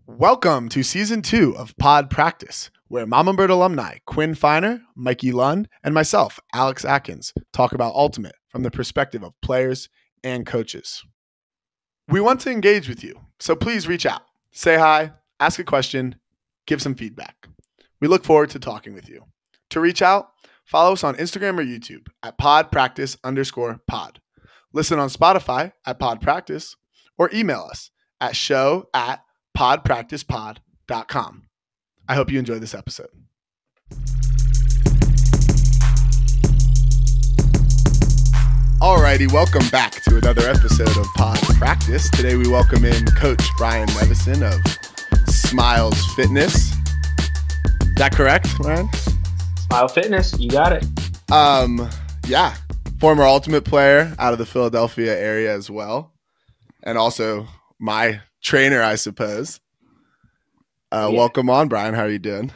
Welcome to Season 2 of Pod Practice, where Mama Bird alumni Quinn Feiner, Mikey Lund, and myself, Alex Atkins, talk about Ultimate from the perspective of players and coaches. We want to engage with you, so please reach out, say hi, ask a question, give some feedback. We look forward to talking with you. To reach out, follow us on Instagram or YouTube at podpractice_pod. Listen on Spotify at Pod Practice, or email us at show@podpracticepod.com. I hope you enjoy this episode. Alrighty, welcome back to another episode of Pod Practice. Today we welcome in Coach Brian Nevison of Smiles Fitness. Is that correct, Ryan? Smile Fitness, you got it. Yeah, former Ultimate player out of the Philadelphia area as well, and also my trainer, I suppose. Welcome on, Brian. How are you doing?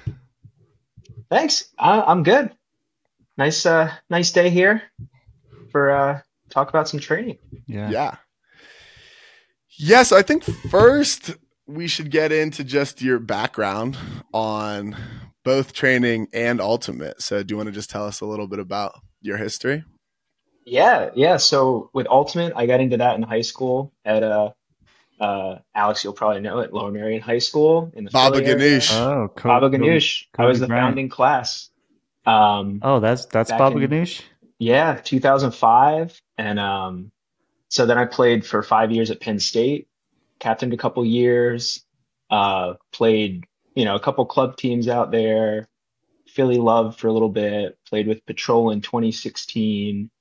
Thanks. I'm good. Nice day here for talk about some training. Yeah. So I think first we should get into just your background on both training and Ultimate. So do you want to just tell us a little bit about your history? Yeah. So with Ultimate, I got into that in high school at Alex, you'll probably know it, Lower Marion High School in the Baba Philly area. Ganoush. Oh, Baba Ganoush. I was the founding class. That's back Baba in- Ganoush? Yeah, 2005. And so then I played for 5 years at Penn State, captained a couple years, played, a couple club teams out there, Philly Love for a little bit, played with Patrol in 2016.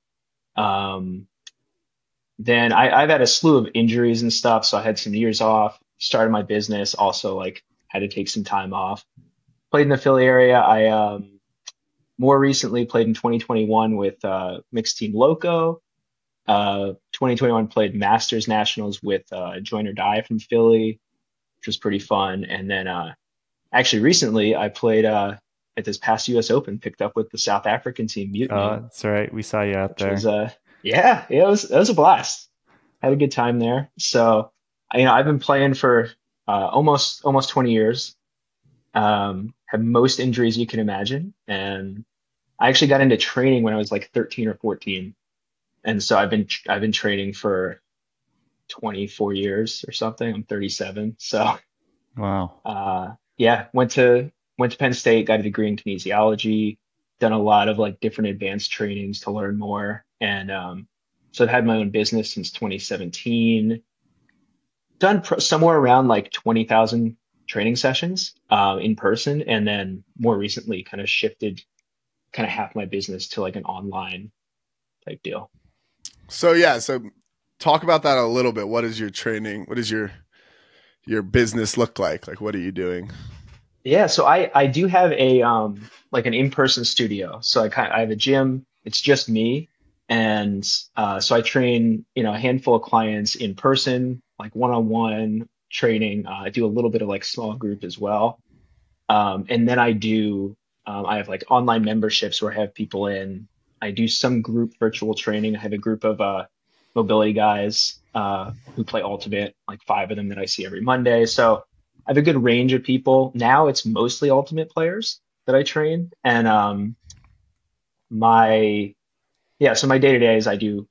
Then I've had a slew of injuries and stuff, so I had some years off, started my business, also had to take some time off. Played in the Philly area. I more recently played in 2021 with Mixed Team Loco. 2021 played Masters Nationals with Join or Die from Philly, which was pretty fun. And then actually recently I played at this past US Open, picked up with the South African team, Mutiny. That's right. We saw you out there. It was a blast. Had a good time there. So, I've been playing for almost 20 years. Had most injuries you can imagine, and I actually got into training when I was like 13 or 14, and so I've been training for 24 years or something. I'm 37, so Wow. went to Penn State, got a degree in kinesiology, done a lot of different advanced trainings to learn more. And so I've had my own business since 2017, done somewhere around 20,000 training sessions in person. And then more recently kind of shifted half my business to an online type deal. So talk about that a little bit. What is your training? What does your business look like? What are you doing? Yeah, so I do have a an in-person studio. So I have a gym. It's just me, and so I train a handful of clients in person, one-on-one training. I do a little bit of small group as well, and then I have online memberships where I have people in. I do some group virtual training. I have a group of mobility guys who play Ultimate, 5 of them that I see every Monday. So I have a good range of people. Now it's mostly Ultimate players that I train. And so my day-to-day is I do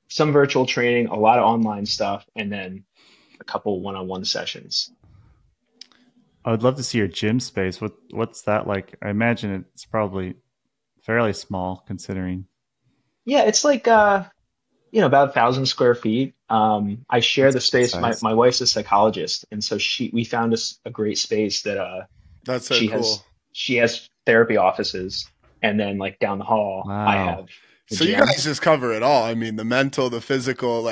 some virtual training, a lot of online stuff, and then a couple one-on-one sessions. I would love to see your gym space. What's that like? I imagine it's probably fairly small considering. Yeah, it's about 1,000 square feet. I share the space. My wife's a psychologist, and so we found a great space that that's so cool. She has therapy offices, and then down the hall, Wow. I have. So you guys just cover it all. I mean, the mental, the physical,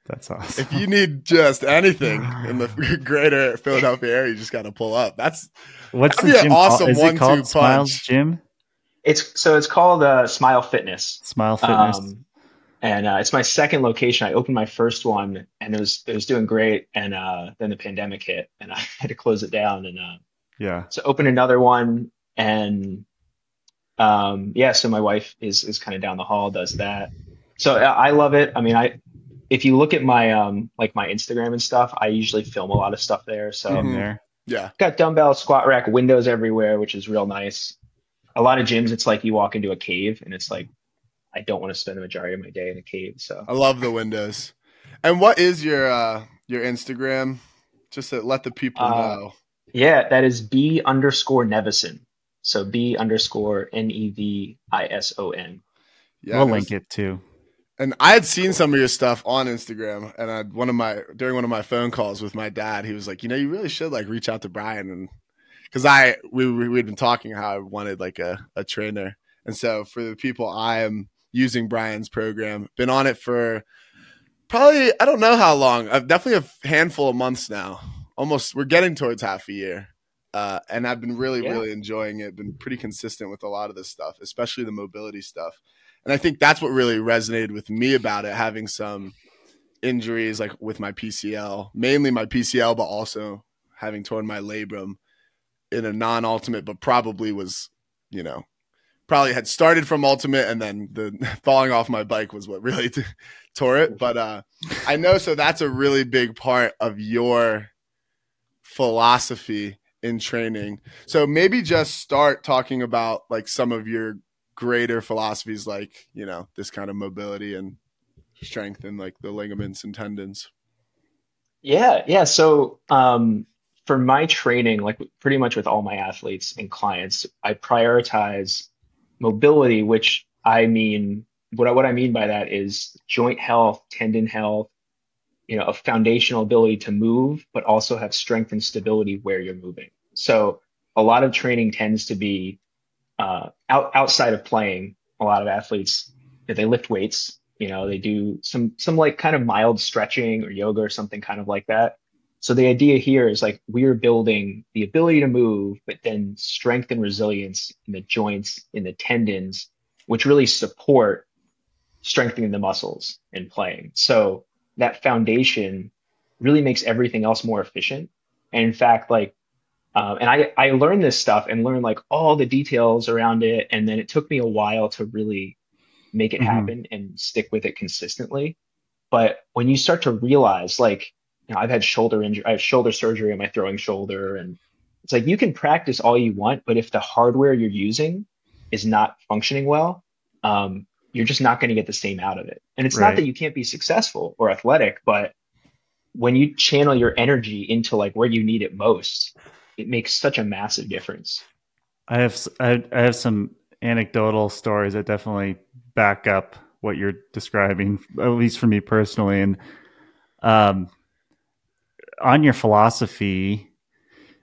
That's awesome. if you need just anything in the greater Philadelphia area, you just got to pull up. That'd be an awesome Is it called Smiles punch. Gym? It's called Smile Fitness. Smile Fitness. And it's my second location. I opened my first one, and it was doing great, and then the pandemic hit, and I had to close it down, and so open another one, and so my wife is kind of down the hall, does that. So I love it. I mean, if you look at my like my Instagram and stuff, I usually film a lot of stuff there. So in Mhm. there. Yeah. got dumbbell, squat rack, windows everywhere, which is real nice. A lot of gyms, it's like you walk into a cave and it's like I don't want to spend the majority of my day in a cave. So I love the windows. And what is your Instagram? Just to let the people uh know. yeah, that is B_Nevison. So B_Nevison. Yeah, We'll and, link it too. and I had seen some of your stuff on Instagram, and during one of my phone calls with my dad, he was like, you really should like reach out to Brian, and because we'd been talking how I wanted like a trainer, and so for the people, I am using Brian's program, been on it for probably I don't know how long, definitely a handful of months now. Almost, we're getting towards half a year. And I've been really, really enjoying it. Been pretty consistent with a lot of this stuff, especially the mobility stuff. And I think that's what really resonated with me about it, having some injuries like with my PCL, mainly my PCL, but also having torn my labrum in a non-ultimate, but probably was, probably had started from ultimate and then the falling off my bike was what really tore it. But I know, so that's a really big part of your philosophy in training. So maybe just start talking about like some of your greater philosophies, like, this kind of mobility and strength and like the ligaments and tendons. Yeah. So for my training, like pretty much with all my athletes and clients, I prioritize mobility, which I mean, what I mean by that is joint health, tendon health, a foundational ability to move, but also have strength and stability where you're moving. So a lot of training tends to be outside of playing. A lot of athletes, if they lift weights, they do some like kind of mild stretching or yoga or something kind of like that. So the idea here is like we're building the ability to move, but then strength and resilience in the joints, in the tendons, which really support strengthening the muscles and playing. So that foundation really makes everything else more efficient. And in fact, like, and I learned this stuff and learned like all the details around it. And then it took me a while to really make it happen and stick with it consistently. But when you start to realize, like, I've had shoulder injury, I have shoulder surgery on my throwing shoulder, and it's like you can practice all you want, but if the hardware you're using is not functioning well, you're just not going to get the same out of it. And it's not that you can't be successful or athletic, but when you channel your energy into like where you need it most, it makes such a massive difference. I have some anecdotal stories that definitely back up what you're describing, at least for me personally. And on your philosophy,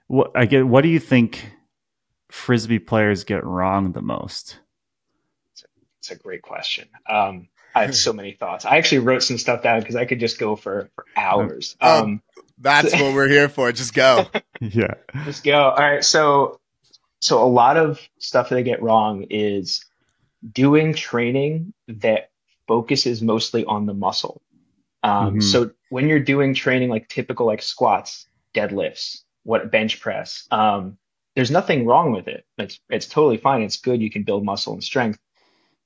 what do you think Frisbee players get wrong the most? It's a great question. I have so many thoughts. I actually wrote some stuff down because I could just go for hours. That's what we're here for. Just go. Yeah. Just go. All right. So a lot of stuff that I get wrong is doing training that focuses mostly on the muscle. So when you're doing training like typical like squats, deadlifts, bench press, there's nothing wrong with it. It's totally fine. It's good. You can build muscle and strength,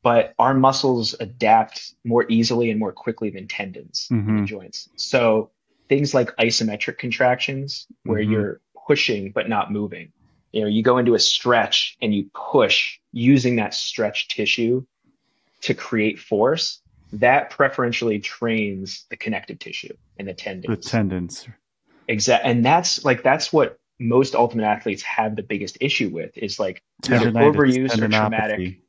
but our muscles adapt more easily and more quickly than tendons in the joints. So things like isometric contractions, where you're pushing but not moving. You go into a stretch and you push using that stretch tissue to create force. That preferentially trains the connective tissue and the tendons. The tendons. Exactly. And that's what most ultimate athletes have the biggest issue with is like either overuse or traumatic.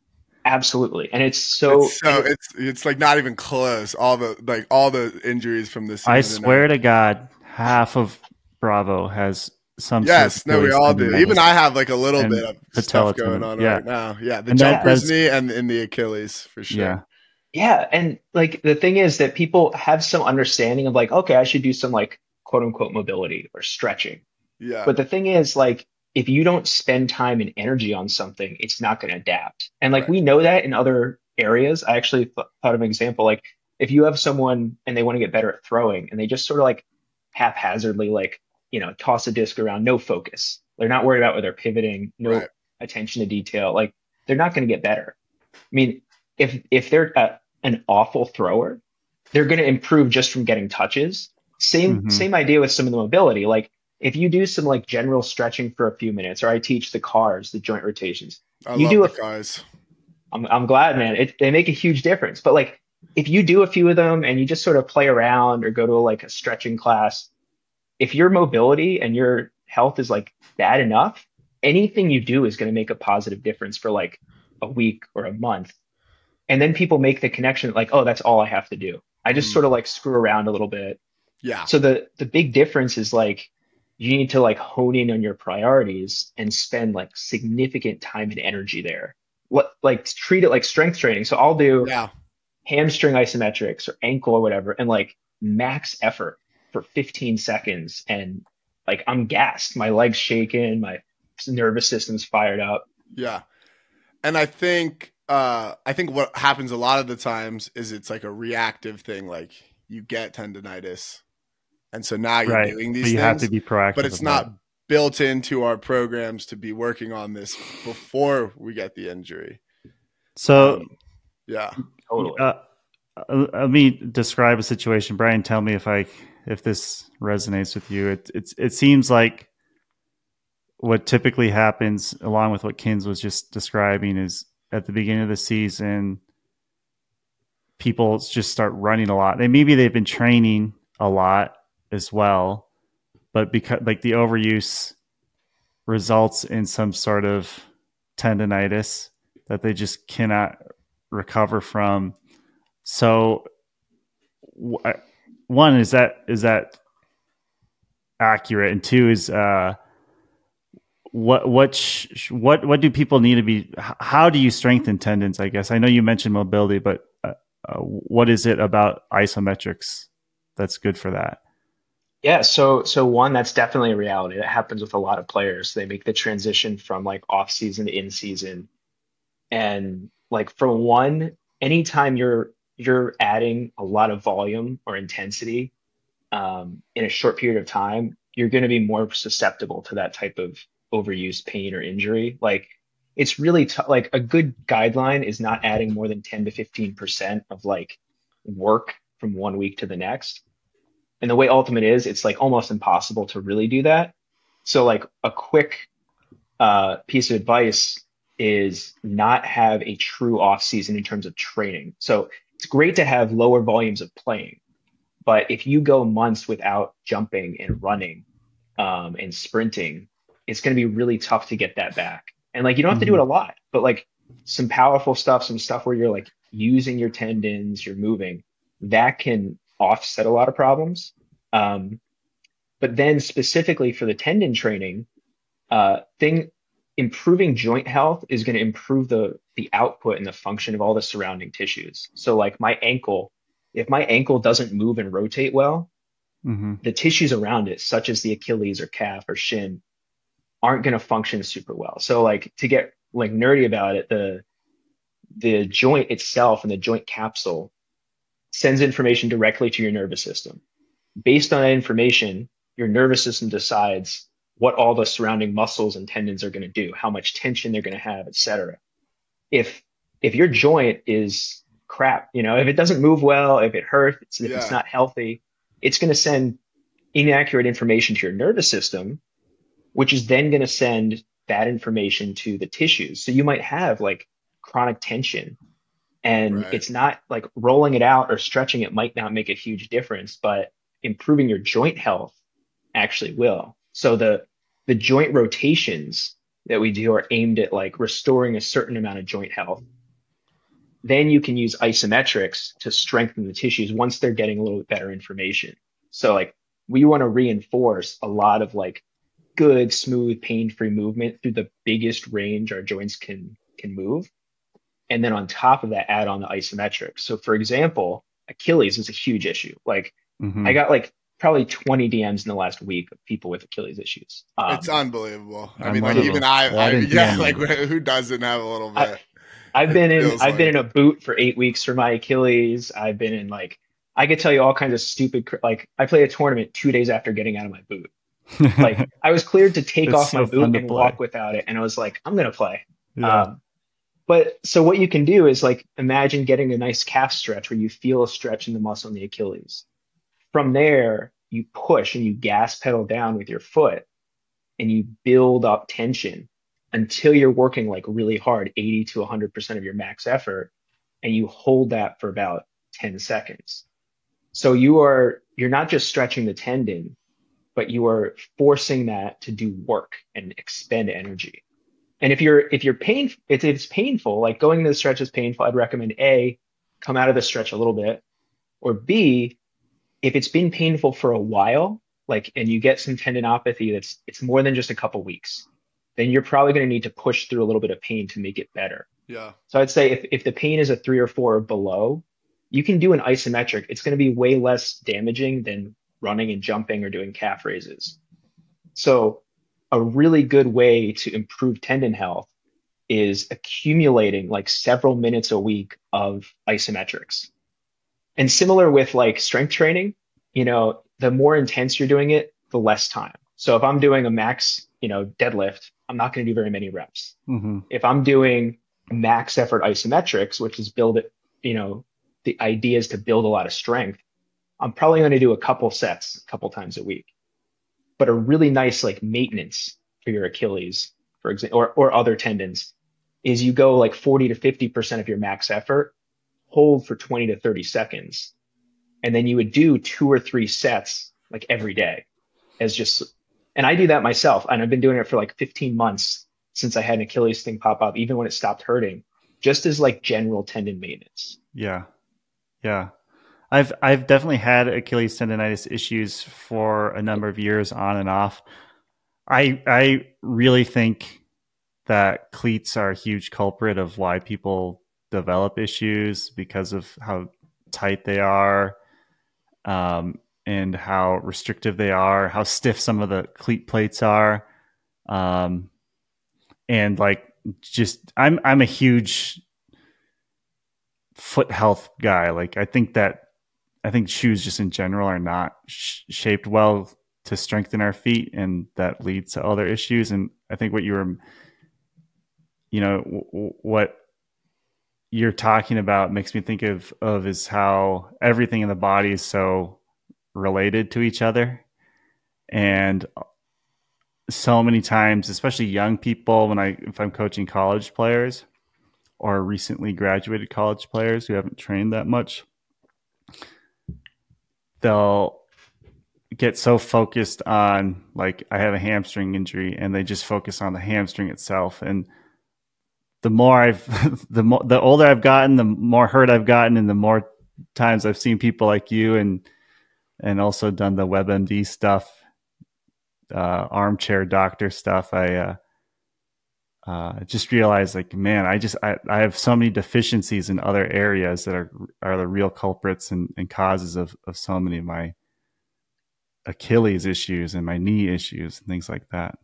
Absolutely. And it's like not even close. All the injuries from this season. I swear to God, half of Bravo has some. Yes, no, we all do. Even I have like a little bit of stuff going on right now. Yeah, the jumper's knee and in the Achilles for sure. Yeah, and like the thing is that people have some understanding of like, okay, I should do some like quote unquote mobility or stretching. Yeah. But the thing is, like, if you don't spend time and energy on something, it's not going to adapt. And like we know that in other areas. I actually thought of an example. Like if you have someone and they want to get better at throwing and they just sort of like haphazardly like, toss a disc around, no focus. They're not worried about where they're pivoting, no attention to detail. Like they're not going to get better. I mean, if they're an awful thrower, they're going to improve just from getting touches. Same idea with some of the mobility. Like if you do some like general stretching for a few minutes, or I teach the cars, the joint rotations. I love the cars. I'm glad, man. They make a huge difference. But like if you do a few of them and you just sort of play around or go to like a stretching class, if your mobility and your health is like bad enough, anything you do is going to make a positive difference for like a week or a month. And then people make the connection like, oh, that's all I have to do. I just sort of like screw around a little bit. Yeah. So the big difference is like you need to like hone in on your priorities and spend like significant time and energy there. Like treat it like strength training. So I'll do hamstring isometrics or ankle or whatever, and like max effort for 15 seconds. And like I'm gassed, my legs shaking, my nervous system's fired up. Yeah. And I think what happens a lot of the times is it's like a reactive thing. Like you get tendonitis, and so now you're doing these things. You have to be proactive. But it's not built into our programs to be working on this before we get the injury. So, yeah, totally. Let me describe a situation. Brian, tell me if this resonates with you. It seems like what typically happens, along with what Kins was just describing, is at the beginning of the season, people just start running a lot. Maybe they've been training a lot as well, but because like the overuse results in some sort of tendonitis that they just cannot recover from. So one, is that accurate? And two is, what do people need to be, how do you strengthen tendons? I guess I know you mentioned mobility, but what is it about isometrics that's good for that? Yeah, so one, that's definitely a reality. That happens with a lot of players. They make the transition from like off season to in season. And like for one, anytime you're adding a lot of volume or intensity in a short period of time, you're going to be more susceptible to that type of overuse, pain, or injury. Like it's really like a good guideline is not adding more than 10 to 15% of like work from 1 week to the next. And the way Ultimate is, it's like almost impossible to really do that. So like a quick piece of advice is not have a true off season in terms of training. So it's great to have lower volumes of playing, but if you go months without jumping and running and sprinting, it's going to be really tough to get that back. And like you don't have to do it a lot, but like some powerful stuff, some stuff where you're like using your tendons, you're moving, that can offset a lot of problems. But then specifically for the tendon training, improving joint health is going to improve the output and the function of all the surrounding tissues. So like my ankle, if my ankle doesn't move and rotate well, the tissues around it, such as the Achilles or calf or shin, aren't going to function super well. So like to get like nerdy about it, the joint itself and the joint capsule sends information directly to your nervous system. Based on that information, your nervous system decides what all the surrounding muscles and tendons are going to do, how much tension they're going to have, et cetera. If your joint is crap, if it doesn't move well, if it hurts, if it's not healthy, it's going to send inaccurate information to your nervous system, which is then going to send that information to the tissues. So you might have like chronic tension, and it's not like rolling it out or stretching it might not make a huge difference, but improving your joint health actually will. So the joint rotations that we do are aimed at like restoring a certain amount of joint health. Then you can use isometrics to strengthen the tissues once they're getting a little bit better information. So like we want to reinforce a lot of like good, smooth, pain-free movement through the biggest range our joints can move. And then on top of that, add on the isometrics. So for example, Achilles is a huge issue. Like I got like probably 20 DMs in the last week of people with Achilles issues. It's unbelievable. I mean, like even like who doesn't have a little bit? I've been in a boot for 8 weeks for my Achilles. I've been in like, I could tell you all kinds of stupid, like I played a tournament 2 days after getting out of my boot. Like I was cleared to take off my boot and walk without it. And I was like, I'm going to play. Yeah. But so what you can do is like imagine getting a nice calf stretch where you feel a stretch in the muscle in the Achilles. From there, you push and you gas pedal down with your foot and you build up tension until you're working like really hard, 80 to 100% of your max effort, and you hold that for about 10 seconds. So you're not just stretching the tendon, but you are forcing that to do work and expend energy. And if it's painful, like going to the stretch is painful, I'd recommend A, come out of the stretch a little bit, or B, if it's been painful for a while, like, and you get some tendinopathy it's more than just a couple weeks, then you're probably going to need to push through a little bit of pain to make it better. Yeah. So I'd say if the pain is a 3 or 4 or below, you can do an isometric. It's going to be way less damaging than running and jumping or doing calf raises. So a really good way to improve tendon health is accumulating like several minutes a week of isometrics. And similar with like strength training, the more intense you're doing it, the less time. So if I'm doing a max, deadlift, I'm not going to do very many reps. Mm-hmm. If I'm doing max effort isometrics, which is the idea is to build a lot of strength, I'm probably going to do a couple sets, a couple times a week. But a really nice like maintenance for your Achilles, for example, or other tendons, is you go like 40 to 50% of your max effort, hold for 20 to 30 seconds, and then you would do 2 or 3 sets like every day and I do that myself, and I've been doing it for like 15 months since I had an Achilles thing pop up, even when it stopped hurting, just as like general tendon maintenance. Yeah. I've definitely had Achilles tendonitis issues for a number of years on and off. I really think that cleats are a huge culprit of why people develop issues, because of how tight they are, and how restrictive they are, how stiff some of the cleat plates are. And like, just, I'm a huge foot health guy. Like, I think shoes just in general are not shaped well to strengthen our feet, and that leads to other issues. And I think what what you're talking about makes me think of is how everything in the body is so related to each other. And so many times, especially young people, if I'm coaching college players or recently graduated college players who haven't trained that much, they'll get so focused on, like, I have a hamstring injury, and they just focus on the hamstring itself. And the older I've gotten, the more hurt I've gotten, and the more times I've seen people like you and also done the WebMD stuff, armchair doctor stuff, I just realized, like, man, I have so many deficiencies in other areas that are the real culprits and causes of so many of my Achilles issues and my knee issues and things like that.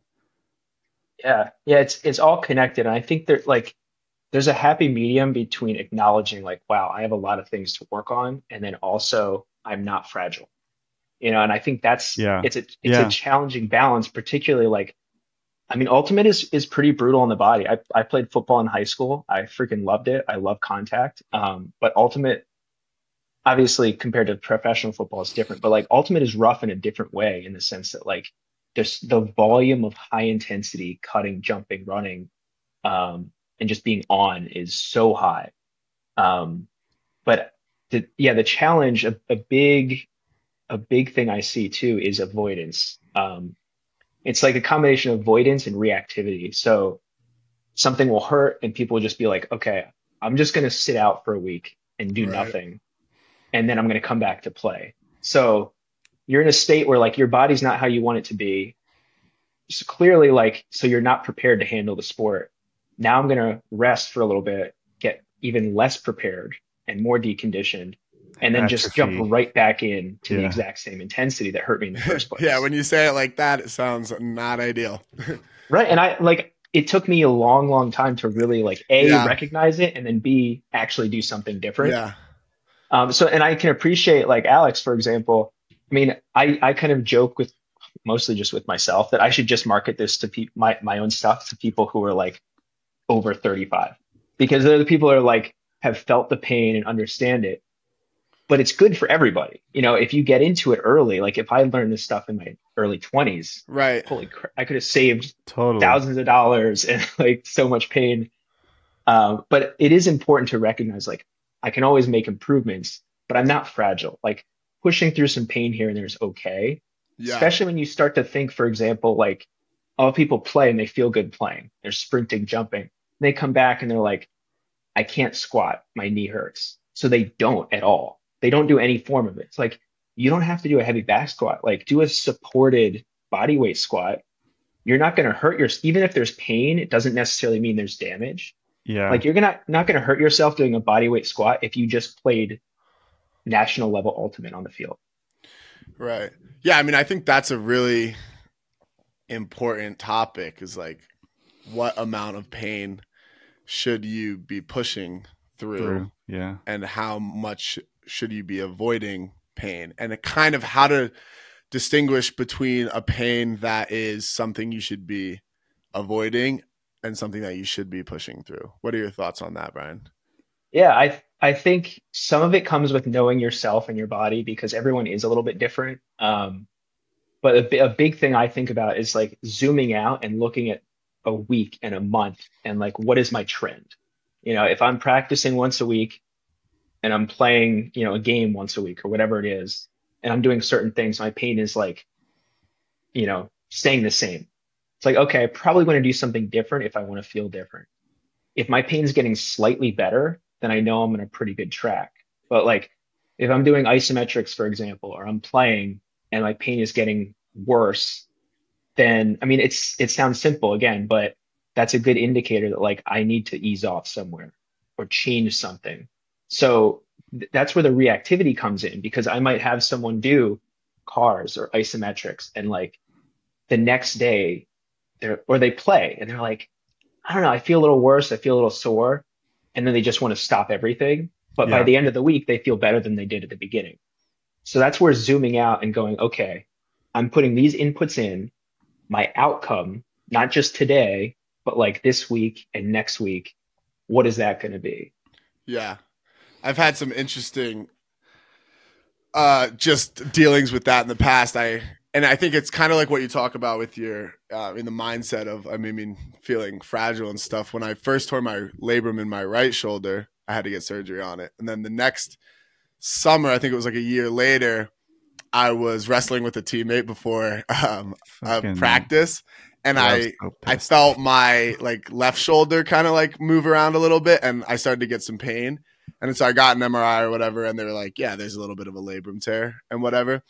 Yeah, it's all connected, and I think there's a happy medium between acknowledging like, wow, I have a lot of things to work on, and then also I'm not fragile, and I think it's a challenging balance, particularly like, I mean, Ultimate is pretty brutal on the body. I played football in high school. I freaking loved it. I love contact. But Ultimate, obviously, compared to professional football, is different. But like, Ultimate is rough in a different way, in the sense that like, just the volume of high intensity cutting, jumping, running, and just being on is so high. But the challenge, a big thing I see too, is avoidance. It's like a combination of avoidance and reactivity. So something will hurt and people will just be like, okay, I'm just going to sit out for a week and do nothing, and then I'm going to come back to play. So you're in a state where like your body's not how you want it to be. So clearly, like, so you're not prepared to handle the sport. Now I'm going to rest for a little bit, get even less prepared and more deconditioned, and then just jump right back in to the exact same intensity that hurt me in the first place. Yeah. When you say it like that, it sounds not ideal. Right. And it took me a long, long time to really like recognize it, and then B, actually do something different. Yeah. And I can appreciate, like, Alex, for example. I mean, I kind of joke mostly just with myself, that I should just market this to my own stuff to people who are like over 35. because they're the people that are like have felt the pain and understand it. But it's good for everybody. You know, if you get into it early, like if I learned this stuff in my early 20s, Right. holy crap, I could have saved Totally. thousands of dollars and like so much pain. But it is important to recognize like I can always make improvements, but I'm not fragile. Like pushing through some pain here and there is okay. Yeah. Especially when you start to think, for example, like all people play and they feel good playing. They're sprinting, jumping. They come back and they're like, I can't squat. My knee hurts. So they don't at all. They don't do any form of it. It's like, you don't have to do a heavy back squat. Like do a supported body weight squat. You're not going to hurt even if there's pain, it doesn't necessarily mean there's damage. Yeah. Like you're not going to hurt yourself doing a body weight squat if you just played national level ultimate on the field. Right. Yeah. I mean, I think that's a really important topic is like, what amount of pain should you be pushing through? Yeah. And how much should you be avoiding pain? And kind of how to distinguish between a pain that is something you should be avoiding and something that you should be pushing through. What are your thoughts on that, Brian? Yeah, I think some of it comes with knowing yourself and your body because everyone is a little bit different. But a big thing I think about is like zooming out and looking at a week and a month and like, what is my trend? You know, if I'm practicing once a week and I'm playing, you know, a game once a week or whatever it is, and I'm doing certain things, my pain is like, you know, staying the same. It's like, okay, I probably want to do something different if I want to feel different. If my pain's getting slightly better, then I know I'm on a pretty good track. But like, if I'm doing isometrics, for example, or I'm playing and my pain is getting worse, then, I mean, it sounds simple again, but that's a good indicator that like I need to ease off somewhere or change something. So that's where the reactivity comes in because I might have someone do cars or isometrics and like the next day they play and they're like, I don't know, I feel a little worse. I feel a little sore. And then they just want to stop everything. But by the end of the week, they feel better than they did at the beginning. So that's where zooming out and going, okay, I'm putting these inputs in, my outcome, not just today, but like this week and next week, what is that going to be? Yeah. I've had some interesting just dealings with that in the past. And I think it's kind of like what you talk about with your in the mindset of, I mean, feeling fragile and stuff. When I first tore my labrum in my right shoulder, I had to get surgery on it. And then the next summer, I think it was like a year later, I was wrestling with a teammate before a practice. And I felt my like left shoulder kind of like move around a little bit and I started to get some pain. And so I got an MRI or whatever. And they were like, yeah, there's a little bit of a labrum tear and whatever.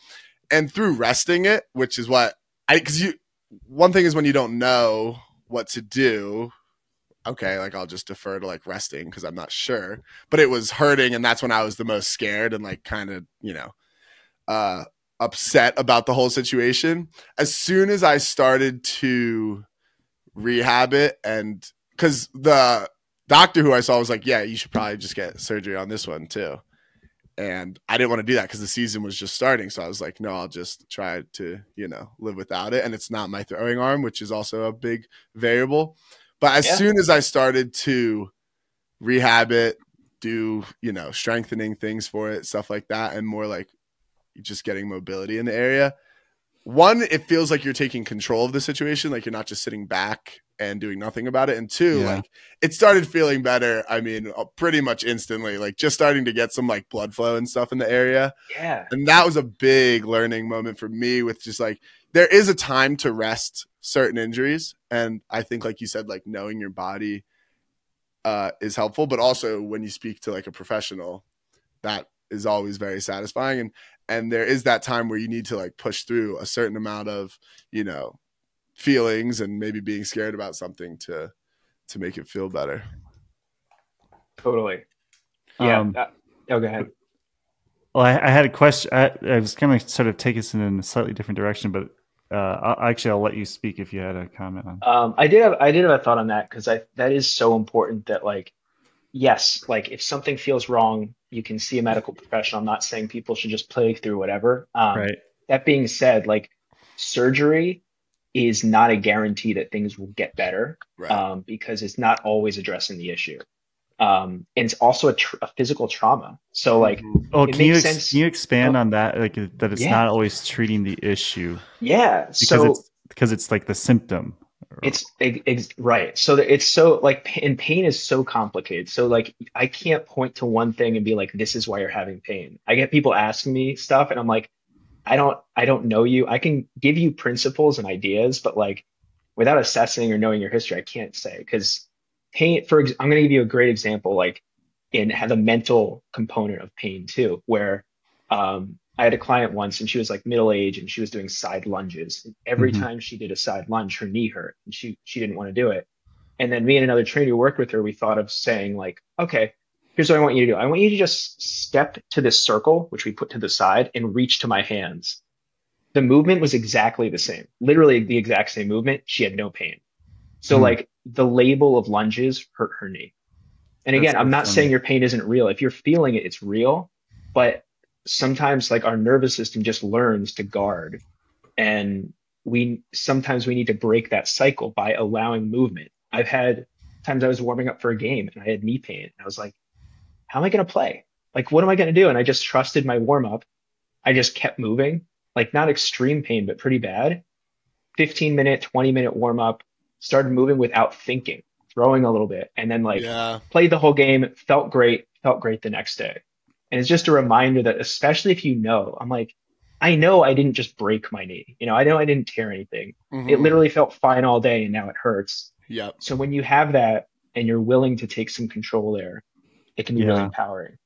And through resting it, which is what one thing is when you don't know what to do, okay, like I'll just defer to like resting because I'm not sure, but it was hurting. And that's when I was the most scared and like kind of, you know, upset about the whole situation. As soon as I started to rehab it, and because the doctor who I saw was like, yeah, you should probably just get surgery on this one too. And I didn't want to do that because the season was just starting. So I was like, no, I'll just try to, you know, live without it. And it's not my throwing arm, which is also a big variable. But as soon as I started to rehab it, do, you know, strengthening things for it, stuff like that, and more like just getting mobility in the area, one, it feels like you're taking control of the situation. Like you're not just sitting back and doing nothing about it. And two, like it started feeling better. I mean, pretty much instantly, like just starting to get some like blood flow and stuff in the area. Yeah. And that was a big learning moment for me with just like, there is a time to rest certain injuries. And I think, like you said, like knowing your body is helpful, but also when you speak to like a professional, that is always very satisfying. And there is that time where you need to like push through a certain amount of, you know, feelings and maybe being scared about something to make it feel better. Totally. Yeah. Go ahead. Well, I had a question. I was going to sort of take us in a slightly different direction, but I'll let you speak if you had a comment on. I did have a thought on that because that is so important that like, yes, like if something feels wrong, you can see a medical professional. I'm not saying people should just play through whatever. Right. That being said, like surgery is not a guarantee that things will get better, right. Because it's not always addressing the issue. And it's also a physical trauma. So like, Oh, it can makes you sense. can you expand on that? Like that it's Yeah. not always treating the issue Yeah. because it's like the symptom. It's right. So it's so like, and pain is so complicated. So like, I can't point to one thing and be like, this is why you're having pain. I get people asking me stuff and I'm like, I don't know you. I can give you principles and ideas, but like without assessing or knowing your history, I can't say because pain, I'm going to give you a great example, like in the mental component of pain too, where I had a client once and she was like middle age and she was doing side lunges. And every time she did a side lunge, her knee hurt and she didn't want to do it. And then me and another trainer who worked with her, we thought of saying like, okay, here's what I want you to do. I want you to just step to this circle, which we put to the side, and reach to my hands. The movement was exactly the same, literally the exact same movement. She had no pain. So like the label of lunges hurt her knee. And again, I'm not saying your pain isn't real. If you're feeling it, it's real. But sometimes like our nervous system just learns to guard. And sometimes we need to break that cycle by allowing movement. I've had times I was warming up for a game and I had knee pain. And I was like, how am I going to play? Like, what am I going to do? And I just trusted my warm up. I just kept moving, like not extreme pain, but pretty bad. 15-minute, 20-minute warm up, started moving without thinking, throwing a little bit, and then like played the whole game, felt great the next day. And it's just a reminder that especially if I'm like, I know I didn't just break my knee. I know I didn't tear anything. It literally felt fine all day and now it hurts. Yep. So when you have that and you're willing to take some control there, it can be really empowering.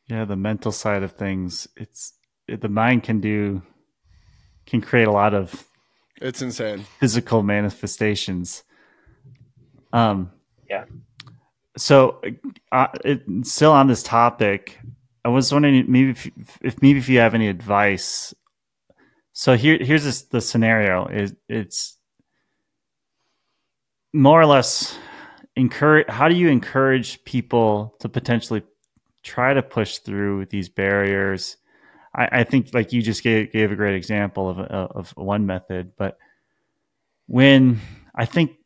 Yeah, the mental side of things, the mind can create a lot of it's insane physical manifestations. Yeah. So still on this topic, I was wondering maybe if you have any advice. So here's the scenario it's more or less how do you encourage people to potentially try to push through these barriers? I think like you just gave a great example of one method, but when I think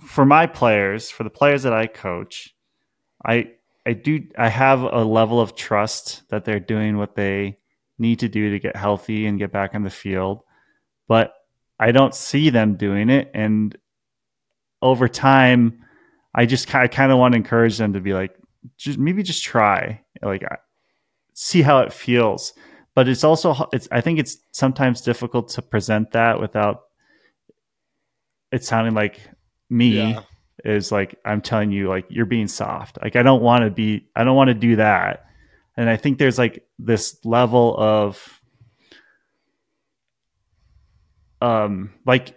for the players that I coach, I have a level of trust that they're doing what they need to do to get healthy and get back on the field, but I don't see them doing it. And over time, I kind of want to encourage them to be like, just try, like see how it feels. But I think it's sometimes difficult to present that without it sounding like me is like, I'm telling you, like, you're being soft. Like, I don't want to do that. And I think there's like this level of, like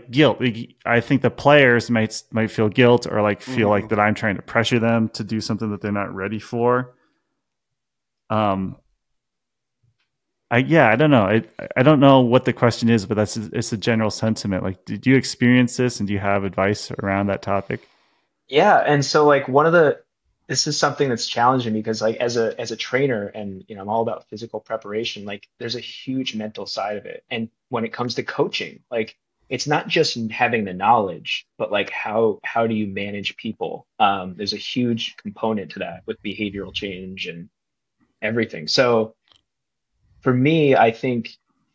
guilt. I think the players might feel guilt or like feel like that I'm trying to pressure them to do something that they're not ready for. I don't know. I don't know what the question is, but it's a general sentiment. Like, did you experience this, and do you have advice around that topic? Yeah, and so like this is something that's challenging because like as a trainer and I'm all about physical preparation, like there's a huge mental side of it. And when it comes to coaching, like it's not just having the knowledge, but like how do you manage people? There's a huge component to that with behavioral change and everything. So for me, I think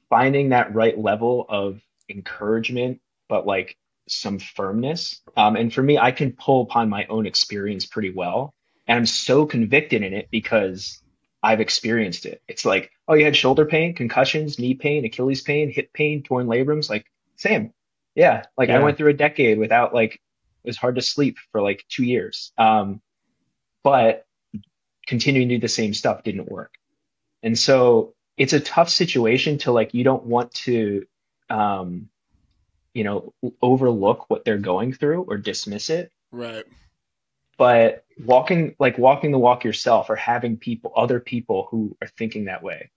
finding that right level of encouragement, but like some firmness. And for me, I can pull upon my own experience pretty well. And I'm so convicted in it because I've experienced it. It's like, oh, you had shoulder pain, concussions, knee pain, Achilles pain, hip pain, torn labrums, like same. Yeah. Like I went through a decade without like, it was hard to sleep for like 2 years. But continuing to do the same stuff didn't work. And so it's a tough situation to like, you don't want to, overlook what they're going through or dismiss it. Right. But walking the walk yourself or having other people who are thinking that way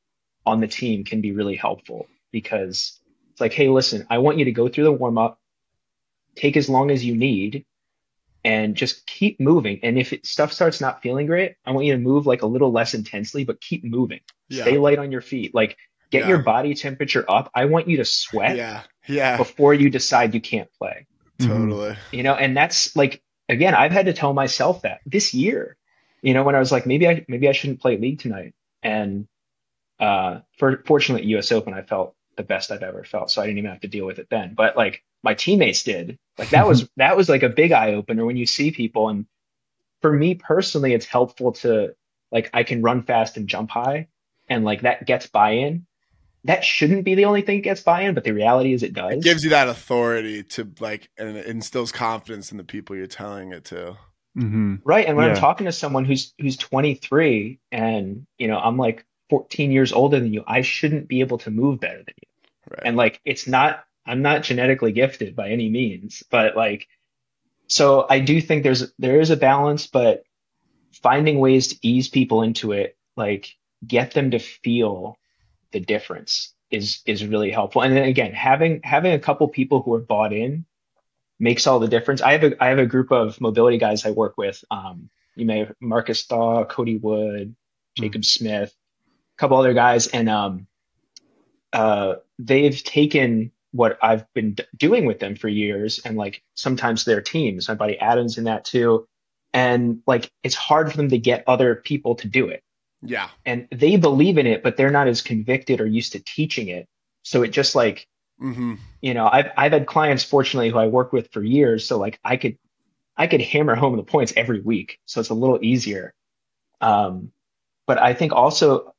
on the team can be really helpful because it's like, hey, listen, I want you to go through the warm up, take as long as you need, and just keep moving. And if stuff starts not feeling great, I want you to move like a little less intensely, but keep moving. Yeah. Stay light on your feet. Like get your body temperature up. I want you to sweat before you decide you can't play. Totally. And that's like, again, I've had to tell myself that this year, when I was like, maybe I shouldn't play league tonight. And fortunately, at US Open, I felt the best I've ever felt, so I didn't even have to deal with it then. But like my teammates did. Like that was like a big eye opener when you see people. And for me personally, it's helpful to like I can run fast and jump high, and like that gets buy-in. That shouldn't be the only thing that gets buy-in, but the reality is it It does. gives you that authority to like, and it instills confidence in the people you're telling it to. Mm-hmm. Right. And when I'm Yeah. talking to someone who's 23 and I'm like 14 years older than you, I shouldn't be able to move better than you. Right. And like I'm not genetically gifted by any means, but like so I do think there is a balance, but finding ways to ease people into it, like get them to feel the difference is really helpful. And then again, having a couple people who are bought in makes all the difference. I have a group of mobility guys I work with. You may have Marcus Thaw, Cody Wood, Jacob Smith, a couple other guys, and they've taken what I've been doing with them for years, and like sometimes their teams. My buddy Adam's in that too, and like it's hard for them to get other people to do it. Yeah. And they believe in it, but they're not as convicted or used to teaching it. So it just like, I've had clients, fortunately, who I worked with for years. So like I could hammer home the points every week. So it's a little easier. But I think also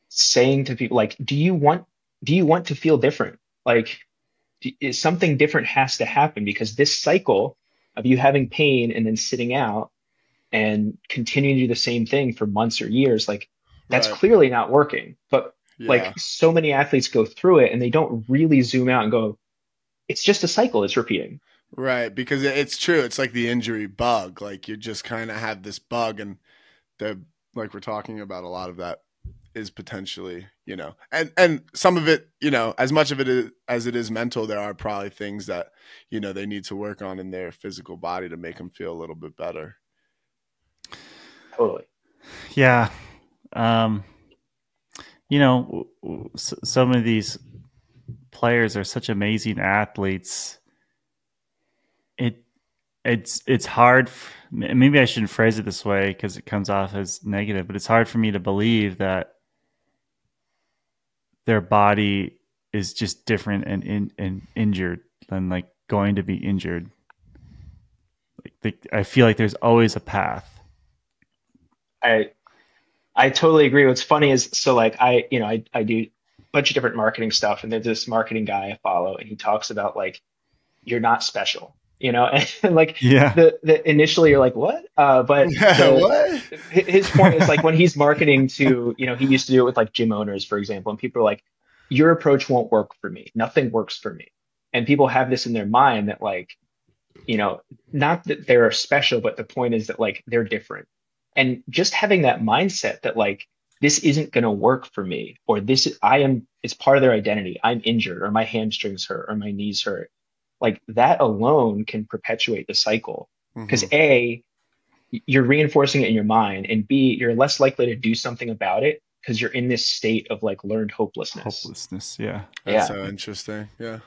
saying to people, like, do you want to feel different? Like something different has to happen, because this cycle of you having pain and then sitting out and continuing to do the same thing for months or years, like that's Right. clearly not working. But Yeah. like so many athletes go through it and they don't really zoom out and go, it's just a cycle, it's repeating. Right, because it's true. It's like the injury bug. Like you just kind of have this bug, and like we're talking about, a lot of that is potentially, and some of it, as much of it as it is mental, there are probably things that, they need to work on in their physical body to make them feel a little bit better. Totally. Yeah. Some of these players are such amazing athletes. It's hard. Maybe I shouldn't phrase it this way because it comes off as negative, but it's hard for me to believe that their body is just different and injured than like going to be injured. Like I feel like there's always a path. I totally agree. What's funny is, so like I do a bunch of different marketing stuff, and there's this marketing guy I follow, and he talks about like, you're not special, and like the initially you're like, what? But what? His point is like when he's marketing to, he used to do it with like gym owners, for example, and people are like, your approach won't work for me. Nothing works for me. And people have this in their mind that like, not that they're special, but the point is that like they're different. And just having that mindset that like, this isn't going to work for me, or it's part of their identity. I'm injured, or my hamstrings hurt, or my knees hurt. Like that alone can perpetuate the cycle, because A, you're reinforcing it in your mind, and B, you're less likely to do something about it because you're in this state of like learned hopelessness. Yeah. That's so interesting. Yeah.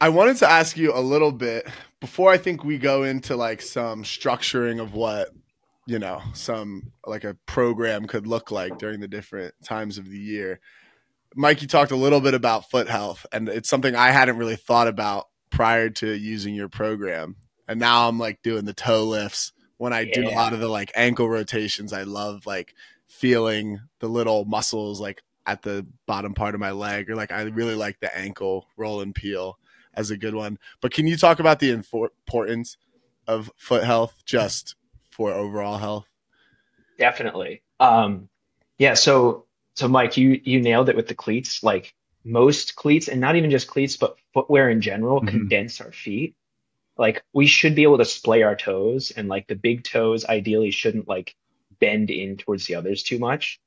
I wanted to ask you a little bit before I think we go into like some structuring of what, some like a program could look like during the different times of the year. Mike, you talked a little bit about foot health, and it's something I hadn't really thought about prior to using your program. And now I'm like doing the toe lifts. When I do a lot of the like ankle rotations, I love like feeling the little muscles like at the bottom part of my leg, or like I really like the ankle roll and peel as a good one. But can you talk about the importance of foot health just for overall health? Definitely. Yeah. So Mike, you nailed it with the cleats. Like most cleats, and not even just cleats, but footwear in general, condense our feet. Like we should be able to splay our toes, and like the big toes ideally shouldn't like bend in towards the others too much.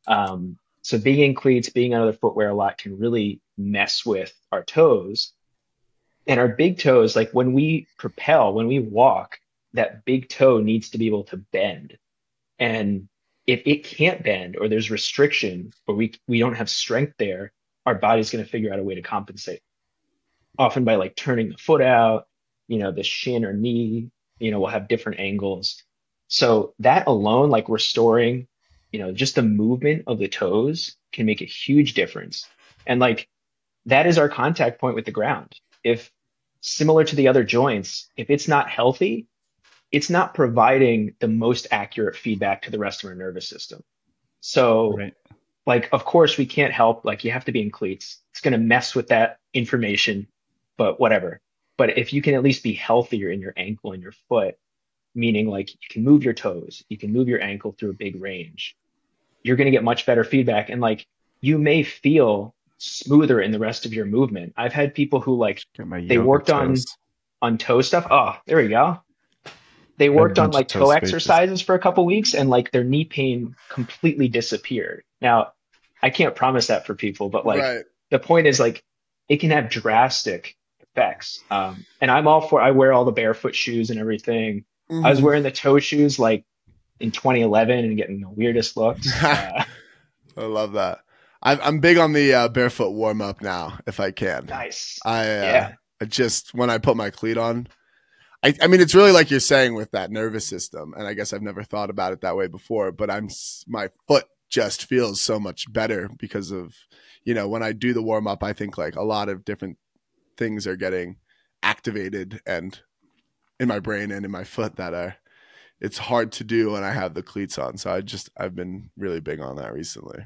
So being in cleats, being on other footwear a lot can really mess with our toes. And our big toes, like when we propel, when we walk, that big toe needs to be able to bend. And if it can't bend, or there's restriction, or we don't have strength there, our body's going to figure out a way to compensate. Often by like turning the foot out, the shin or knee, will have different angles. So that alone, like restoring, just the movement of the toes can make a huge difference. And like that is our contact point with the ground. If similar to the other joints, if it's not healthy, it's not providing the most accurate feedback to the rest of our nervous system. So Right. like, of course we can't help, like you have to be in cleats. It's going to mess with that information, but whatever. But if you can at least be healthier in your ankle and your foot, meaning like you can move your toes, you can move your ankle through a big range, you're going to get much better feedback. And like you may feel smoother in the rest of your movement. I've had people who like Get my they yoga worked toes. on toe stuff. Oh, there we go. They worked on bunch of like toe toe spaces. exercises for a couple weeks and like their knee pain completely disappeared. Now, I can't promise that for people, but like Right. the point is like it can have drastic effects. And I'm all for, I wear all the barefoot shoes and everything. I was Mhm. wearing the toe shoes like in 2011 and getting the weirdest looks. I love that. I'm big on the barefoot warm up now, if I can. Nice. I just when I put my cleat on, I mean it's really like you're saying with that nervous system, and I guess I've never thought about it that way before. But my foot just feels so much better because of when I do the warm up, I think like a lot of different things are getting activated and in my brain and in my foot that it's hard to do when I have the cleats on. So I've been really big on that recently.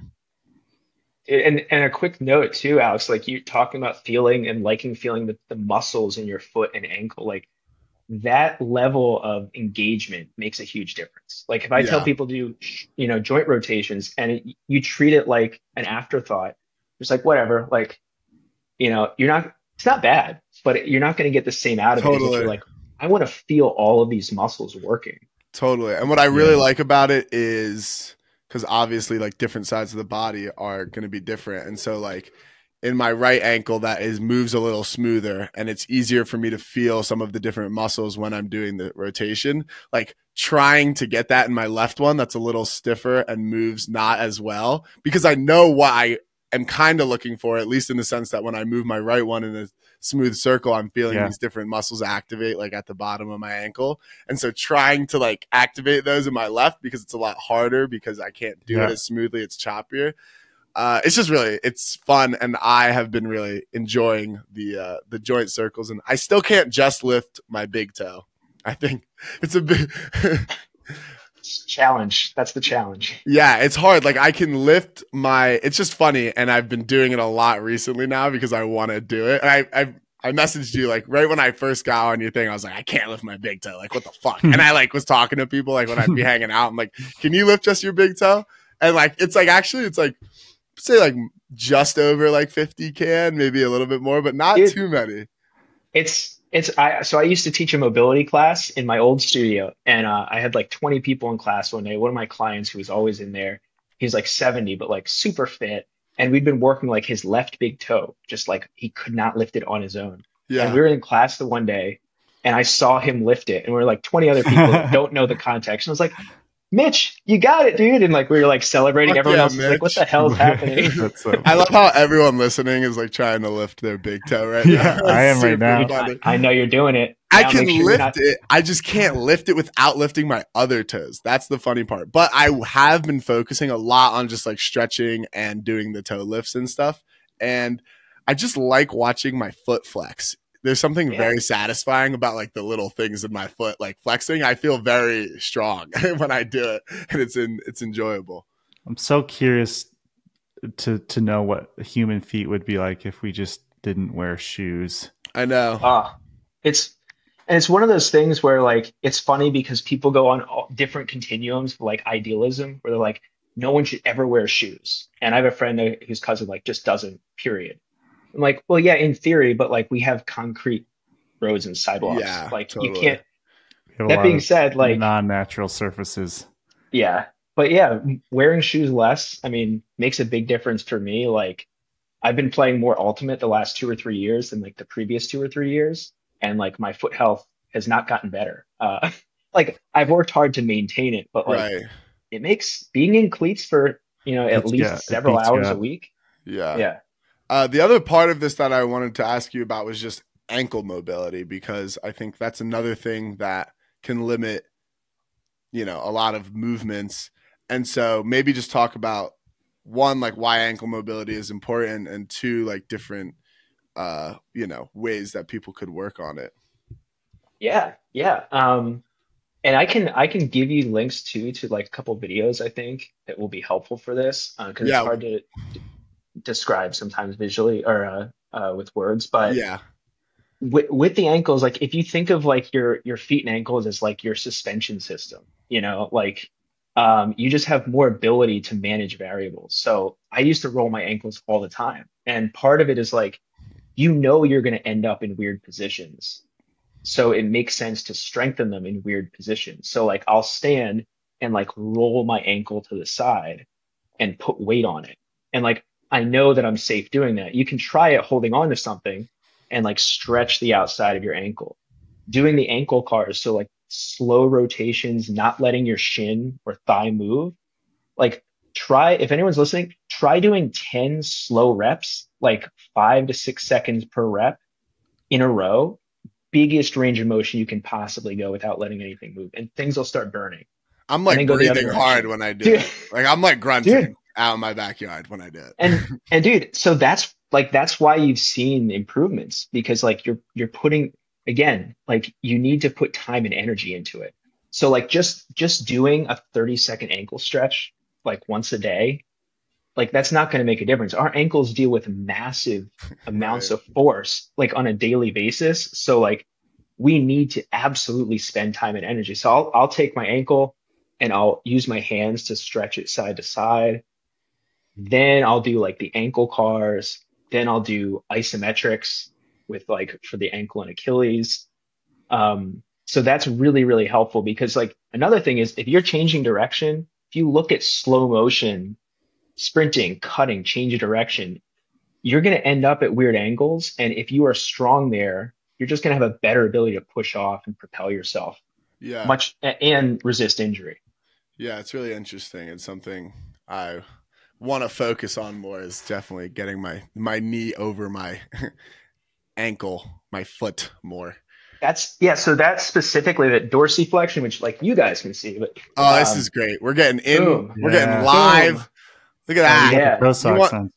And a quick note too, Alex, like you talking about feeling and liking feeling the muscles in your foot and ankle, like that level of engagement makes a huge difference. Like if I tell Yeah. people to do, joint rotations and you treat it like an afterthought, it's like, whatever, like, it's not bad, but you're not going to get the same out of it as if Totally. you're like, I want to feel all of these muscles working. Totally. And what I really like about it is because obviously like different sides of the body are going to be different. And so like in my right ankle that moves a little smoother and it's easier for me to feel some of the different muscles when I'm doing the rotation. Like trying to get that in my left one that's a little stiffer and moves not as well because I know what I am kind of looking for, at least in the sense that when I move my right one in a smooth circle, I'm feeling these different muscles activate like at the bottom of my ankle. And so trying to like activate those in my left because it's a lot harder because I can't do it as smoothly. It's choppier. It's just really, it's fun. And I have been really enjoying the joint circles, and I still can't just lift my big toe. I think it's a big challenge. That's the challenge. Yeah, it's hard. Like I can lift it's just funny. And I've been doing it a lot recently now because I want to do it. And I messaged you like right when I first got on your thing, I was like, I can't lift my big toe. Like, what the fuck? And I like was talking to people like when I'd be hanging out, I'm like, can you lift just your big toe? And like, it's like, actually it's like, say like just over like 50 can, maybe a little bit more, but not too many. So I used to teach a mobility class in my old studio, and I had like 20 people in class one day. One of my clients who was always in there, he's like 70, but like super fit. And we'd been working like his left big toe, just like he could not lift it on his own. Yeah. And we were in class the one day and I saw him lift it, and we were like 20 other people that don't know the context. And I was like, Mitch, you got it, dude. And like we were like celebrating. Everyone else was like, what the hell is happening? I love how everyone listening is like trying to lift their big toe right now. I am right now. I know you're doing it. I can lift it. I just can't lift it without lifting my other toes. That's the funny part. But I have been focusing a lot on just like stretching and doing the toe lifts and stuff. And I just like watching my foot flex. There's something very satisfying about like the little things in my foot, like flexing. I feel very strong when I do it, and it's enjoyable. I'm so curious to know what human feet would be like if we just didn't wear shoes. I know. It's one of those things where like it's funny because people go on different continuums for like idealism, where they're like, no one should ever wear shoes. And I have a friend whose cousin like just doesn't, period. I'm like, well, yeah, in theory, but like we have concrete roads and sidewalks. Yeah, like totally. You can't. That being said, like non-natural surfaces. Yeah, but yeah, wearing shoes less, I mean, makes a big difference for me. Like I've been playing more Ultimate the last 2 or 3 years than like the previous 2 or 3 years, and like my foot health has not gotten better. Like I've worked hard to maintain it, but like it makes being in cleats for at least several hours a week. Yeah. The other part of this that I wanted to ask you about was just ankle mobility, because I think that's another thing that can limit, a lot of movements. And so maybe just talk about, one, like why ankle mobility is important, and two, like different, ways that people could work on it. Yeah, yeah. And I can give you links too to like a couple videos I think that will be helpful for this because it's Yeah. hard to describe sometimes visually or with words. But Yeah. with the ankles, like if you think of like your feet and ankles as like your suspension system, like you just have more ability to manage variables. So I used to roll my ankles all the time, and part of it is like you're going to end up in weird positions. So it makes sense to strengthen them in weird positions. So like I'll stand and like roll my ankle to the side and put weight on it. And like I know that I'm safe doing that. You can try it holding on to something and like stretch the outside of your ankle. Doing the ankle cars, so like slow rotations, not letting your shin or thigh move. Like try, if anyone's listening, try doing 10 slow reps, like 5 to 6 seconds per rep in a row. Biggest range of motion you can possibly go without letting anything move, and things will start burning. I'm like breathing hard when I do it. Like I'm like grunting out in my backyard when I do it. And dude, so that's why you've seen improvements, because like you're putting, again, like you need to put time and energy into it. So like just doing a 30-second ankle stretch like once a day, like that's not going to make a difference. Our ankles deal with massive amounts of force like on a daily basis. So like we need to absolutely spend time and energy. So I'll take my ankle and I'll use my hands to stretch it side to side. Then I'll do like the ankle cars. Then I'll do isometrics with like for the ankle and Achilles. So that's really, really helpful, because like another thing is if you're changing direction, if you look at slow motion, sprinting, cutting, change of direction, you're going to end up at weird angles. And if you are strong there, you're just going to have a better ability to push off and propel yourself and resist injury. Yeah, it's really interesting. It's something I want to focus on more, is definitely getting my knee over my ankle, my foot more. So that's specifically that dorsiflexion, which like you guys can see. But this is great. We're getting in. Boom. We're getting live. Boom. Look at that.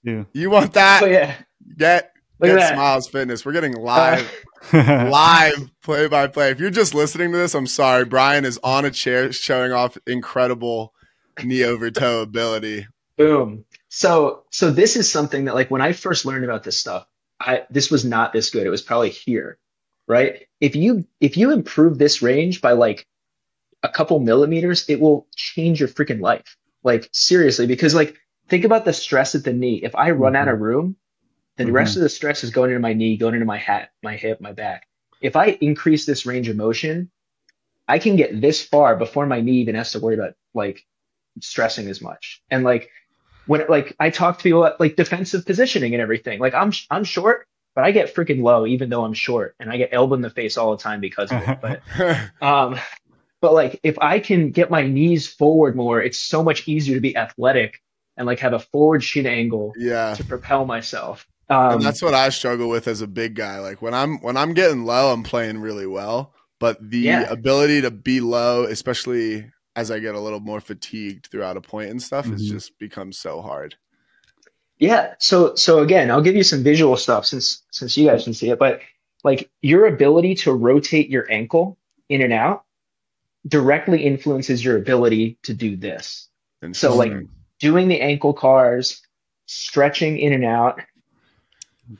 Yeah. You want that? Oh, yeah. Get Smiles Fitness. We're getting live play-by-play. If you're just listening to this, I'm sorry. Brian is on a chair showing off incredible knee over toe ability. Boom. So this is something that like when I first learned about this stuff, this was not this good. It was probably here, right? If you improve this range by like a couple millimeters, it will change your freaking life. Like seriously, because like think about the stress at the knee. If I run out of room, then the rest of the stress is going into my knee, going into my my hip, my back. If I increase this range of motion, I can get this far before my knee even has to worry about like stressing as much. And like when like I talk to people about like defensive positioning and everything, like I'm short, but I get freaking low even though I'm short, and I get elbowed in the face all the time because of it. But like if I can get my knees forward more, it's so much easier to be athletic and like have a forward shin angle to propel myself. And that's what I struggle with as a big guy. Like when I'm getting low, I'm playing really well, but the ability to be low, especially as I get a little more fatigued throughout a point and stuff, has just become so hard. Yeah. So again, I'll give you some visual stuff since you guys can see it, but like your ability to rotate your ankle in and out directly influences your ability to do this. So like doing the ankle cars, stretching in and out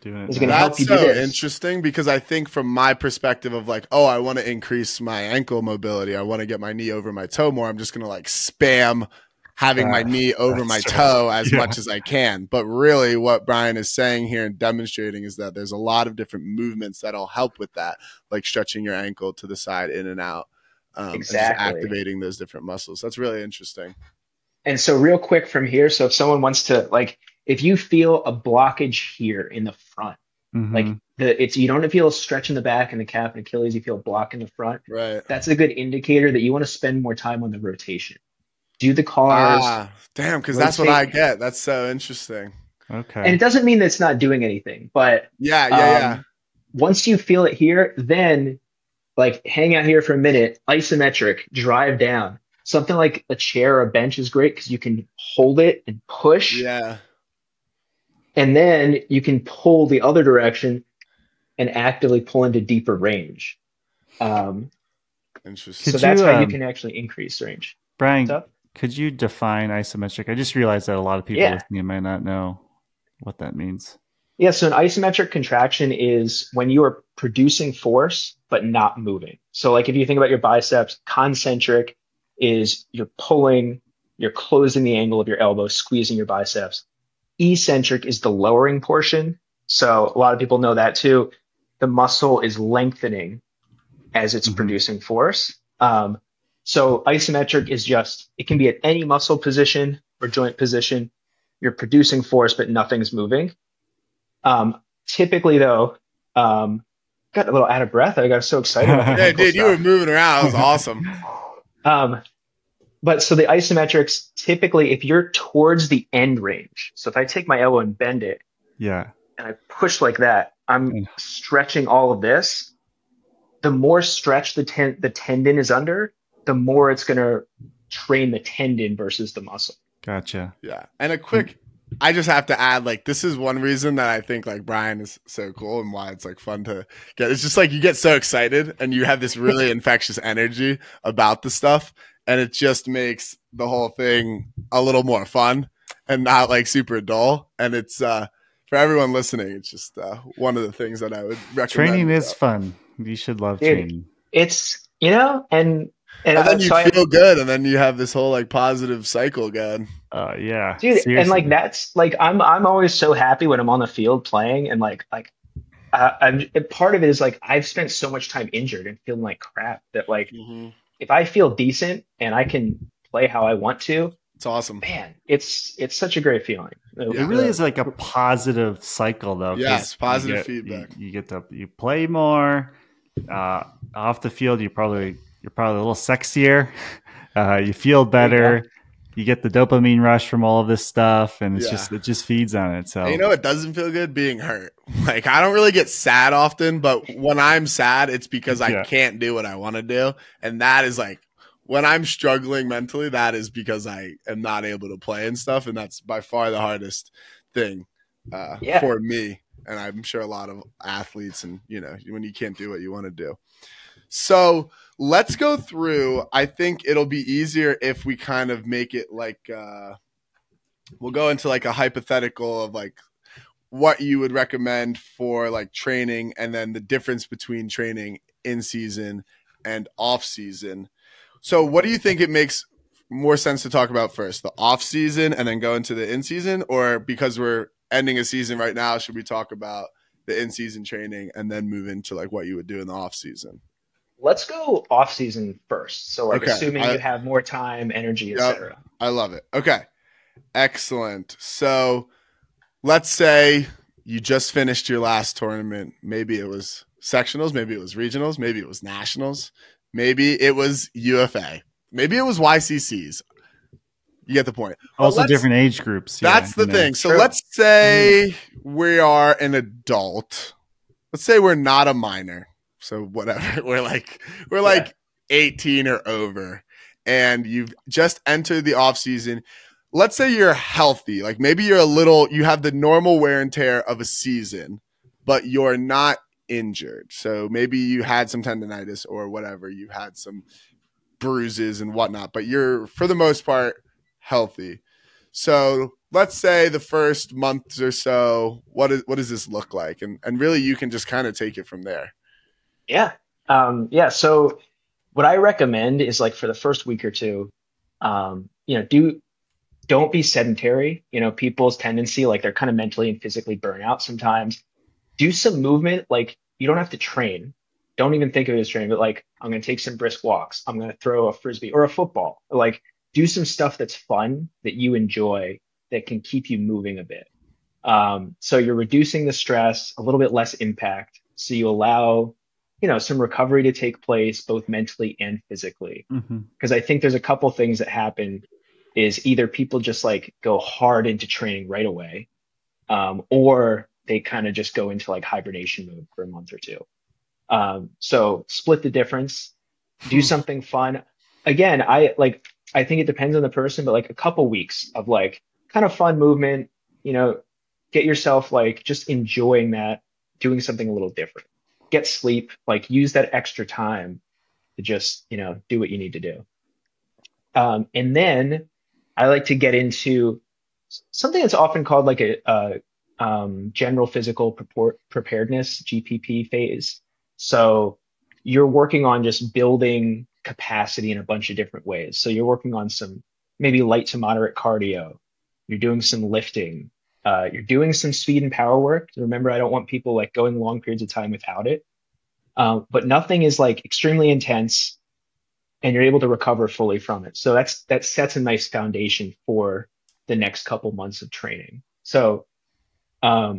is going to help you do this. That's so interesting, because I think from my perspective of like, oh, I want to increase my ankle mobility, I want to get my knee over my toe more, I'm just going to like spam having my knee over my toe as much as I can. But really what Brian is saying here and demonstrating is that there's a lot of different movements that'll help with that, like stretching your ankle to the side, in and out. And just activating those different muscles. That's really interesting. And so real quick from here, so if someone wants to like, if you feel a blockage here in the front, like you don't feel a stretch in the back and the calf and Achilles, you feel a block in the front. Right. That's a good indicator that you want to spend more time on the rotation. Do the cars. Damn, because that's what I get. That's so interesting. Okay. And it doesn't mean that it's not doing anything, but yeah. once you feel it here, then like hang out here for a minute, isometric, drive down. Something like a chair or a bench is great because you can hold it and push, Yeah. and then you can pull the other direction and actively pull into deeper range. Um, Interesting. so that's how you can actually increase range. Brian, could you define isometric? I just realized that a lot of people Yeah. listening might not know what that means. Yeah, so an isometric contraction is when you are producing force but not moving. So like if you think about your biceps, concentric is you're pulling, you're closing the angle of your elbow, squeezing your biceps. Eccentric is the lowering portion. So a lot of people know that too. The muscle is lengthening as it's producing force. So isometric is just, it can be at any muscle position or joint position. You're producing force, but nothing's moving. Typically though, got a little out of breath. I got so excited about Yeah, dude, you were moving around. It was awesome. But so the isometrics, typically if you're towards the end range, so if I take my elbow and bend it, yeah, and I push like that, I'm stretching all of this. The more stretch the tendon is under, the more it's going to train the tendon versus the muscle. Gotcha. Yeah. And I just have to add, like, this is one reason that I think like Brian is so cool and why it's like fun to get. It's just like you get so excited and you have this really infectious energy about the stuff. And it just makes the whole thing a little more fun and not like super dull. And it's, for everyone listening, it's just one of the things that I would recommend. Training is fun. You should love training. It's, and then you feel good, and then you have this whole like positive cycle going. Yeah, dude. seriously. And like that's like I'm always so happy when I'm on the field playing, and I'm part of it is like I've spent so much time injured and feeling like crap that like if I feel decent and I can play how I want to, it's awesome. Man, it's such a great feeling. It really is like a positive cycle, though. Yes, positive feedback. You play more off the field. You're probably a little sexier. You feel better. You get the dopamine rush from all of this stuff, and it just feeds on it. So and it doesn't feel good being hurt. Like I don't really get sad often, but when I'm sad, it's because I can't do what I want to do, and that is like. When I'm struggling mentally, that is because I am not able to play and stuff. And that's by far the hardest thing for me. And I'm sure a lot of athletes and, when you can't do what you want to do. So let's go through. I think it'll be easier if we kind of make it like we'll go into like a hypothetical of like what you would recommend for like training and then the difference between training in season and off season. So what do you think it makes more sense to talk about first, the off season and then go into the in season, or because we're ending a season right now, should we talk about the in season training and then move into like what you would do in the off season? Let's go off season first. So like assuming you have more time, energy, etc. I love it. Okay. Excellent. So let's say you just finished your last tournament. Maybe it was sectionals, maybe it was regionals, maybe it was nationals. Maybe it was UFA. Maybe it was YCCs. You get the point. Also different age groups. That's the thing. So let's say we are an adult. Let's say we're not a minor. So whatever. We're like 18 or over. And you've just entered the off season. Let's say you're healthy. Like maybe you have the normal wear and tear of a season, but you're not injured. So maybe you had some tendonitis or whatever, you had some bruises and whatnot, but you're for the most part healthy. So let's say the first month or so, what does this look like? And really you can just kind of take it from there. Yeah. So what I recommend is like for the first week or two, don't be sedentary. People's tendency, like they're kind of mentally and physically burn out sometimes. Do some movement. Like you don't have to train. Don't even think of it as training, but like I'm going to take some brisk walks. I'm going to throw a Frisbee or a football. Like do some stuff that's fun that you enjoy that can keep you moving a bit. So you're reducing the stress, a little bit less impact. So you allow, some recovery to take place both mentally and physically. Because I think there's a couple things that happen is either people just like go hard into training right away, or they kind of just go into like hibernation mode for a month or two. So split the difference, do something fun. Again, I think it depends on the person, but like a couple weeks of like kind of fun movement, get yourself like just enjoying that, doing something a little different. Get sleep, like use that extra time to just, do what you need to do. And then I like to get into something that's often called like a general physical preparedness, GPP phase. So you're working on just building capacity in a bunch of different ways. So you're working on some maybe light to moderate cardio. You're doing some lifting. You're doing some speed and power work. Remember, I don't want people like going long periods of time without it. But nothing is like extremely intense, and you're able to recover fully from it. So that sets a nice foundation for the next couple months of training. So I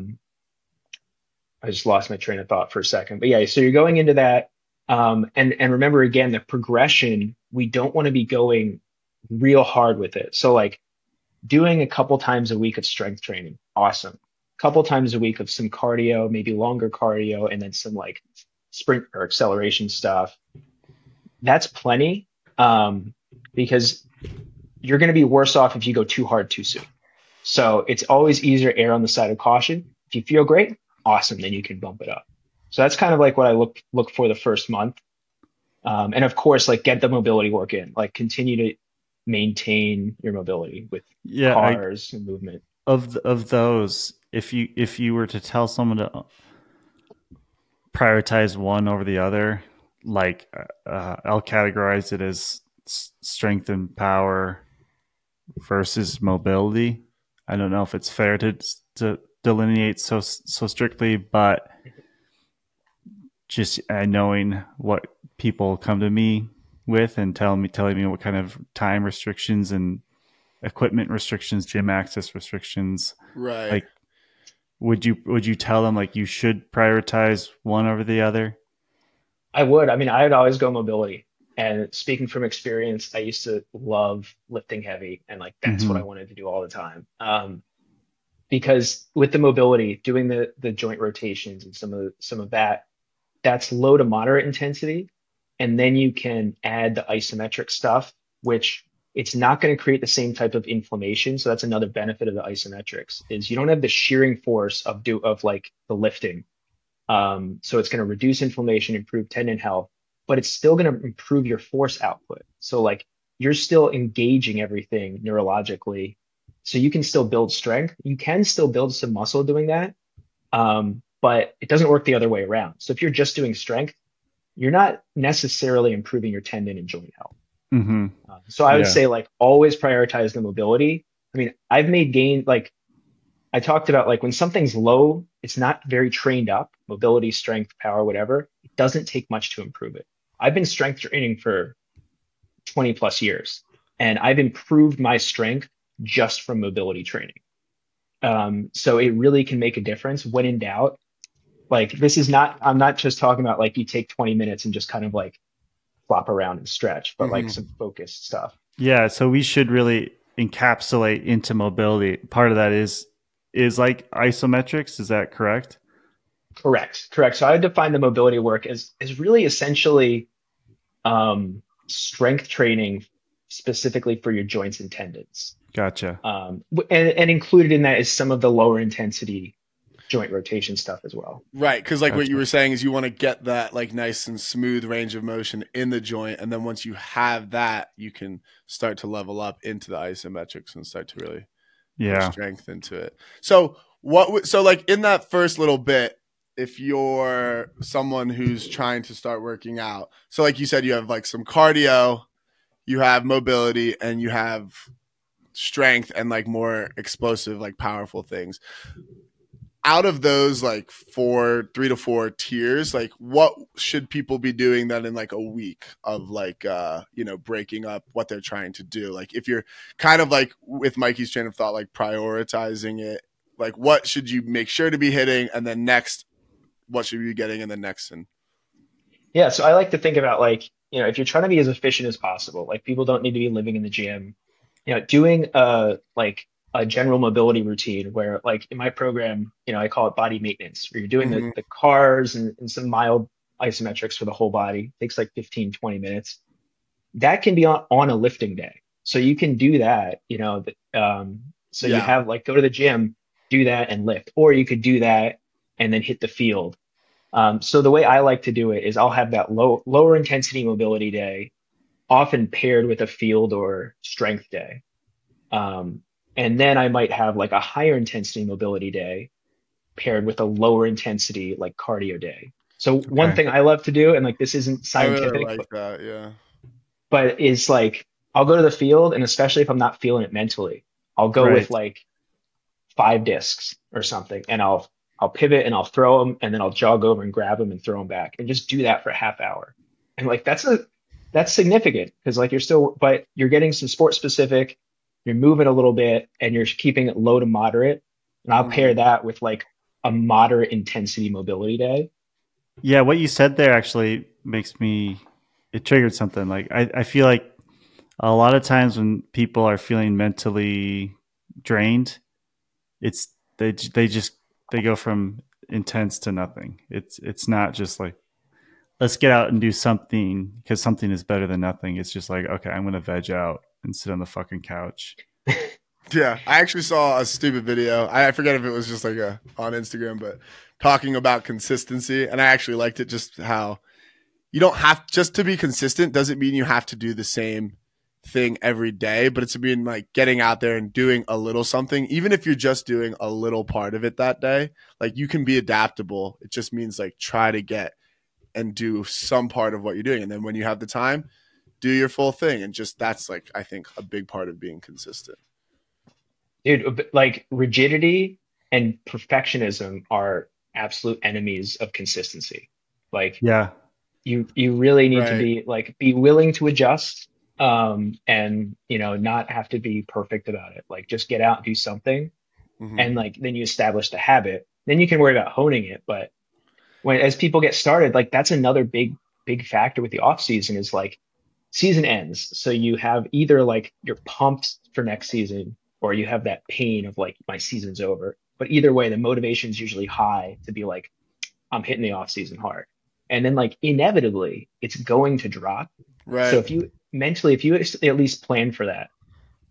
just lost my train of thought for a second. But yeah, so you're going into that. And remember, again, the progression, we don't want to be going real hard with it. So like doing a couple times a week of strength training, awesome. A couple times a week of some cardio, maybe longer cardio, and then some like sprint or acceleration stuff. That's plenty, because you're going to be worse off if you go too hard too soon. So it's always easier to err on the side of caution. If you feel great, awesome, then you can bump it up. So that's kind of like what I look for the first month. And of course, like get the mobility work in, like continue to maintain your mobility with cars and movement. Of those, if you were to tell someone to prioritize one over the other, like I'll categorize it as strength and power versus mobility. I don't know if it's fair to delineate so strictly, but just knowing what people come to me with and telling me what kind of time restrictions and equipment restrictions, gym access restrictions, right? Like, would you tell them like you should prioritize one over the other? I would. I mean, I would always go mobility. And speaking from experience, I used to love lifting heavy, and like that's what I wanted to do all the time. Because with the mobility, doing the joint rotations and some of that, that's low to moderate intensity, and then you can add the isometric stuff, which it's not going to create the same type of inflammation. So that's another benefit of the isometrics is you don't have the shearing force of like the lifting. So it's going to reduce inflammation, improve tendon health, but it's still going to improve your force output. So like you're still engaging everything neurologically. So you can still build strength. You can still build some muscle doing that. But it doesn't work the other way around. So if you're just doing strength, you're not necessarily improving your tendon and joint health. So I would say like always prioritize the mobility. I mean, I've made gain, like I talked about, like when something's low, it's not very trained up, mobility, strength, power, whatever. It doesn't take much to improve it. I've been strength training for 20 plus years, and I've improved my strength just from mobility training. So it really can make a difference when in doubt. Like I'm not just talking about like you take 20 minutes and just kind of like flop around and stretch, but like some focused stuff. Yeah. So we should really encapsulate into mobility. Part of that is like isometrics. Is that correct? Correct. So I would define the mobility work as really essentially strength training specifically for your joints and tendons. Gotcha. And included in that is some of the lower intensity joint rotation stuff as well. Right, because like what you were saying is you want to get that like nice and smooth range of motion in the joint, and then once you have that, you can start to level up into the isometrics and start to really put strength into it. So like in that first little bit, if you're someone who's trying to start working out, so like you said, you have like some cardio, you have mobility, and you have strength and like more explosive, like powerful things. Out of those like 3 to 4 tiers, like what should people be doing then in like a week of like, breaking up what they're trying to do? Like if you're kind of like with Mikey's train of thought, like prioritizing it, like what should you make sure to be hitting? And then next, what should you be getting in the next? Yeah. So I like to think about like, if you're trying to be as efficient as possible, like people don't need to be living in the gym, doing like a general mobility routine where, like in my program, I call it body maintenance, where you're doing Mm-hmm. the cars and some mild isometrics for the whole body. It takes like 15, 20 minutes. That can be on a lifting day. So you can do that, so you Yeah. have like go to the gym, do that and lift, or you could do that and then hit the field. So the way I like to do it is I'll have that lower intensity mobility day, often paired with a field or strength day. And then I might have like a higher intensity mobility day paired with a lower intensity like cardio day. So one thing I love to do, and like this isn't I really scientific, like that. Yeah. but is like I'll go to the field, and especially if I'm not feeling it mentally, I'll go with like 5 discs or something, and I'll pivot and I'll throw them, and then I'll jog over and grab them and throw them back, and just do that for a half hour. And like that's significant because like but you're getting some sport specific, you're moving a little bit, and you're keeping it low to moderate. And I'll pair that with like a moderate intensity mobility day. Yeah, what you said there actually it triggered something. Like I feel like a lot of times when people are feeling mentally drained, they go from intense to nothing. It's not just like, let's get out and do something because something is better than nothing. It's just like, okay, I'm going to veg out and sit on the fucking couch. Yeah, I actually saw a stupid video. I forget if it was just like on Instagram, but talking about consistency. And I actually liked it, just how you don't have just to be consistent doesn't mean you have to do the same thing every day, but it's being like getting out there and doing a little something, even if you're just doing a little part of it that day. Like you can be adaptable. It just means like try to get and do some part of what you're doing. And then when you have the time, do your full thing. And just that's like, I think, a big part of being consistent. Dude, like rigidity and perfectionism are absolute enemies of consistency. Like, yeah, you really need to be willing to adjust, and not have to be perfect about it. Like just get out and do something, and like then you establish the habit. Then you can worry about honing it. But as people get started, like that's another big factor with the off season is like season ends, so you have either like you're pumped for next season, or you have that pain of like my season's over. But either way, the motivation is usually high to be like, I'm hitting the off season hard. And then like inevitably it's going to drop. Right. So if you at least plan for that,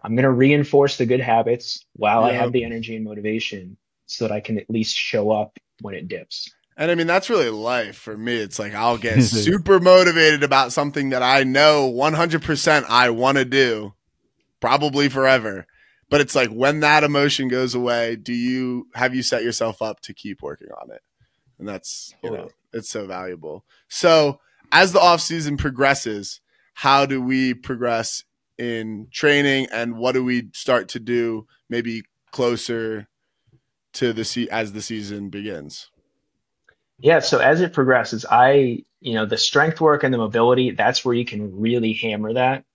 I'm going to reinforce the good habits while I have the energy and motivation so that I can at least show up when it dips. And I mean, that's really life for me. It's like, I'll get super motivated about something that I know 100% I want to do probably forever. But it's like, when that emotion goes away, have you set yourself up to keep working on it? And that's, it's so valuable. So as the off season progresses, how do we progress in training, and what do we start to do maybe closer to as the season begins? Yeah. So as it progresses, the strength work and the mobility, that's where you can really hammer that.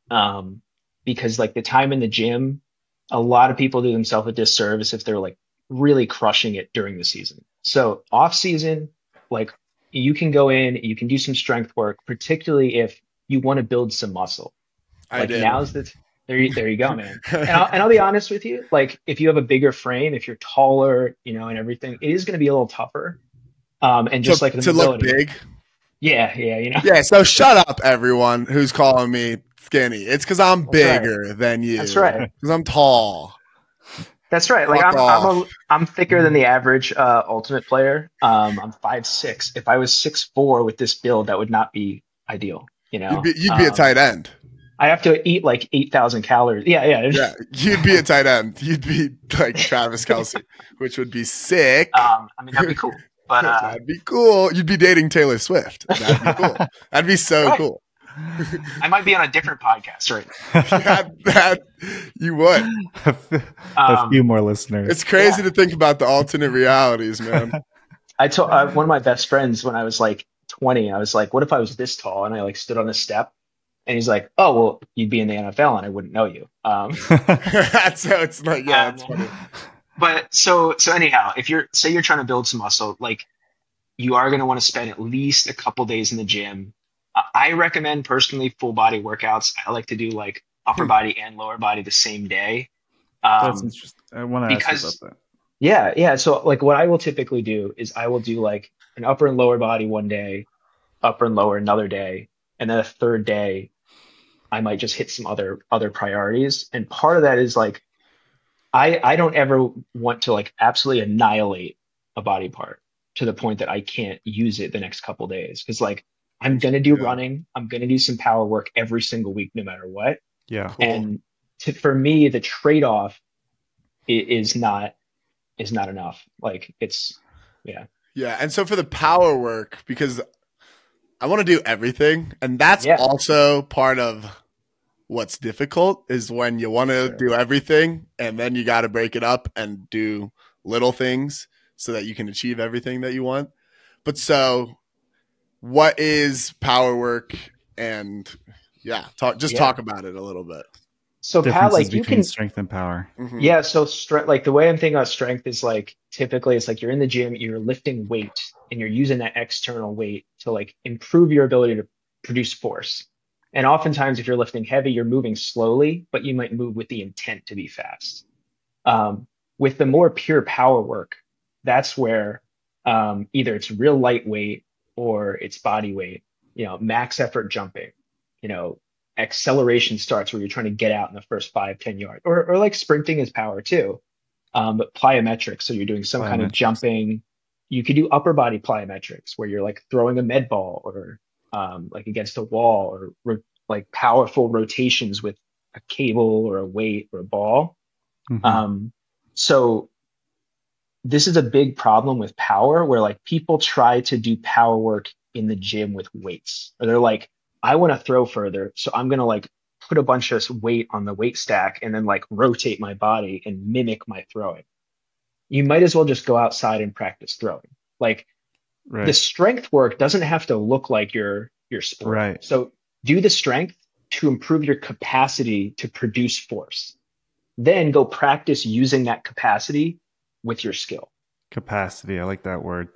Because like the time in the gym, a lot of people do themselves a disservice if they're like really crushing it during the season. So off season, like you can go in, you can do some strength work, particularly if you want to build some muscle. Like now's there you go, man. And I'll be honest with you, like if you have a bigger frame, if you're taller, and everything, it is going to be a little tougher. And just like the to mobility. Look big. Yeah. Yeah. So shut up, everyone who's calling me skinny. It's because I'm bigger than you. That's right. Because I'm tall. That's right. Like I'm thicker than the average ultimate player. I'm 5'6". If I was 6'4" with this build, that would not be ideal. You'd be a tight end. I have to eat like 8,000 calories. Yeah. Yeah, you'd be a tight end. You'd be like Travis Kelce, which would be sick. That'd be cool. But that'd be cool. You'd be dating Taylor Swift. That'd be cool. That'd be so cool. I might be on a different podcast right now. You would. A few more listeners. It's crazy to think about the alternate realities, man. I told one of my best friends when I was like 20, I was like, what if I was this tall? And I like stood on a step, and he's like, oh, well, you'd be in the NFL and I wouldn't know you. So it's like, yeah, it's funny. But so anyhow, if you're trying to build some muscle, like you are going to want to spend at least a couple days in the gym. I recommend personally full body workouts. I like to do like upper body and lower body the same day. That's interesting. I want to ask you about that. Yeah. So like what I will typically do is I will do like an upper and lower body one day, upper and lower another day, and then a third day I might just hit some other priorities. And part of that is like I don't ever want to like absolutely annihilate a body part to the point that I can't use it the next couple days. Because like I'm gonna do running, I'm gonna do some power work every single week, no matter what. Yeah. Cool. And for me, the trade-off is not enough. Like it's Yeah. And so for the power work, because I want to do everything, and that's also part of what's difficult is when you want to do everything and then you got to break it up and do little things so that you can achieve everything that you want. But so what is power work? And talk about it a little bit. So Pat, like you can strength and power. Mm-hmm. Yeah. So like the way I'm thinking about strength is like, typically it's like you're in the gym, you're lifting weight and you're using that external weight to like improve your ability to produce force. And oftentimes if you're lifting heavy, you're moving slowly, but you might move with the intent to be fast. With the more pure power work, that's where either it's real lightweight or it's body weight, max effort jumping, acceleration starts where you're trying to get out in the first 5-10 yards, or like sprinting is power too. But plyometrics, so you're doing some kind of jumping. You could do upper body plyometrics where you're like throwing a med ball or like against a wall, or like powerful rotations with a cable or a weight or a ball. Mm-hmm. So this is a big problem with power where like people try to do power work in the gym with weights, or they're like, I want to throw further, so I'm going to like put a bunch of weight on the weight stack and then like rotate my body and mimic my throwing. You might as well just go outside and practice throwing. Like the strength work doesn't have to look like your sport. Right. So do the strength to improve your capacity to produce force. Then go practice using that capacity with your skill. Capacity. I like that word.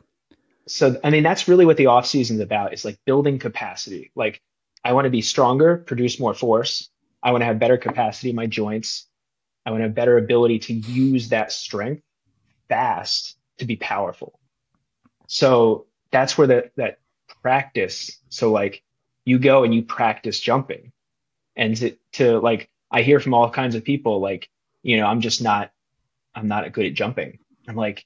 So, I mean, that's really what the off season is about, is like building capacity. Like I want to be stronger, produce more force. I want to have better capacity in my joints. I want to have better ability to use that strength fast to be powerful. So that's where that practice. So like you go and you practice jumping, and to like, I hear from all kinds of people like, I'm not good at jumping. I'm like,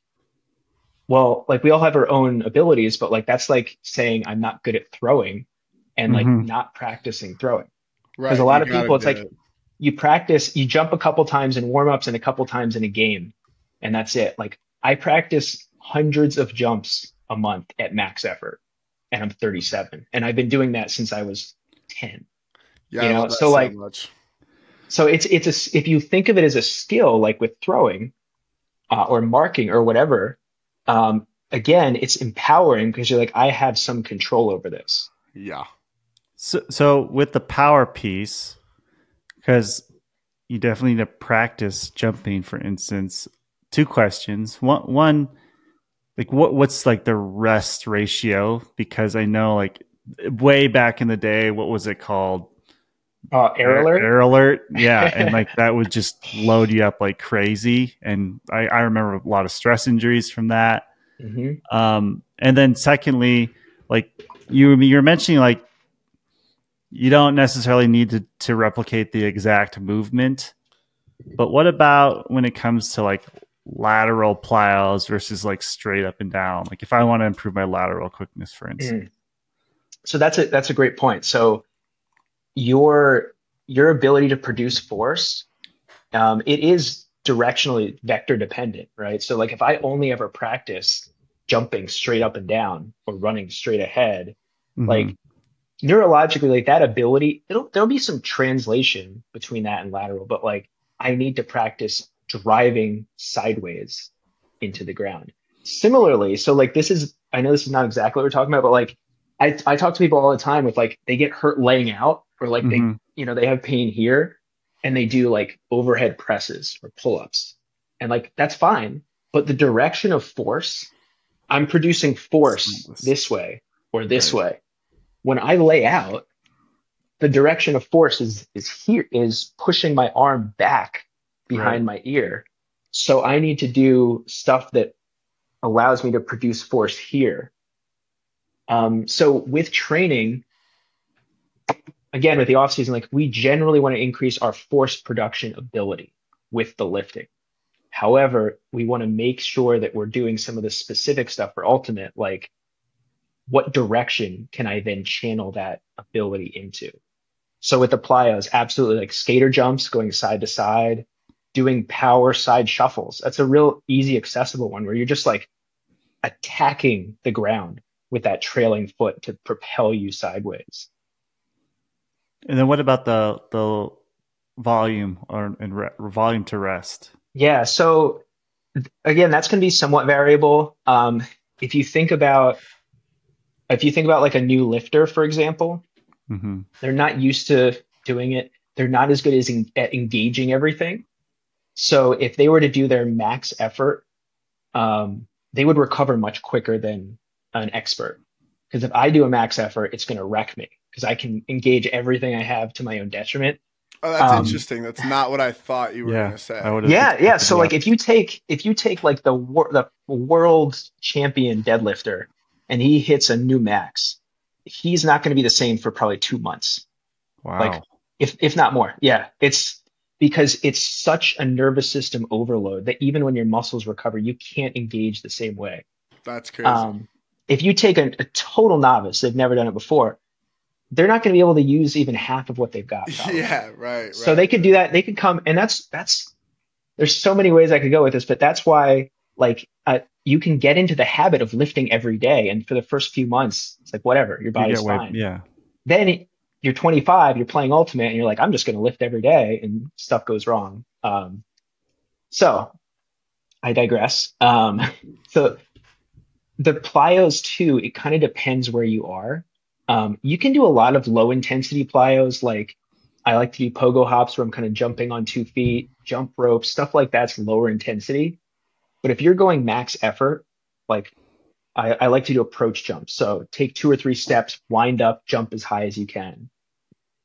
well, like we all have our own abilities, but like that's like saying I'm not good at throwing and like not practicing throwing. Because a lot of people, it's like you practice, you jump a couple times in warm-ups and a couple times in a game, and that's it. Like I practice hundreds of jumps a month at max effort, and I'm 37, and I've been doing that since I was 10. Yeah, I love that so like much. So it's if you think of it as a skill, like with throwing or marking or whatever, again, it's empowering because you're like, I have some control over this. Yeah. So with the power piece, because you definitely need to practice jumping, for instance. 2 questions. One, like what's like the rest ratio? Because I know like way back in the day, what was it called? Air alert. Air alert. Yeah. And like that would just load you up like crazy. And I remember a lot of stress injuries from that. Mm-hmm. And then secondly, like you're mentioning like you don't necessarily need to replicate the exact movement, but what about when it comes to like lateral plyos versus like straight up and down? Like if I want to improve my lateral quickness, for instance. So that's a great point. So your ability to produce force, it is directionally vector dependent, right? So like if I only ever practice jumping straight up and down or running straight ahead, like neurologically, like that ability, there'll be some translation between that and lateral, but like I need to practice driving sideways into the ground. Similarly, so like I know this is not exactly what we're talking about, but like I talk to people all the time with like they get hurt laying out, or like they have pain here and they do like overhead presses or pull-ups, and like that's fine, but the direction of force, I'm producing force this way or this way. When I lay out, the direction of force is pushing my arm back behind my ear. So I need to do stuff that allows me to produce force here. So with training, again, with the off season, like we generally want to increase our force production ability with the lifting. However, we want to make sure that we're doing some of the specific stuff for ultimate, like what direction can I then channel that ability into? So with the plyos, absolutely, like skater jumps, going side to side, doing power side shuffles. That's a real easy, accessible one where you're just like attacking the ground with that trailing foot to propel you sideways. And then what about the volume volume to rest? Yeah. So again, that's going to be somewhat variable. If you think about like a new lifter, for example, they're not used to doing it. They're not as good at engaging everything. So if they were to do their max effort, they would recover much quicker than an expert. Because if I do a max effort, it's going to wreck me because I can engage everything I have to my own detriment. Oh, that's interesting. That's not what I thought you were going to say. Yeah. So like if you take like the world champion deadlifter and he hits a new max, he's not going to be the same for probably 2 months. Wow. Like if not more. Yeah. It's because it's such a nervous system overload that even when your muscles recover, you can't engage the same way. That's crazy. If you take a total novice, they've never done it before, they're not going to be able to use even half of what they've got. Probably. Yeah, right. So they could do that. They could come, and that's. There's so many ways I could go with this, but that's why, like, you can get into the habit of lifting every day, and for the first few months, it's like whatever, your body's fine. Yeah. Then you're 25, you're playing ultimate, and you're like, I'm just going to lift every day, and stuff goes wrong. So I digress. So the plyos too, it kind of depends where you are. You can do a lot of low intensity plyos. Like I like to do pogo hops where I'm kind of jumping on 2 feet, jump rope, stuff like that's lower intensity. But if you're going max effort, like I like to do approach jumps. So take 2 or 3 steps, wind up, jump as high as you can.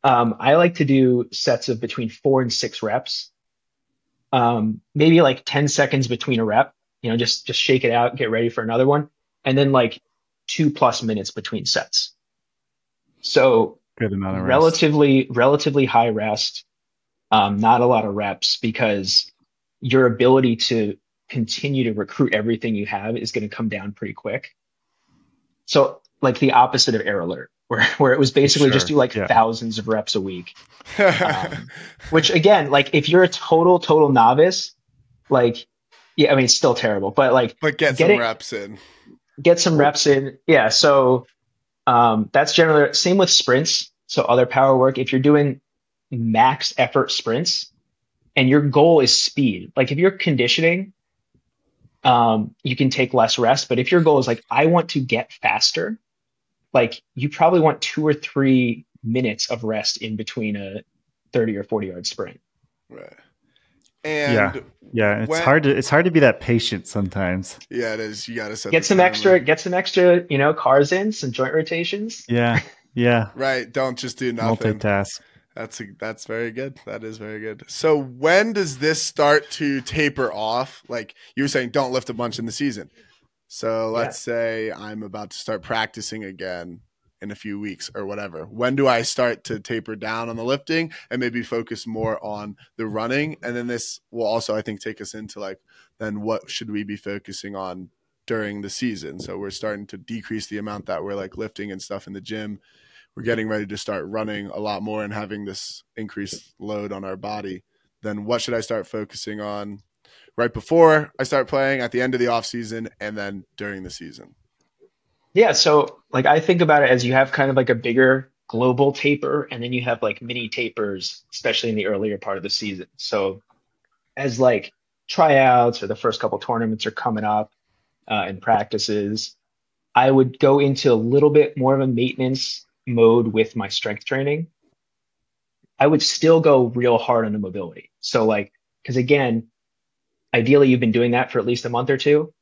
I like to do sets of between 4 and 6 reps. Maybe like 10 seconds between a rep, just shake it out, get ready for another one. And then like 2+ minutes between sets. So good amount of relatively high rest, not a lot of reps because your ability to continue to recruit everything you have is going to come down pretty quick. So like the opposite of Air Alert, where it was basically just do like thousands of reps a week. Which again, like if you're a total novice, like, yeah, I mean, it's still terrible, but get some reps in. Get some reps in. Yeah. So that's generally same with sprints. So other power work, if you're doing max effort sprints and your goal is speed, like if you're conditioning, you can take less rest. But if your goal is like, I want to get faster, like you probably want 2 or 3 minutes of rest in between a 30 or 40 yard sprint. Right. And yeah, it's hard to be that patient sometimes. Yeah, it is. You got to set get some extra, cars in, some joint rotations. Yeah. Right. Don't just do nothing. Multitask. That's very good. That is very good. So when does this start to taper off? Like you were saying, don't lift a bunch in the season. So let's say I'm about to start practicing again in a few weeks or whatever. When do I start to taper down on the lifting and maybe focus more on the running? And then this will also, I think, take us into like, then what should we be focusing on during the season? So we're starting to decrease the amount that we're like lifting and stuff in the gym. We're getting ready to start running a lot more and having this increased load on our body. Then what should I start focusing on right before I start playing, at the end of the off season, and then during the season? Yeah. So like I think about it as you have kind of like a bigger global taper and then you have like mini tapers, especially in the earlier part of the season. So as like tryouts or the first couple tournaments are coming up and practices, I would go into a little bit more of a maintenance mode with my strength training. I would still go real hard on the mobility. So like, because again, ideally you've been doing that for at least a month or two.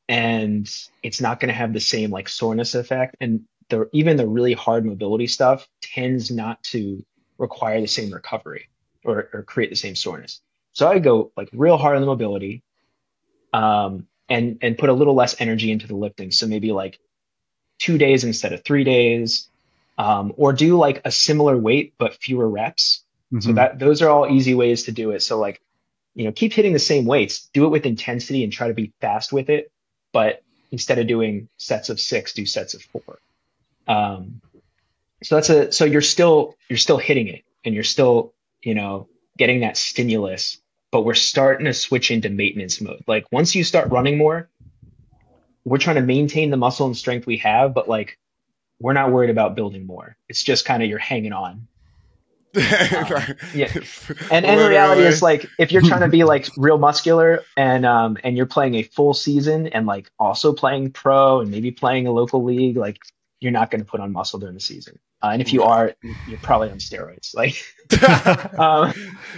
And it's not going to have the same like soreness effect. And even the really hard mobility stuff tends not to require the same recovery or create the same soreness. So I go like real hard on the mobility, and put a little less energy into the lifting. So maybe like 2 days instead of 3 days, or do like a similar weight but fewer reps. So that those are all easy ways to do it. So like, keep hitting the same weights, do it with intensity and try to be fast with it. But instead of doing sets of 6, do sets of 4. So you're still hitting it and you're still, getting that stimulus, but we're starting to switch into maintenance mode. Like once you start running more, we're trying to maintain the muscle and strength we have, but like, we're not worried about building more. It's just kind of, you're hanging on. Yeah. And in reality, it's like, if you're trying to be like real muscular and you're playing a full season and like also playing pro and maybe playing a local league, like you're not going to put on muscle during the season. And if you are, you're probably on steroids. Like,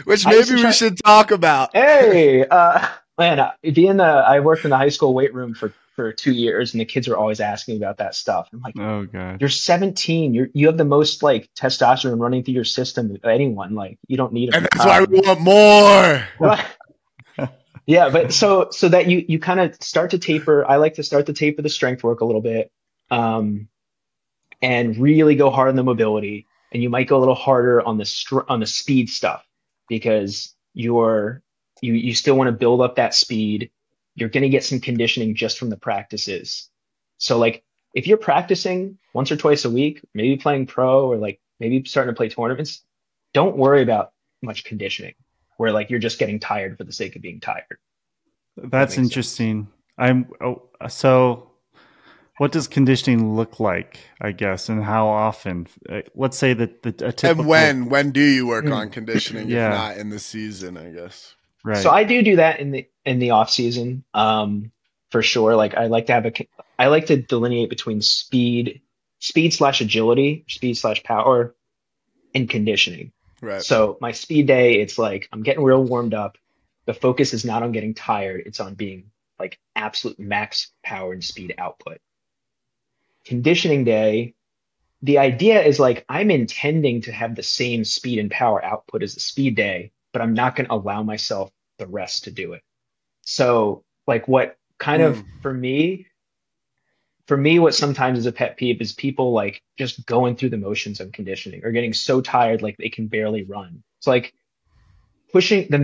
which maybe we should talk about. Hey, man, I worked in the high school weight room for 2 years, and the kids were always asking about that stuff. I'm like, oh god, you're 17. You have the most like testosterone running through your system of anyone. Like, you don't need it. And that's why we want more. Yeah, but so that you kind of start to taper. I like to start to taper the strength work a little bit, and really go hard on the mobility. And you might go a little harder on the speed stuff because you still want to build up that speed. You're going to get some conditioning just from the practices. So like if you're practicing once or twice a week, maybe playing pro or like maybe starting to play tournaments, don't worry about much conditioning where like you're just getting tired for the sake of being tired. That's interesting. So what does conditioning look like, I guess, and how often? Let's say that a typical... And when do you work on conditioning if not in the season, I guess? Right. So I do that in the off season, for sure. Like I like to delineate between speed / agility, speed / power, and conditioning. Right. So my speed day, it's like I'm getting real warmed up. The focus is not on getting tired; it's on being like absolute max power and speed output. Conditioning day, the idea is like I'm intending to have the same speed and power output as the speed day, but I'm not going to allow myself the rest to do it. So like what kind of, for me, what sometimes is a pet peeve is people like just going through the motions of conditioning or getting so tired, like they can barely run. It's like pushing the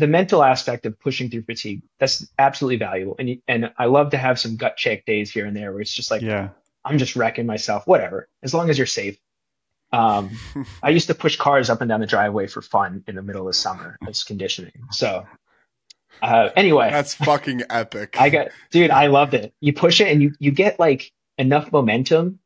mental aspect of pushing through fatigue. That's absolutely valuable. And I love to have some gut check days here and there where it's just like, I'm just wrecking myself, whatever, as long as you're safe. I used to push cars up and down the driveway for fun in the middle of summer as conditioning. So anyway, that's fucking epic. I loved it. You push it and you get like enough momentum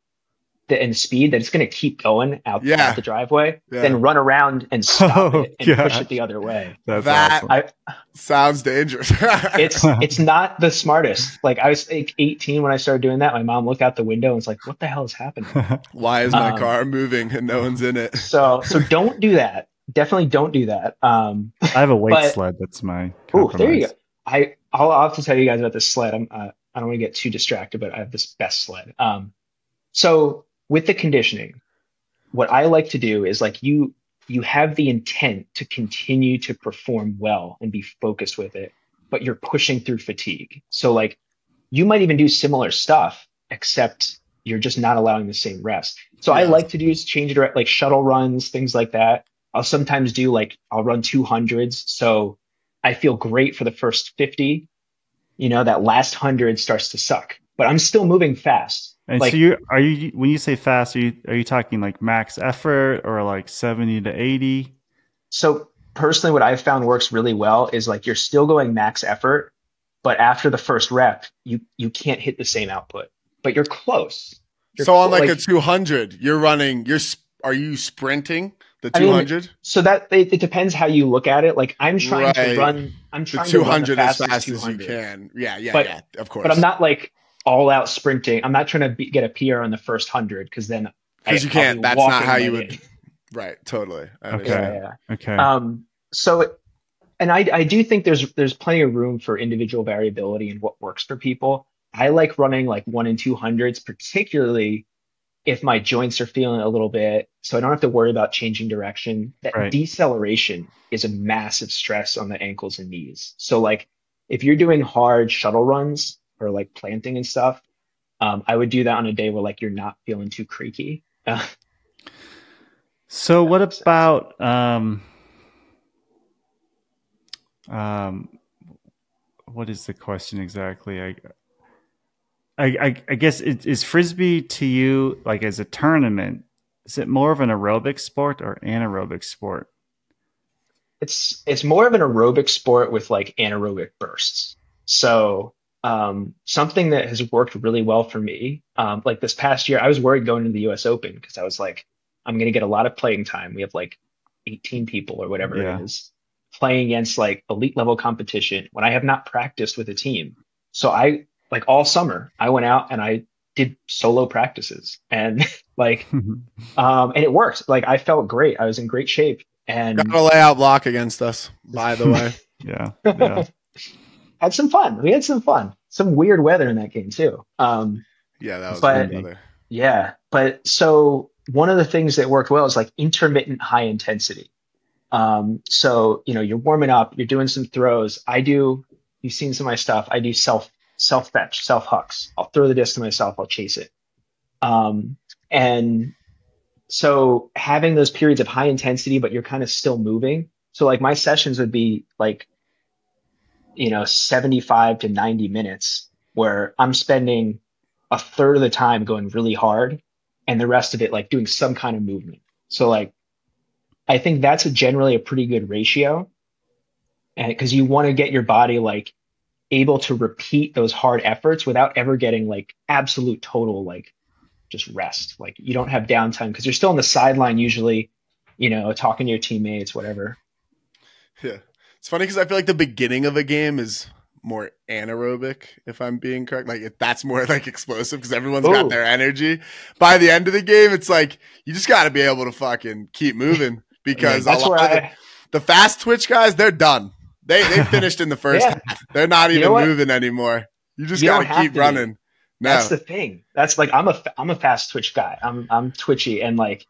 and speed that it's going to keep going out the driveway, then run around and stop it and push it the other way. That awesome. Sounds dangerous. It's not the smartest. Like I was like 18 when I started doing that. My mom looked out the window and was like, what the hell is happening? Why is my car moving and no one's in it? So don't do that. Definitely don't do that. I have a weight sled. That's my compromise. There you go. I'll have to tell you guys about this sled. I don't want to get too distracted, but I have this best sled. So with the conditioning, what I like to do is like you have the intent to continue to perform well and be focused with it, but you're pushing through fatigue. So like you might even do similar stuff, except you're just not allowing the same rest. So I like to do is change it like shuttle runs, things like that. I'll sometimes do I'll run 200s. So I feel great for the first 50, that last 100 starts to suck, but I'm still moving fast. And like, so when you say fast, are you talking like max effort or like 70 to 80? So personally, what I've found works really well is like you're still going max effort, but after the first rep, you can't hit the same output, but you're close. On like a 200, you're running. Are you sprinting the 200? So that it depends how you look at it. Like I'm trying to run. I'm trying the 200 to run as fast as you can. Yeah, of course. But I'm not like all out sprinting. I'm not trying to get a PR on the first 100 because you can't. That's not how you would. Right. Totally. Okay. So, and I do think there's plenty of room for individual variability in what works for people. I like running like 1 and 200s, particularly if my joints are feeling a little bit, so I don't have to worry about changing direction. That Right. deceleration is a massive stress on the ankles and knees. So like if you're doing hard shuttle runs or like planting and stuff, I would do that on a day where like you're not feeling too creaky. So what about what is the question exactly? I guess is Frisbee to you, like as a tournament, is it more of an aerobic sport or anaerobic sport? It's more of an aerobic sport with like anaerobic bursts. So something that has worked really well for me, like this past year, I was worried going to the US Open because I was like, I'm going to get a lot of playing time. We have like 18 people or whatever Yeah. it is playing against like elite level competition when I have not practiced with a team. So I like all summer I went out and I did solo practices and like and it worked. Like I felt great. I was in great shape and Got a layout block against us, by the way. Yeah. Yeah. had some fun. We had some fun. Some weird weather in that game too. Yeah, that was But- good weather. Yeah, but so one of the things that worked well is like intermittent high intensity. So you're warming up, you're doing some throws. You've seen some of my stuff. I do self fetch, self hucks. I'll throw the disc to myself, I'll chase it. And so having those periods of high intensity, but you're kind of still moving. So like my sessions would be like 75 to 90 minutes where I'm spending a third of the time going really hard and the rest of it like doing some kind of movement. So like I think that's generally a pretty good ratio, and because you want to get your body like able to repeat those hard efforts without ever getting like absolute total like just rest. Like you don't have downtime because you're still on the sideline usually, talking to your teammates, whatever. Yeah. It's funny because I feel like the beginning of a game is more anaerobic, if I'm being correct. Like that's more like explosive because everyone's got Ooh. their energy. By the end of the game, it's like you just got to be able to fucking keep moving because That's a lot where of the fast twitch guys, they're done. They finished in the first Yeah. half. They're not You even know what? moving anymore. You just You got don't to have keep to be. running. No. That's the thing. That's like I'm a fast twitch guy. I'm twitchy and like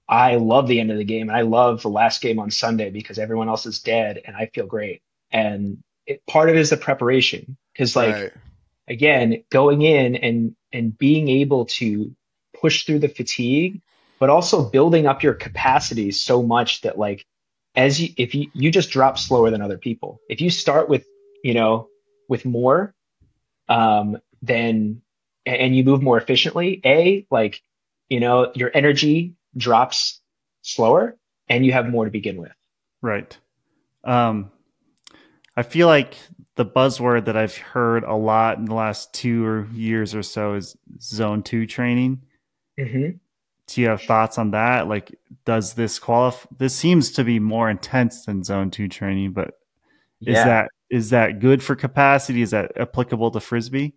I love the end of the game and I love the last game on Sunday because everyone else is dead and I feel great. And part of it is the preparation because like Right. again going in and being able to push through the fatigue, but also building up your capacity so much that like if you just drop slower than other people. If you start with with more, then and you move more efficiently, like your energy drops slower and you have more to begin with. Right. I feel like the buzzword that I've heard a lot in the last 2 years or so is zone 2 training. Mm-hmm. Do you have thoughts on that? Like, does this qualify? This seems to be more intense than zone 2 training, but is that good for capacity? Is that applicable to Frisbee?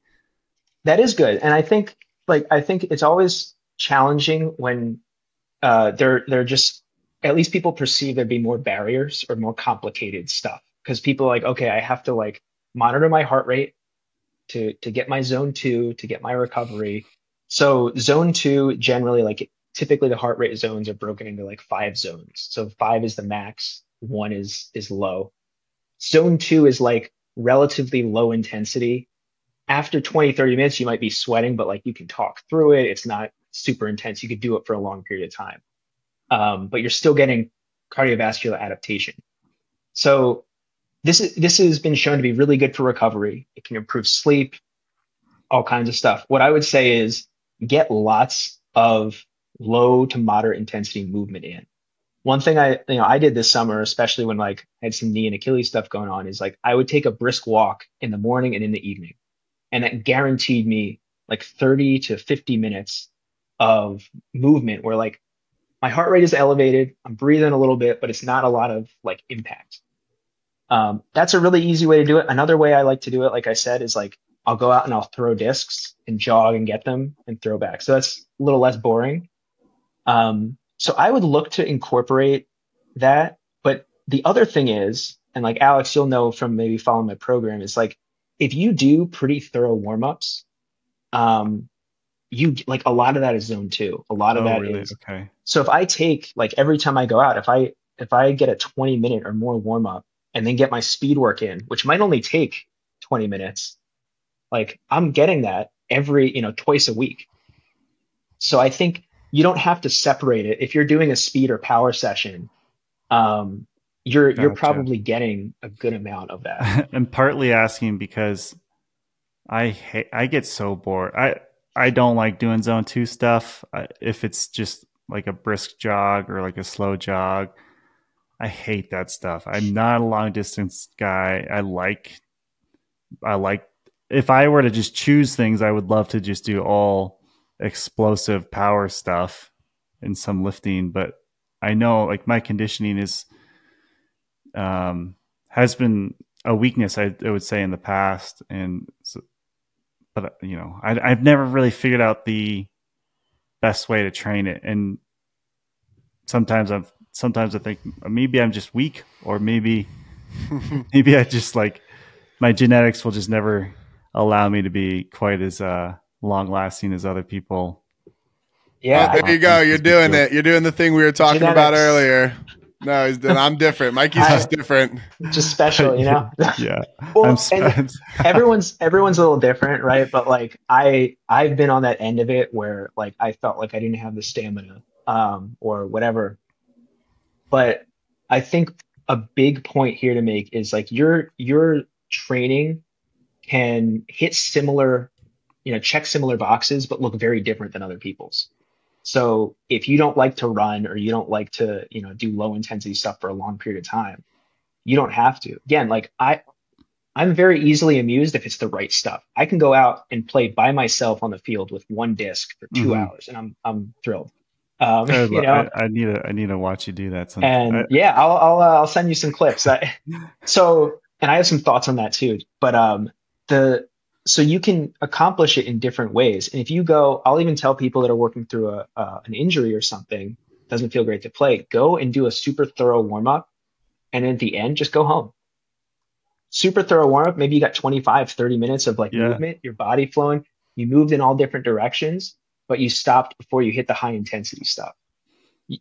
That is good. And I think it's always challenging when they're just, at least people perceive there be more barriers or more complicated stuff. Because people are like, okay, I have to like monitor my heart rate to get my zone 2, to get my recovery. So zone 2 generally, like typically the heart rate zones are broken into like 5 zones. So 5 is the max, 1 is low. Zone 2 is like relatively low intensity. After 20, 30 minutes, you might be sweating, but like you can talk through it. It's not super intense. You could do it for a long period of time. But you're still getting cardiovascular adaptation. So this has been shown to be really good for recovery. It can improve sleep, all kinds of stuff. What I would say is get lots of low to moderate intensity movement in. One thing I did this summer, especially when like I had some knee and Achilles stuff going on, is like I would take a brisk walk in the morning and in the evening. And that guaranteed me like 30 to 50 minutes of movement where like my heart rate is elevated, I'm breathing a little bit, but it's not a lot of like impact. That's a really easy way to do it. Another way I like to do it, like I said, is like I'll go out and I'll throw discs and jog and get them and throw back. So that's a little less boring. So I would look to incorporate that. But the other thing is, and like Alex, you'll know from maybe following my program, is like if you do pretty thorough warm-ups, you like a lot of that is zone two. A lot of Oh, that really? is, Okay. so if I take like every time I go out, if I get a 20-minute or more warm up and then get my speed work in, which might only take 20 minutes, like I'm getting that every, twice a week. So I think you don't have to separate it. If you're doing a speed or power session, um, you're Gotcha. probably getting a good amount of that. I'm partly asking because I get so bored. I don't like doing zone two stuff. If it's just like a brisk jog or like a slow jog, I hate that stuff. I'm not a long distance guy. I like if I were to just choose things, I would love to just do all explosive power stuff and some lifting, but I know like my conditioning is has been a weakness, I would say, in the past, and so, but I've never really figured out the best way to train it, and sometimes I think maybe I'm just weak, or maybe I just like my genetics will just never allow me to be quite as long lasting as other people. Oh, Yeah, there you go. You're doing it. You're doing the thing we were talking about genetics. earlier. No, I'm different. Mikey's just different. Just special, Yeah. Well, and everyone's a little different, right? But like I've been on that end of it where like I felt like I didn't have the stamina, or whatever. But I think a big point here to make is like your training can hit similar, check similar boxes, but look very different than other people's. So if you don't like to run or you don't like to, do low intensity stuff for a long period of time, you don't have to. Again, like I'm very easily amused if it's the right stuff. I can go out and play by myself on the field with one disc for 2 hours, and I'm thrilled. I need to watch you do that sometime. And yeah, I'll send you some clips. And I have some thoughts on that too. But so you can accomplish it in different ways. And if you go, I'll even tell people that are working through an injury or something, doesn't feel great to play, go and do a super thorough warm up, and at the end, just go home. Super thorough warm up. Maybe you got 25, 30 minutes of like movement, your body flowing. You moved in all different directions, but you stopped before you hit the high intensity stuff.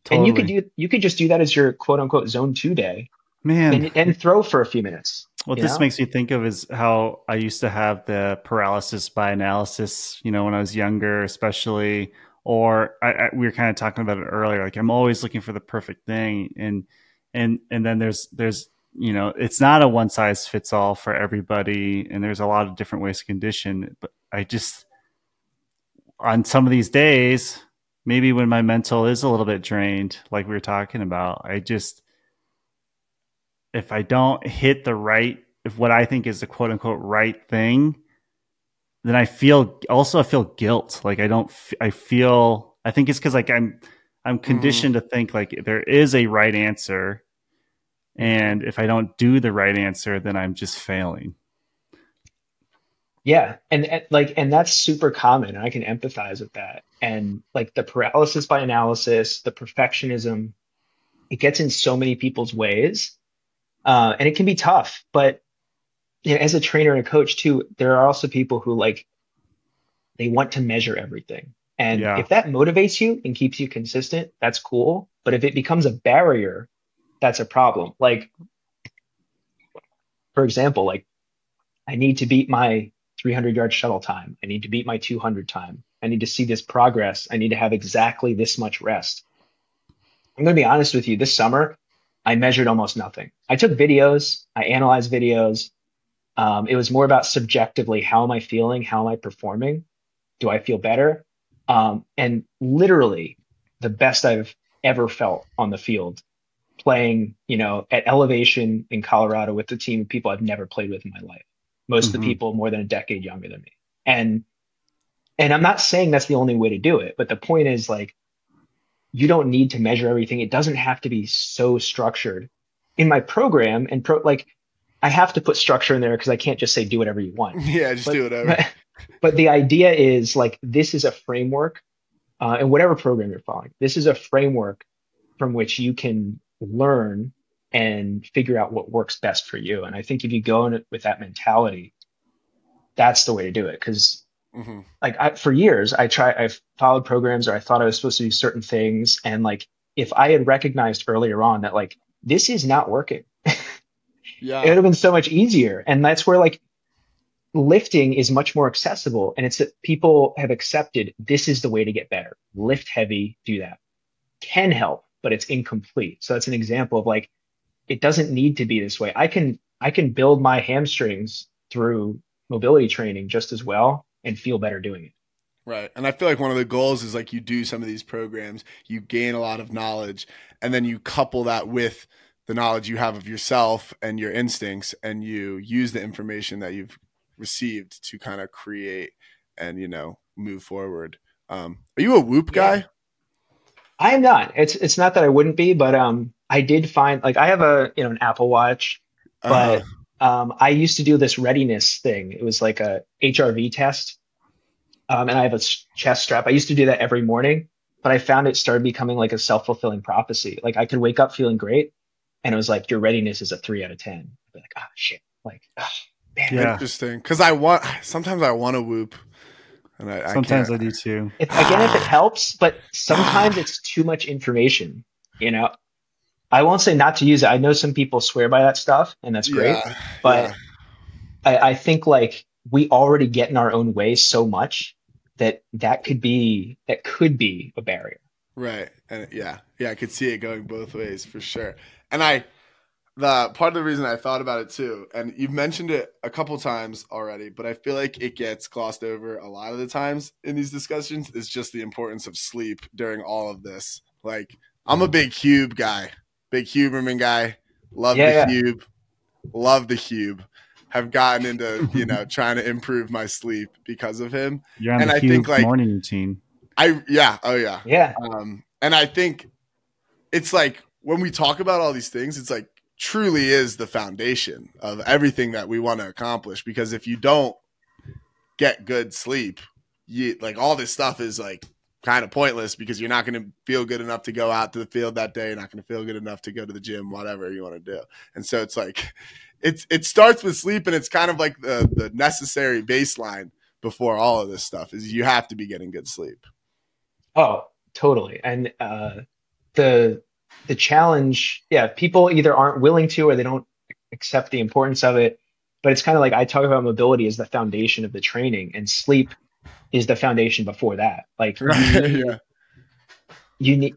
Totally. And you could just do that as your quote unquote zone 2 day, man, and throw for a few minutes. What this makes me think of is how I used to have the paralysis by analysis, when I was younger, especially, or we were kind of talking about it earlier. Like I'm always looking for the perfect thing. And then there's, it's not a one size fits all for everybody. And there's a lot of different ways to condition, but on some of these days, maybe when my mental is a little bit drained, like we were talking about, if I don't hit if what I think is the quote unquote right thing, then I feel guilt. Like I think it's because like I'm conditioned to think like there is a right answer. And if I don't do the right answer, then I'm just failing. Yeah. And that's super common. And I can empathize with that. And like the paralysis by analysis, the perfectionism, it gets in so many people's ways. And it can be tough, but as a trainer and a coach too, there are also people who like, they want to measure everything. And if that motivates you and keeps you consistent, that's cool. But if it becomes a barrier, that's a problem. Like, for example, like I need to beat my 300-yard shuttle time. I need to beat my 200 time. I need to see this progress. I need to have exactly this much rest. I'm going to be honest with you. This summer, I measured almost nothing. I took videos. I analyzed videos. It was more about subjectively, how am I feeling? How am I performing? Do I feel better? And literally the best I've ever felt on the field, playing, at elevation in Colorado with a team of people I've never played with in my life. Most of the people more than a decade younger than me. And I'm not saying that's the only way to do it, but the point is like, you don't need to measure everything. It doesn't have to be so structured. In my program like I have to put structure in there because I can't just say do whatever you want. Yeah, do whatever. But the idea is like, this is a framework, and whatever program you're following, this is a framework from which you can learn and figure out what works best for you. And I think if you go in it with that mentality, that's the way to do it. Because Mm-hmm. Like for years, I followed programs, or I thought I was supposed to do certain things. And like, if I had recognized earlier on that like, this is not working, it would Yeah. have been so much easier. And that's where like lifting is much more accessible. And it's that people have accepted this is the way to get better. Lift heavy, do that. Can help, but it's incomplete. So that's an example of like, it doesn't need to be this way. I can build my hamstrings through mobility training just as well and feel better doing it. Right. And I feel like one of the goals is like you do some of these programs, you gain a lot of knowledge, and then you couple that with the knowledge you have of yourself and your instincts, and you use the information that you've received to kind of create and, move forward. Are you a Whoop guy? Yeah. I am not. It's not that I wouldn't be, but I did find like I have an Apple Watch, but I used to do this readiness thing. It was like a HRV test. And I have a chest strap. I used to do that every morning, but I found it started becoming like a self-fulfilling prophecy. Like I could wake up feeling great, and it was like your readiness is a 3 out of 10. I'd be like, ah, shit. Like, man. Yeah. Interesting. Because sometimes I want to Whoop, and Sometimes I I do too. If it helps, but sometimes it's too much information. I won't say not to use it. I know some people swear by that stuff, and that's great. Yeah, But I think like we already get in our own way so much that could be a barrier. right. And I could see it going both ways for sure. And the part of the reason I thought about it too, and you've mentioned it a couple times already, but I feel like it gets glossed over a lot of the times in these discussions, is just the importance of sleep during all of this. Like, I'm a big Cube guy, big Huberman guy, love the Cube, love the Cube. Have gotten into, trying to improve my sleep because of him. You're on and the I Cube think like morning routine. Yeah. And I think it's like when we talk about all these things, it's like truly is the foundation of everything that we want to accomplish. Because if you don't get good sleep, like all this stuff is like kind of pointless, because you're not going to feel good enough to go out to the field that day. You're not going to feel good enough to go to the gym, whatever you want to do. And so it's like, it starts with sleep, and it's kind of like the necessary baseline before all of this stuff is you have to be getting good sleep. Oh, totally. And the challenge, people either aren't willing to or they don't accept the importance of it. But it's kind of like I talk about mobility as the foundation of the training, and sleep is the foundation before that. Like you need,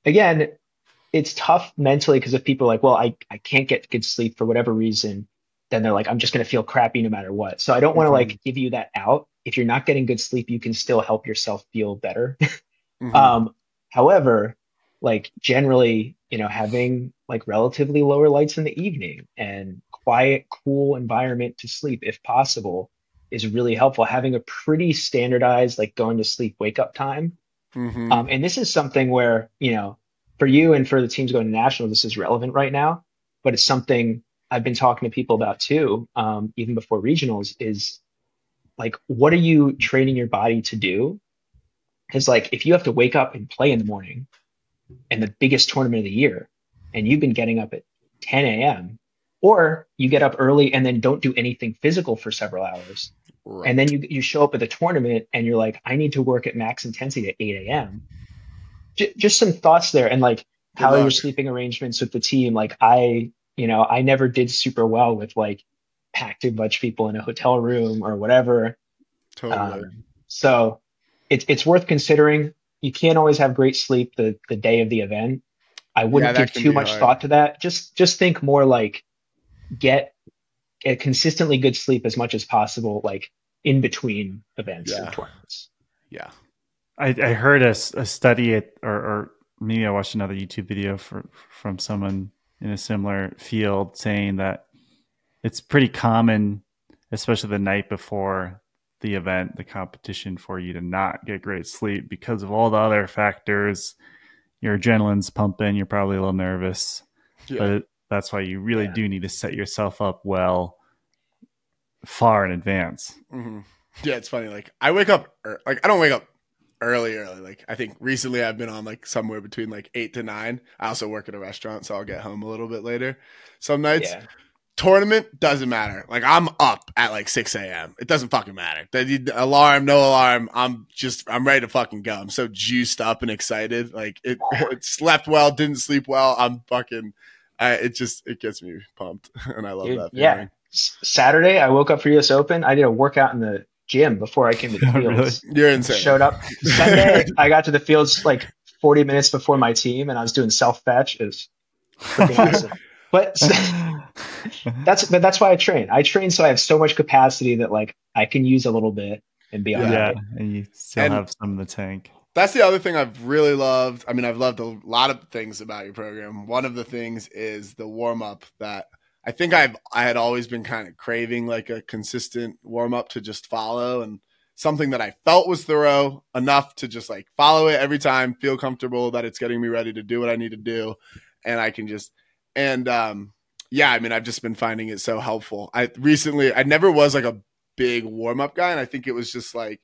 again, it's tough mentally because if people are like, well, I can't get good sleep for whatever reason, then they're like, I'm just going to feel crappy no matter what. So I don't want to like give you that out. If you're not getting good sleep, you can still help yourself feel better. However, like generally, having like relatively lower lights in the evening and quiet, cool environment to sleep, if possible, is really helpful. Having a pretty standardized, like going to sleep, wake up time. And this is something where, for you and for the teams going to national, this is relevant right now, but it's something I've been talking to people about too, even before regionals, is like, what are you training your body to do? Because like, if you have to wake up and play in the morning and the biggest tournament of the year, and you've been getting up at 10 a.m., or you get up early and then don't do anything physical for several hours, and then you show up at the tournament and you're like, I need to work at max intensity at 8 a.m. Just some thoughts there, and like how are your sleeping arrangements with the team? Like I never did super well with like packed a bunch of people in a hotel room or whatever. Totally. So it's worth considering. You can't always have great sleep the day of the event. I wouldn't give too much thought to that. Just think more like get a consistently good sleep as much as possible, like in between events and tournaments. Yeah. I heard a study or maybe I watched another YouTube video from someone in a similar field saying that it's pretty common, especially the night before the event, the competition, for you to not get great sleep because of all the other factors. Your adrenaline's pumping, you're probably a little nervous, but that's why you really do need to set yourself up well far in advance. Yeah, it's funny. Like I wake up, I don't wake up early. Like I think recently I've been on like somewhere between like 8 to 9. I also work at a restaurant, so I'll get home a little bit later some nights. tournament doesn't matter. Like I'm up at like 6 a.m. It doesn't fucking matter. Alarm, no alarm. I'm ready to fucking go. I'm so juiced up and excited. Like it slept well, didn't sleep well. I'm fucking. It gets me pumped, and I love that feeling. Yeah. Saturday, I woke up for US Open. I did a workout in the gym before I came to the fields. Really? You're insane. Showed up Sunday. I got to the fields like 40 minutes before my team, and I was doing self-fetch. It was freaking awesome. But that's why I train. I train so I have so much capacity that like I can use a little bit and be on yeah, and you still have some in the tank. That's the other thing I've really loved. I mean, I've loved a lot of things about your program. One of the things is the warm up that I think I had always been kind of craving, like a consistent warm up to just follow, and something that I felt was thorough enough to just like follow it every time, feel comfortable that it's getting me ready to do what I need to do, and I can just yeah, I mean, I've just been finding it so helpful. I never was like a big warm up guy, and I think it was just like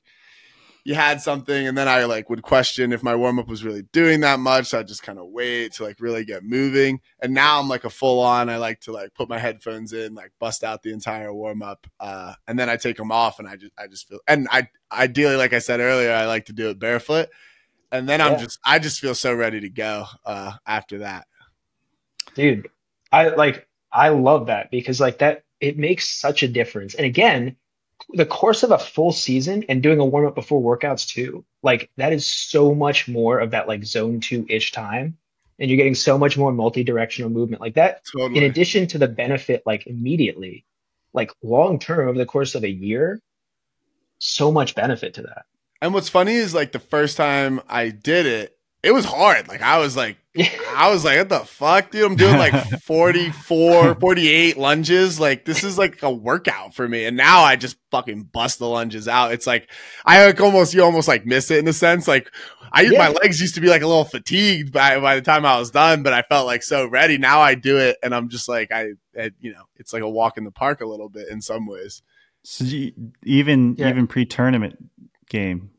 you had something, and then I like would question if my warm up was really doing that much. So I just kind of wait to like really get moving. And now I'm like a full on. I like to like put my headphones in, like bust out the entire warm up, and then I take them off, and I just feel. And I ideally, like I said earlier, I like to do it barefoot, and then I just feel so ready to go after that. Dude, I love that because like that it makes such a difference. And again, the course of a full season and doing a warm up before workouts too, like that is so much more of that like zone 2-ish time. And you're getting so much more multi-directional movement like that. Totally. In addition to the benefit, like immediately, like long term over the course of a year, so much benefit to that. And what's funny is like the first time I did it, it was hard. Like I was like, what the fuck, dude? I'm doing like 44, 48 lunges. Like this is like a workout for me. And now I just fucking bust the lunges out. It's like, you almost like miss it in a sense. Like my legs used to be like a little fatigued by the time I was done, but I felt like so ready. Now I do it. And I'm just like, it's like a walk in the park a little bit in some ways. So even pre-tournament game,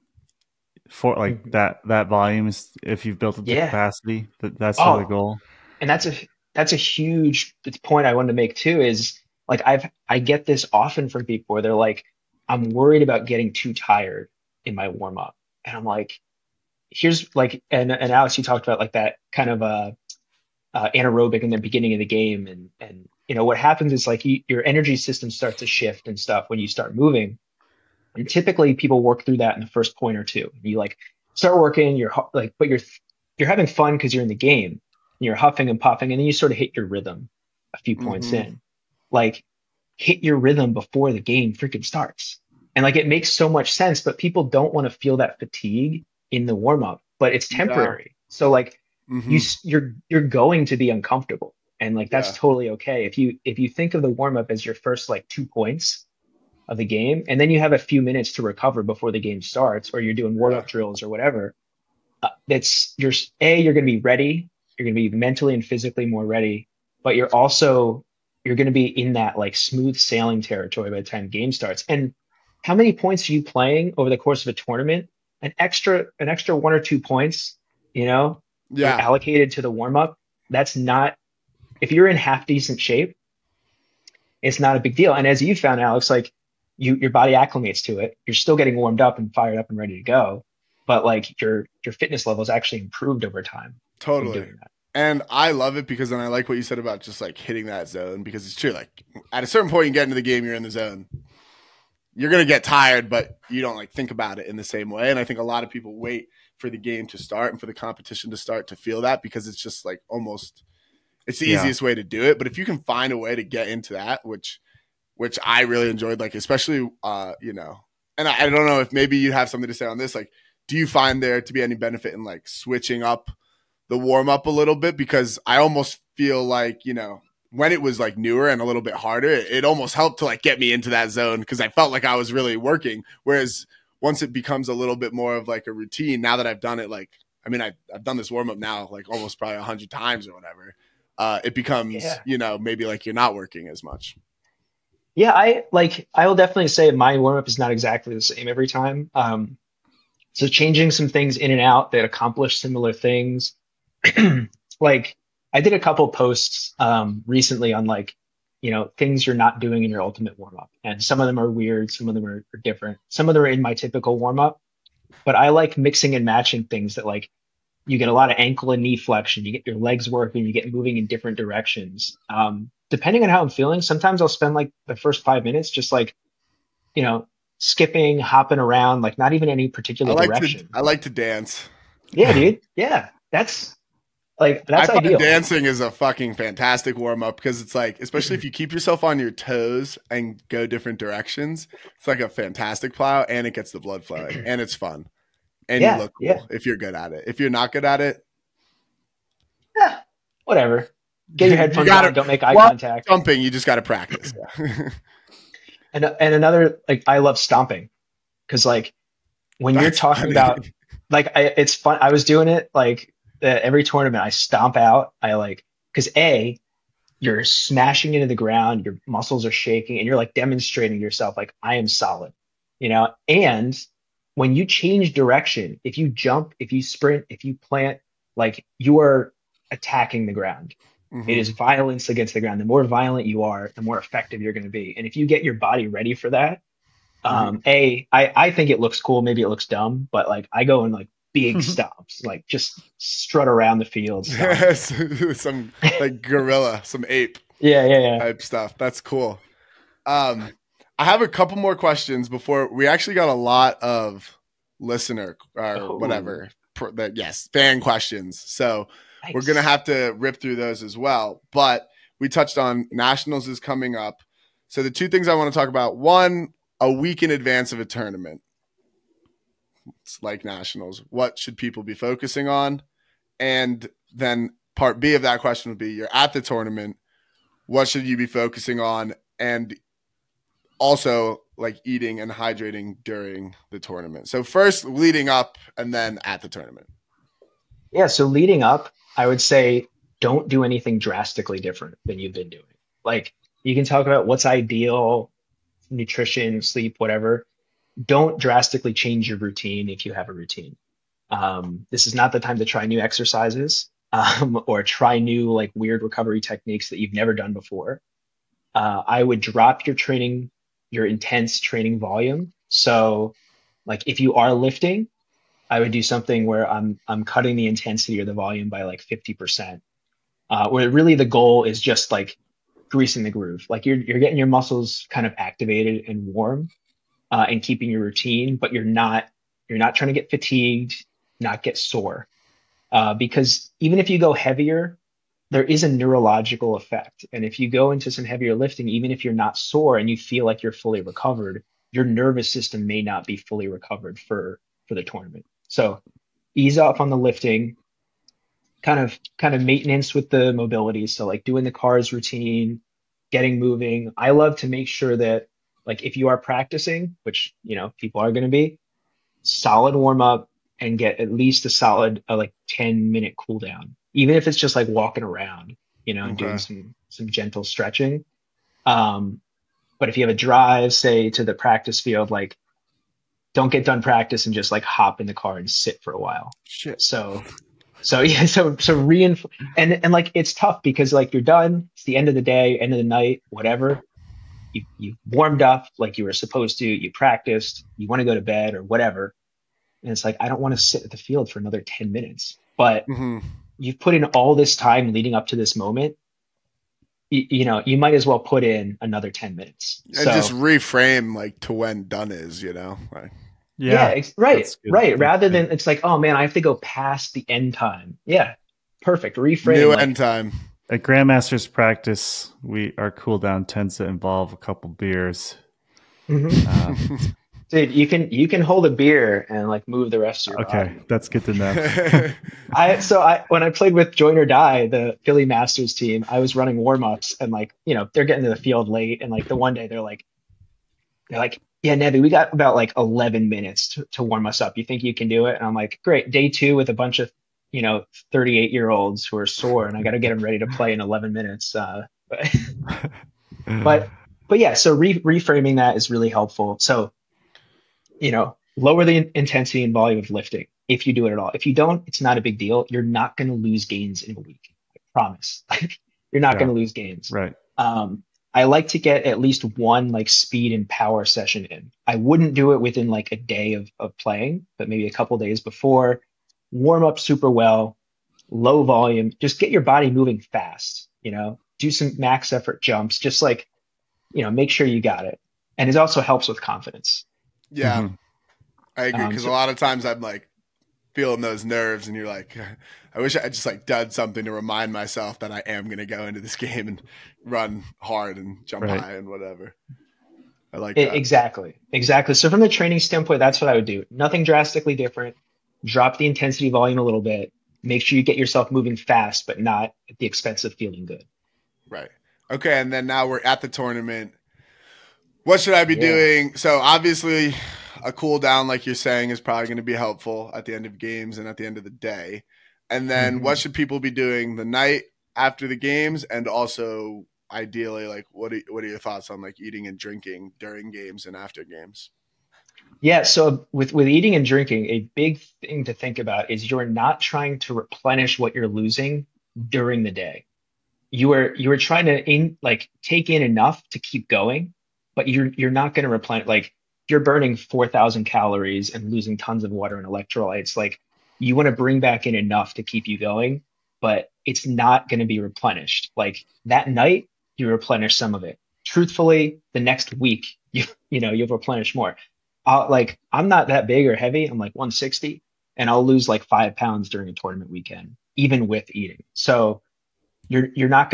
for like that volume is if you've built up the capacity, that's the goal. And that's a huge point I wanted to make too, is like I get this often from people where they're like, I'm worried about getting too tired in my warm up. And I'm like, here's like, and Alex, you talked about like that kind of anaerobic in the beginning of the game. And you know, what happens is like your energy system starts to shift and stuff when you start moving. And typically people work through that in the first point or two. You like start working, but you're having fun because you're in the game and you're huffing and puffing, and then you sort of hit your rhythm a few points in. Like hit your rhythm before the game freaking starts. And like it makes so much sense, but people don't want to feel that fatigue in the warm up, but it's temporary. Yeah. So like you're going to be uncomfortable, and like that's totally okay. If you think of the warm up as your first like 2 points of the game, and then you have a few minutes to recover before the game starts, or you're doing warm-up drills or whatever, you're going to be ready. You're going to be mentally and physically more ready, but you're going to be in that like smooth sailing territory by the time the game starts. And how many points are you playing over the course of a tournament? An extra 1 or 2 points, allocated to the warm-up. That's not, if you're in half decent shape, it's not a big deal. And as you found, Alex, like your body acclimates to it. You're still getting warmed up and fired up and ready to go, but like your fitness level is actually improved over time. Totally. Doing that. And I love it because then I like what you said about just like hitting that zone, because it's true. Like at a certain point you get into the game, you're in the zone. You're going to get tired, but you don't like think about it in the same way. And I think a lot of people wait for the game to start and for the competition to start to feel that, because it's just like almost, it's the easiest way to do it. But if you can find a way to get into that, which I really enjoyed, like, especially, and I don't know if maybe you have something to say on this. Like, do you find there to be any benefit in like switching up the warm up a little bit? Because I almost feel like, when it was like newer and a little bit harder, it almost helped to like get me into that zone, because I felt like I was really working. Whereas once it becomes a little bit more of like a routine, now that I've done it, like, I mean, I've done this warm up now like almost probably 100 times or whatever. It becomes, maybe like you're not working as much. Yeah, I will definitely say my warm up is not exactly the same every time. So changing some things in and out that accomplish similar things. Like I did a couple posts recently on like things you're not doing in your ultimate warm up. And some of them are weird. Some of them are different. Some of them are in my typical warm up, but I like mixing and matching things that like you get a lot of ankle and knee flexion. You get your legs working, you get moving in different directions. Depending on how I'm feeling, sometimes I'll spend like the first 5 minutes just like, skipping, hopping around, like not even any particular direction. I like to dance. Yeah, dude. Yeah. That's I find ideal. dancing is a fucking fantastic warm up because it's like, especially if you keep yourself on your toes and go different directions, it's like a fantastic plow and it gets the blood flowing and it's fun. And you look cool if you're good at it. If you're not good at it, whatever. Get your headphones on. Don't make eye contact. Jumping, you just got to practice. And another, like, I love stomping because like when you're talking about like it's fun. I was doing it like every tournament. I stomp out. Because you're smashing into the ground, your muscles are shaking, and you're like demonstrating yourself like I am solid, And when you change direction, if you jump, if you sprint, if you plant, like you are attacking the ground. Mm-hmm. It is violence against the ground. The more violent you are, the more effective you're going to be. And if you get your body ready for that, I think it looks cool. Maybe it looks dumb, but like I go in like big stomps, like just strut around the field. Some like gorilla, some ape. Yeah. Type stuff. That's cool. I have a couple more questions before we actually got a lot of listener or whatever. Fan questions. So nice. We're going to have to rip through those as well. But we touched on Nationals is coming up. So the two things I want to talk about, one, a week in advance of a tournament. It's like Nationals. What should people be focusing on? And then part B of that question would be you're at the tournament. What should you be focusing on? And also like eating and hydrating during the tournament. So first leading up and then at the tournament. Yeah. So leading up, I would say don't do anything drastically different than you've been doing. Like you can talk about what's ideal, nutrition, sleep, whatever. Don't drastically change your routine if you have a routine. This is not the time to try new exercises or try new like weird recovery techniques that you've never done before. I would drop your intense training volume. So like if you are lifting, I would do something where I'm cutting the intensity or the volume by like 50%. Where really the goal is just like greasing the groove. Like you're getting your muscles kind of activated and warm and keeping your routine, but you're not trying to get fatigued, not get sore. Because even if you go heavier, there is a neurological effect. And if you go into some heavier lifting, even if you're not sore and you feel like you're fully recovered, your nervous system may not be fully recovered for the tournament. So ease off on the lifting, kind of maintenance with the mobility. So like doing the cars routine, getting moving. I love to make sure that like if you are practicing, which, people are going to be, solid warm up and get at least a solid like 10-minute cool down. Even if it's just like walking around, and doing some gentle stretching. But if you have a drive, say to the practice field, like don't get done practice and just like hop in the car and sit for a while. Shit. So reinforce and like it's tough because like you're done. It's the end of the day, end of the night, whatever. You warmed up like you were supposed to. You practiced. You want to go to bed or whatever. And it's like I don't want to sit at the field for another 10 minutes. But you've put in all this time leading up to this moment. You might as well put in another 10 minutes. And just reframe like to when done is, Like, right. Rather than it's like, oh man, I have to go past the end time. Yeah. Perfect. Reframe. New end time. At Grandmaster's practice, our cool down tends to involve a couple beers. Dude, you can hold a beer and like move the rest of your body. Okay, that's good to know. When I played with Join or Die, the Philly Masters team, I was running warm-ups and like, they're getting to the field late and like the one day they're like, yeah, Nevi, we got about like 11 minutes to warm us up. You think you can do it? And I'm like, great. Day 2 with a bunch of 38-year-olds who are sore and I got to get them ready to play in 11 minutes. But yeah, so reframing that is really helpful. So, lower the intensity and volume of lifting if you do it at all. If you don't, it's not a big deal. You're not going to lose gains in a week. I promise. You're not going to lose gains. Right. I I like to get at least one like speed and power session in. I wouldn't do it within like a day of playing, but maybe a couple days before. Warm up super well, low volume, just get your body moving fast, do some max effort jumps, just like, make sure you got it. And it also helps with confidence. Yeah, Mm-hmm. I agree. Because a lot of times I'm like feeling those nerves and you're like, I wish I just like done something to remind myself that I am going to go into this game and run hard and jump high and whatever. I like that. Exactly. So from the training standpoint, that's what I would do. Nothing drastically different. Drop the intensity volume a little bit. Make sure you get yourself moving fast, but not at the expense of feeling good. Right. Okay. And then now we're at the tournament. What should I be doing? So obviously a cool down, like you're saying, is probably going to be helpful at the end of games and at the end of the day. And then what should people be doing the night after the games? And also ideally, like what are your thoughts on like eating and drinking during games and after games? Yeah, so with eating and drinking, a big thing to think about is you're not trying to replenish what you're losing during the day. You are trying to take in enough to keep going, but you're not going to replenish. Like you're burning 4,000 calories and losing tons of water and electrolytes. Like you want to bring back in enough to keep you going, but it's not going to be replenished. Like that night, you replenish some of it. Truthfully, the next week, you'll replenish more. I'm not that big or heavy. I'm like 160 and I'll lose like 5 pounds during a tournament weekend, even with eating. So you're not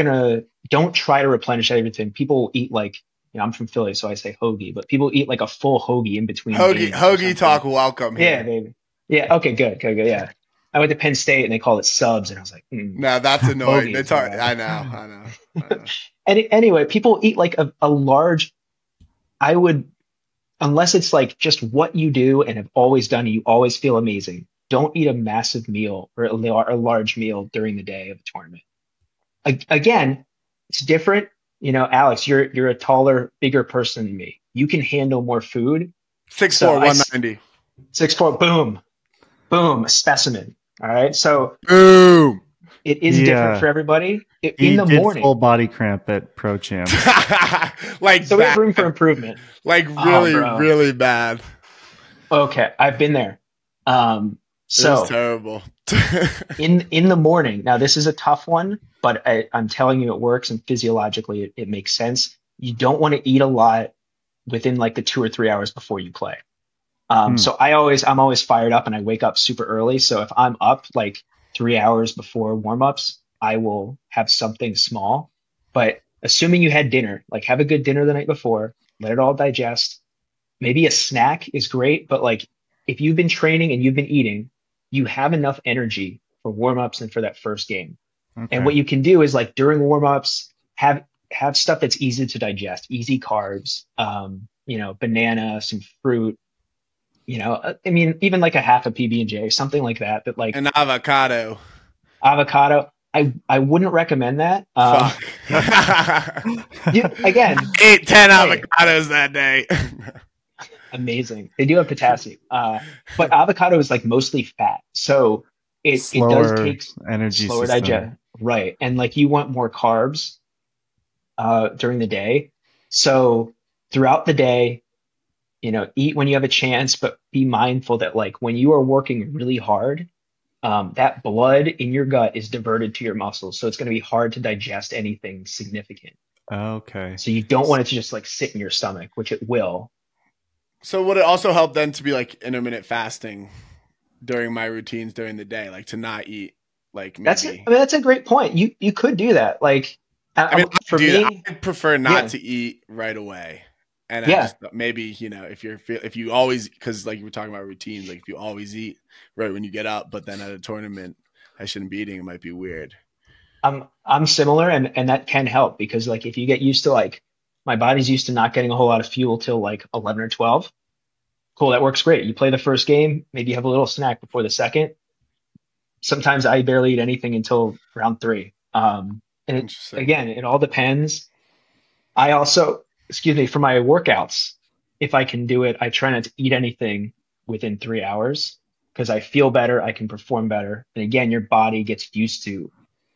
don't try to replenish everything. People eat like, I'm from Philly, so I say hoagie, but people eat like a full hoagie in between. Hoagie talk welcome here. Yeah, baby. Yeah. Okay, good. Yeah. I went to Penn State and they called it subs and I was like, no, that's annoying. It's hard. I know. And anyway, people eat like a large, unless it's like just what you do and have always done, you always feel amazing. Don't eat a massive meal or a large meal during the day of the tournament. Again, it's different. Alex, you're a taller, bigger person than me. You can handle more food. 6'4", 190. 6'4", boom, a specimen. All right, so boom. It is different for everybody. In the morning, full body cramp at Pro Champ. So we have room for improvement. Like really bad. Okay, I've been there. So terrible. in the morning. Now this is a tough one, but I'm telling you it works, and physiologically it makes sense. You don't want to eat a lot within like the 2 or 3 hours before you play. So I'm always fired up and I wake up super early. So if I'm up like 3 hours before warmups, I will have something small. But assuming you had dinner, like have a good dinner the night before, let it all digest. Maybe a snack is great, but like if you've been training and you've been eating, you have enough energy for warmups and for that first game. Okay. And what you can do is like during warmups, have stuff that's easy to digest, easy carbs, banana, some fruit. Even like a half a PB&J, something like that. But like an avocado. I wouldn't recommend that. Fuck. Again, 8-10 avocados that day. Amazing. They do have potassium, but avocado is like mostly fat, so it does take energy slower digest. Right, and like you want more carbs during the day. So throughout the day, eat when you have a chance, but be mindful that like when you are working really hard, that blood in your gut is diverted to your muscles. So it's going to be hard to digest anything significant. Okay. So you don't want it to just like sit in your stomach, which it will. So would it also help then to be like intermittent fasting during my routines during the day, like to not eat like maybe? That's a great point. You could do that. Like, for me, I prefer not to eat right away. And I just maybe, if you always, because like you were talking about routines, like if you always eat right when you get up, but then at a tournament, I shouldn't be eating, it might be weird. I'm similar, and that can help because like if you get used to like my body's used to not getting a whole lot of fuel till like 11 or 12. Cool, that works great. You play the first game, maybe you have a little snack before the second. Sometimes I barely eat anything until round 3. And again, it all depends. I also, for my workouts, if I can do it, I try not to eat anything within 3 hours because I feel better, I can perform better. And again, your body gets used to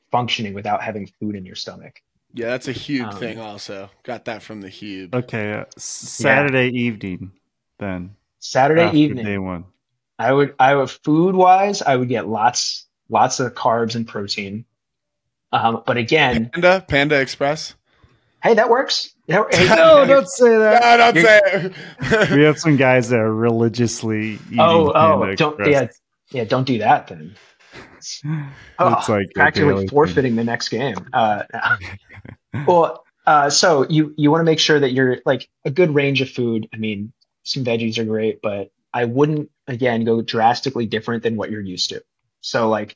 functioning without having food in your stomach. Yeah, that's a Hube thing also. Got that from the Hube. Okay, Saturday evening then. Saturday after evening. Day one. I would food wise, I would get lots of carbs and protein. But again, Panda Express. Hey, that works. No, don't say that. No, don't say it. We have some guys that are religiously eating Panda don't Express. don't do that then. It's like practically forfeiting the next game. Well, so you want to make sure that you're like a good range of food. I mean, some veggies are great, but I wouldn't again go drastically different than what you're used to. So like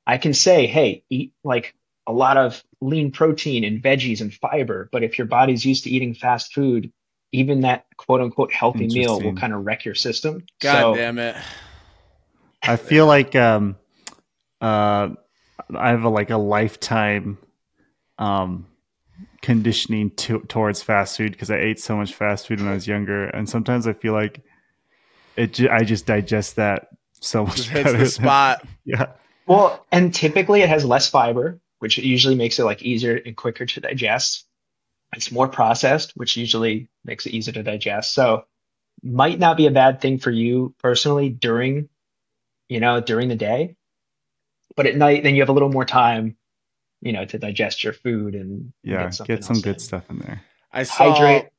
I can say, hey, eat like a lot of lean protein and veggies and fiber, but if your body's used to eating fast food, even that quote unquote healthy meal will kind of wreck your system. God damn it. I feel like I have a lifetime conditioning towards fast food because I ate so much fast food when I was younger, and sometimes I feel like I just digest that so much just hits the spot. Yeah. Well, and typically it has less fiber, which usually makes it like easier and quicker to digest. It's more processed, which usually makes it easier to digest. So might not be a bad thing for you personally during the day, but at night, then you have a little more time, to digest your food and get some good stuff in there. I saw hydrate.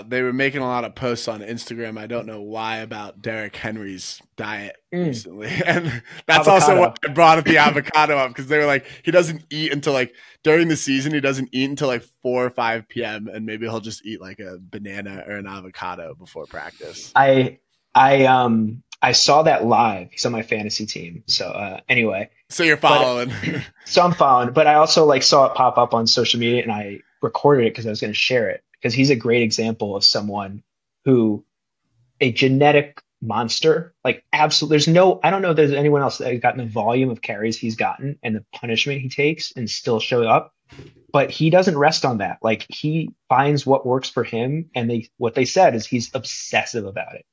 They were making a lot of posts on Instagram. I don't know why about Derrick Henry's diet recently, and that's avocado. Also why I brought up the avocado up because they were like, he doesn't eat until like during the season. He doesn't eat until like 4 or 5 p.m. and maybe he'll just eat like a banana or an avocado before practice. I saw that live. He's on my fantasy team. So anyway, so you're following. So I'm following, but I also like saw it pop up on social media and I recorded it because I was going to share it. Because he's a great example of someone who a genetic monster, like absolutely. I don't know if there's anyone else that has gotten the volume of carries he's gotten and the punishment he takes and still show up. But he doesn't rest on that. Like he finds what works for him. And what they said is he's obsessive about it.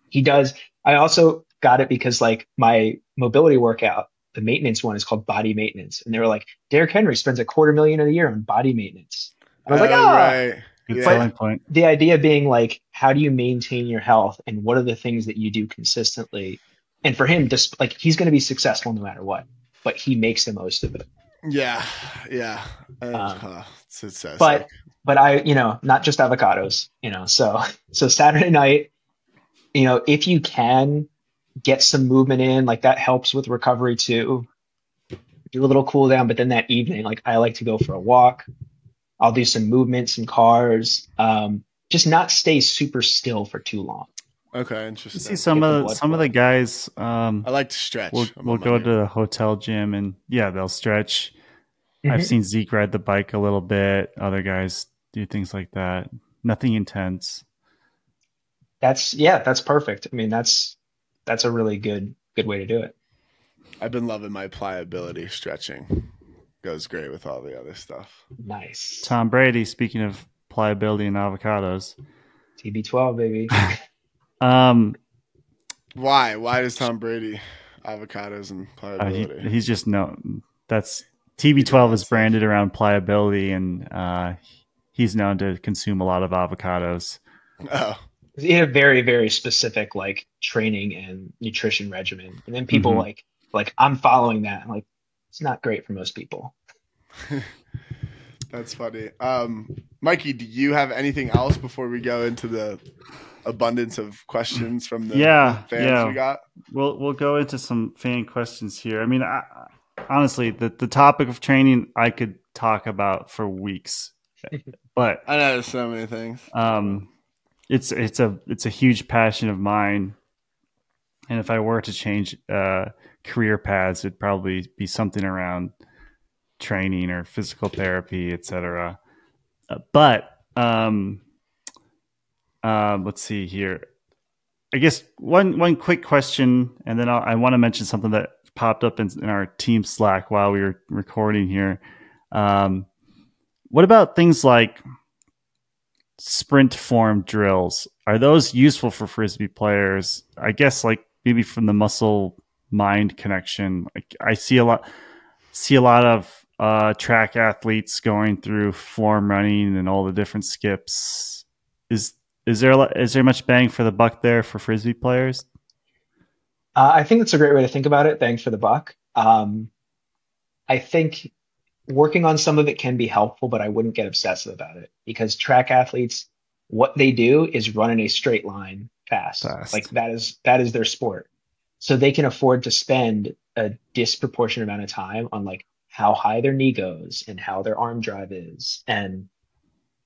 He does. I also got it because like my mobility workout, the maintenance one is called body maintenance. And they were like, Derrick Henry spends $250,000 a year on body maintenance. And I was like, right. Good selling point. The idea being like, how do you maintain your health and what are the things that you do consistently? And for him, just like he's going to be successful no matter what, but he makes the most of it. Yeah. But I, not just avocados, so Saturday night, if you can get some movement in, like that helps with recovery too. Do a little cool down, but then that evening, like I like to go for a walk. I'll do some movement, some cars, just not stay super still for too long. Okay, interesting. You see some of the guys. I like to stretch. We'll go to the hotel gym and they'll stretch. Mm-hmm. I've seen Zeke ride the bike a little bit. Other guys do things like that. Nothing intense. That's perfect. I mean, that's a really good way to do it. I've been loving my pliability stretching. Goes great with all the other stuff. Nice. Tom Brady, speaking of pliability and avocados. TB12, baby. Why does Tom Brady avocados and pliability? He's just known. That's TB12 is branded around pliability, and he's known to consume a lot of avocados. Oh. He had a very, very specific like training and nutrition regimen. And then people like I'm following that. I'm like, it's not great for most people. That's funny. Mikey, do you have anything else before we go into the abundance of questions from the fans we got? We'll go into some fan questions here. I mean, honestly, the topic of training I could talk about for weeks, but I know there's so many things. It's a huge passion of mine, and if I were to change career paths, it'd probably be something around training or physical therapy, etc. But let's see here. I guess one quick question, and then I want to mention something that popped up in our team Slack while we were recording here. What about things like sprint form drills? Are those useful for Frisbee players? I guess like maybe from the muscle mind connection. Like I see a lot of track athletes going through form running and all the different skips. Is there much bang for the buck there for Frisbee players? I think that's a great way to think about it. Bang for the buck. I think working on some of it can be helpful, but I wouldn't get obsessive about it because track athletes, what they do is run in a straight line fast. Like that is their sport. So they can afford to spend a disproportionate amount of time on like how high their knee goes and how their arm drive is. And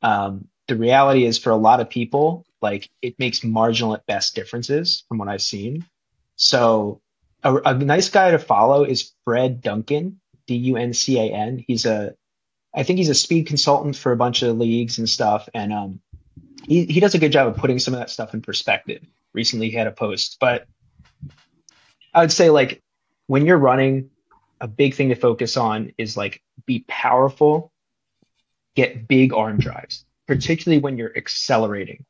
the reality is for a lot of people, like it makes marginal at best differences from what I've seen. So a nice guy to follow is Fred Duncan, Duncan. I think he's a speed consultant for a bunch of leagues and stuff. And he does a good job of putting some of that stuff in perspective. Recently he had a post, but I would say like when you're running, a big thing to focus on is like be powerful, get big arm drives, particularly when you're accelerating.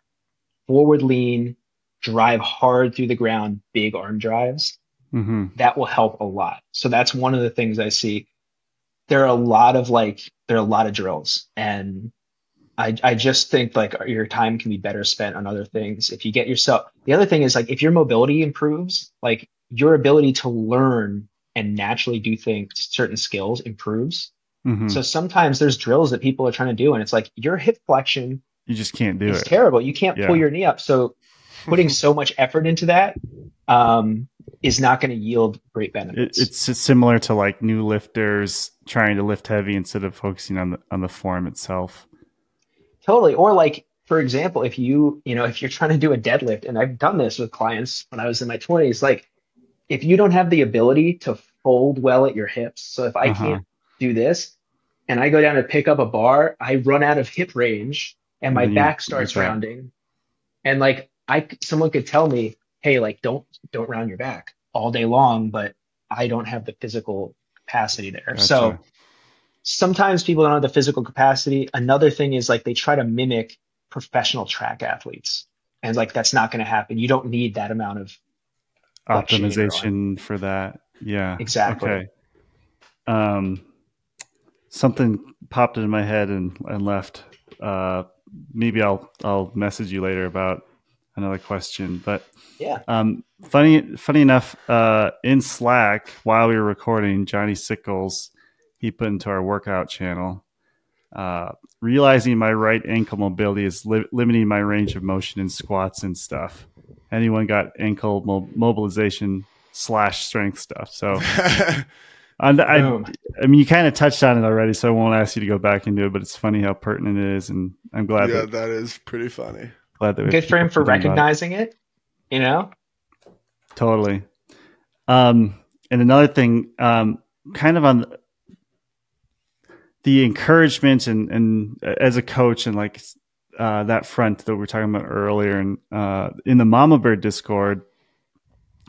Forward lean, drive hard through the ground, big arm drives. Mm-hmm. That will help a lot. So that's one of the things I see. There are a lot of drills, and I just think like your time can be better spent on other things. If you get yourself, the other thing is like if your mobility improves, like your ability to learn and naturally do things, certain skills improves. Mm-hmm. So sometimes there's drills that people are trying to do, and it's like your hip flexion, you just can't do it. It's terrible. You can't pull your knee up. So putting so much effort into that is not going to yield great benefits. It's similar to like new lifters trying to lift heavy instead of focusing on the form itself. Totally. Or like, for example, if you're trying to do a deadlift, and I've done this with clients when I was in my 20s, like if you don't have the ability to fold well at your hips, so if I can't do this and I go down to pick up a bar, I run out of hip range and my back starts rounding. And like someone could tell me, hey, like don't round your back all day long, but I don't have the physical capacity there. Gotcha. So sometimes people don't have the physical capacity. Another thing is like they try to mimic professional track athletes, and like that's not going to happen. You don't need that amount of optimization for that. Yeah, exactly. Okay. Something popped into my head and left. Maybe I'll message you later about another question. But yeah, funny enough, in Slack while we were recording, Johnny Sickles, he put into our workout channel, realizing my right ankle mobility is limiting my range of motion in squats and stuff. Anyone got ankle mobilization / strength stuff? So I mean, you kind of touched on it already, so I won't ask you to go back into it, but it's funny how pertinent it is. And I'm glad. Yeah, that is pretty funny. Glad that good for him for recognizing it, you know? Totally. And another thing, kind of on the encouragement and as a coach and like that front that we were talking about earlier, and in the Mama Bird Discord,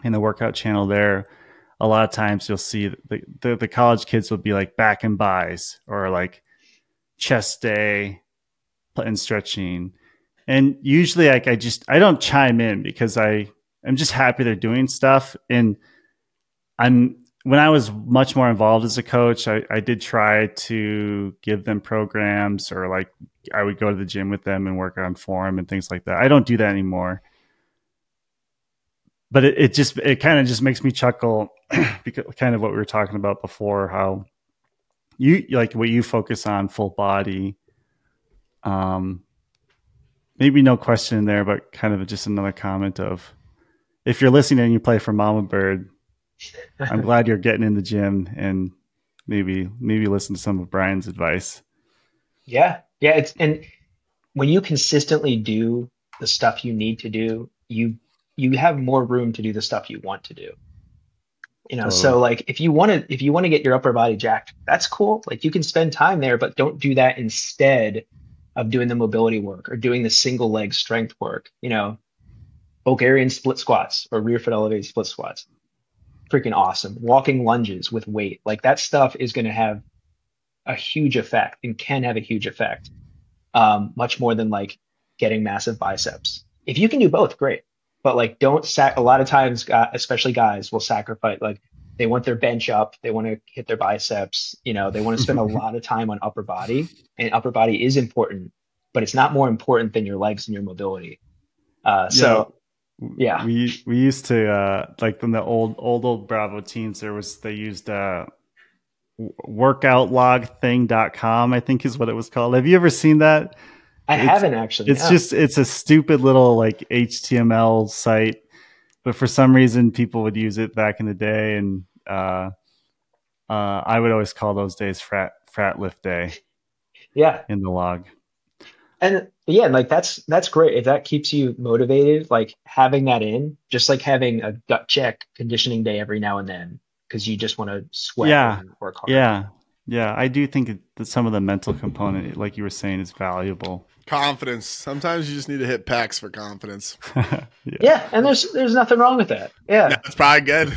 in the workout channel there, a lot of times you'll see the college kids will be like back and buys or like chest day and stretching. And usually like I don't chime in because I'm just happy they're doing stuff. And when I was much more involved as a coach, I did try to give them programs, or like I would go to the gym with them and work on form and things like that. I don't do that anymore. But it kind of just makes me chuckle because kind of what we were talking about before, how you like what you focus on full body. Maybe no question in there, but kind of just another comment of if you're listening and you play for Mama Bird, I'm glad you're getting in the gym and maybe listen to some of Brian's advice. Yeah. And when you consistently do the stuff you need to do, you have more room to do the stuff you want to do. You know, totally. So like if you want to get your upper body jacked, that's cool. Like you can spend time there, but don't do that instead of doing the mobility work or doing the single leg strength work. You know, Bulgarian split squats or rear foot elevated split squats. Freaking awesome. Walking lunges with weight. Like that stuff is going to have a huge effect and can have a huge effect. Much more than like getting massive biceps. If you can do both, great. But like a lot of times, especially guys will sacrifice, like They want their bench up. They want to hit their biceps. They want to spend a lot of time on upper body, and upper body is important, but it's not more important than your legs and your mobility. Yeah. We used to like in the old Bravo teams, they used workoutlogthing.com, I think is what it was called. Have you ever seen that? I haven't actually. It's a stupid little like HTML site, but for some reason people would use it back in the day, and I would always call those days frat lift day. Yeah. In the log. And yeah, like that's great. If that keeps you motivated, like having that in, just like having a gut check conditioning day every now and then, because you just want to sweat and work hard. Yeah. I do think that some of the mental component, like you were saying, is valuable. Confidence. Sometimes you just need to hit packs for confidence. Yeah, and there's nothing wrong with that. Yeah, it's probably good.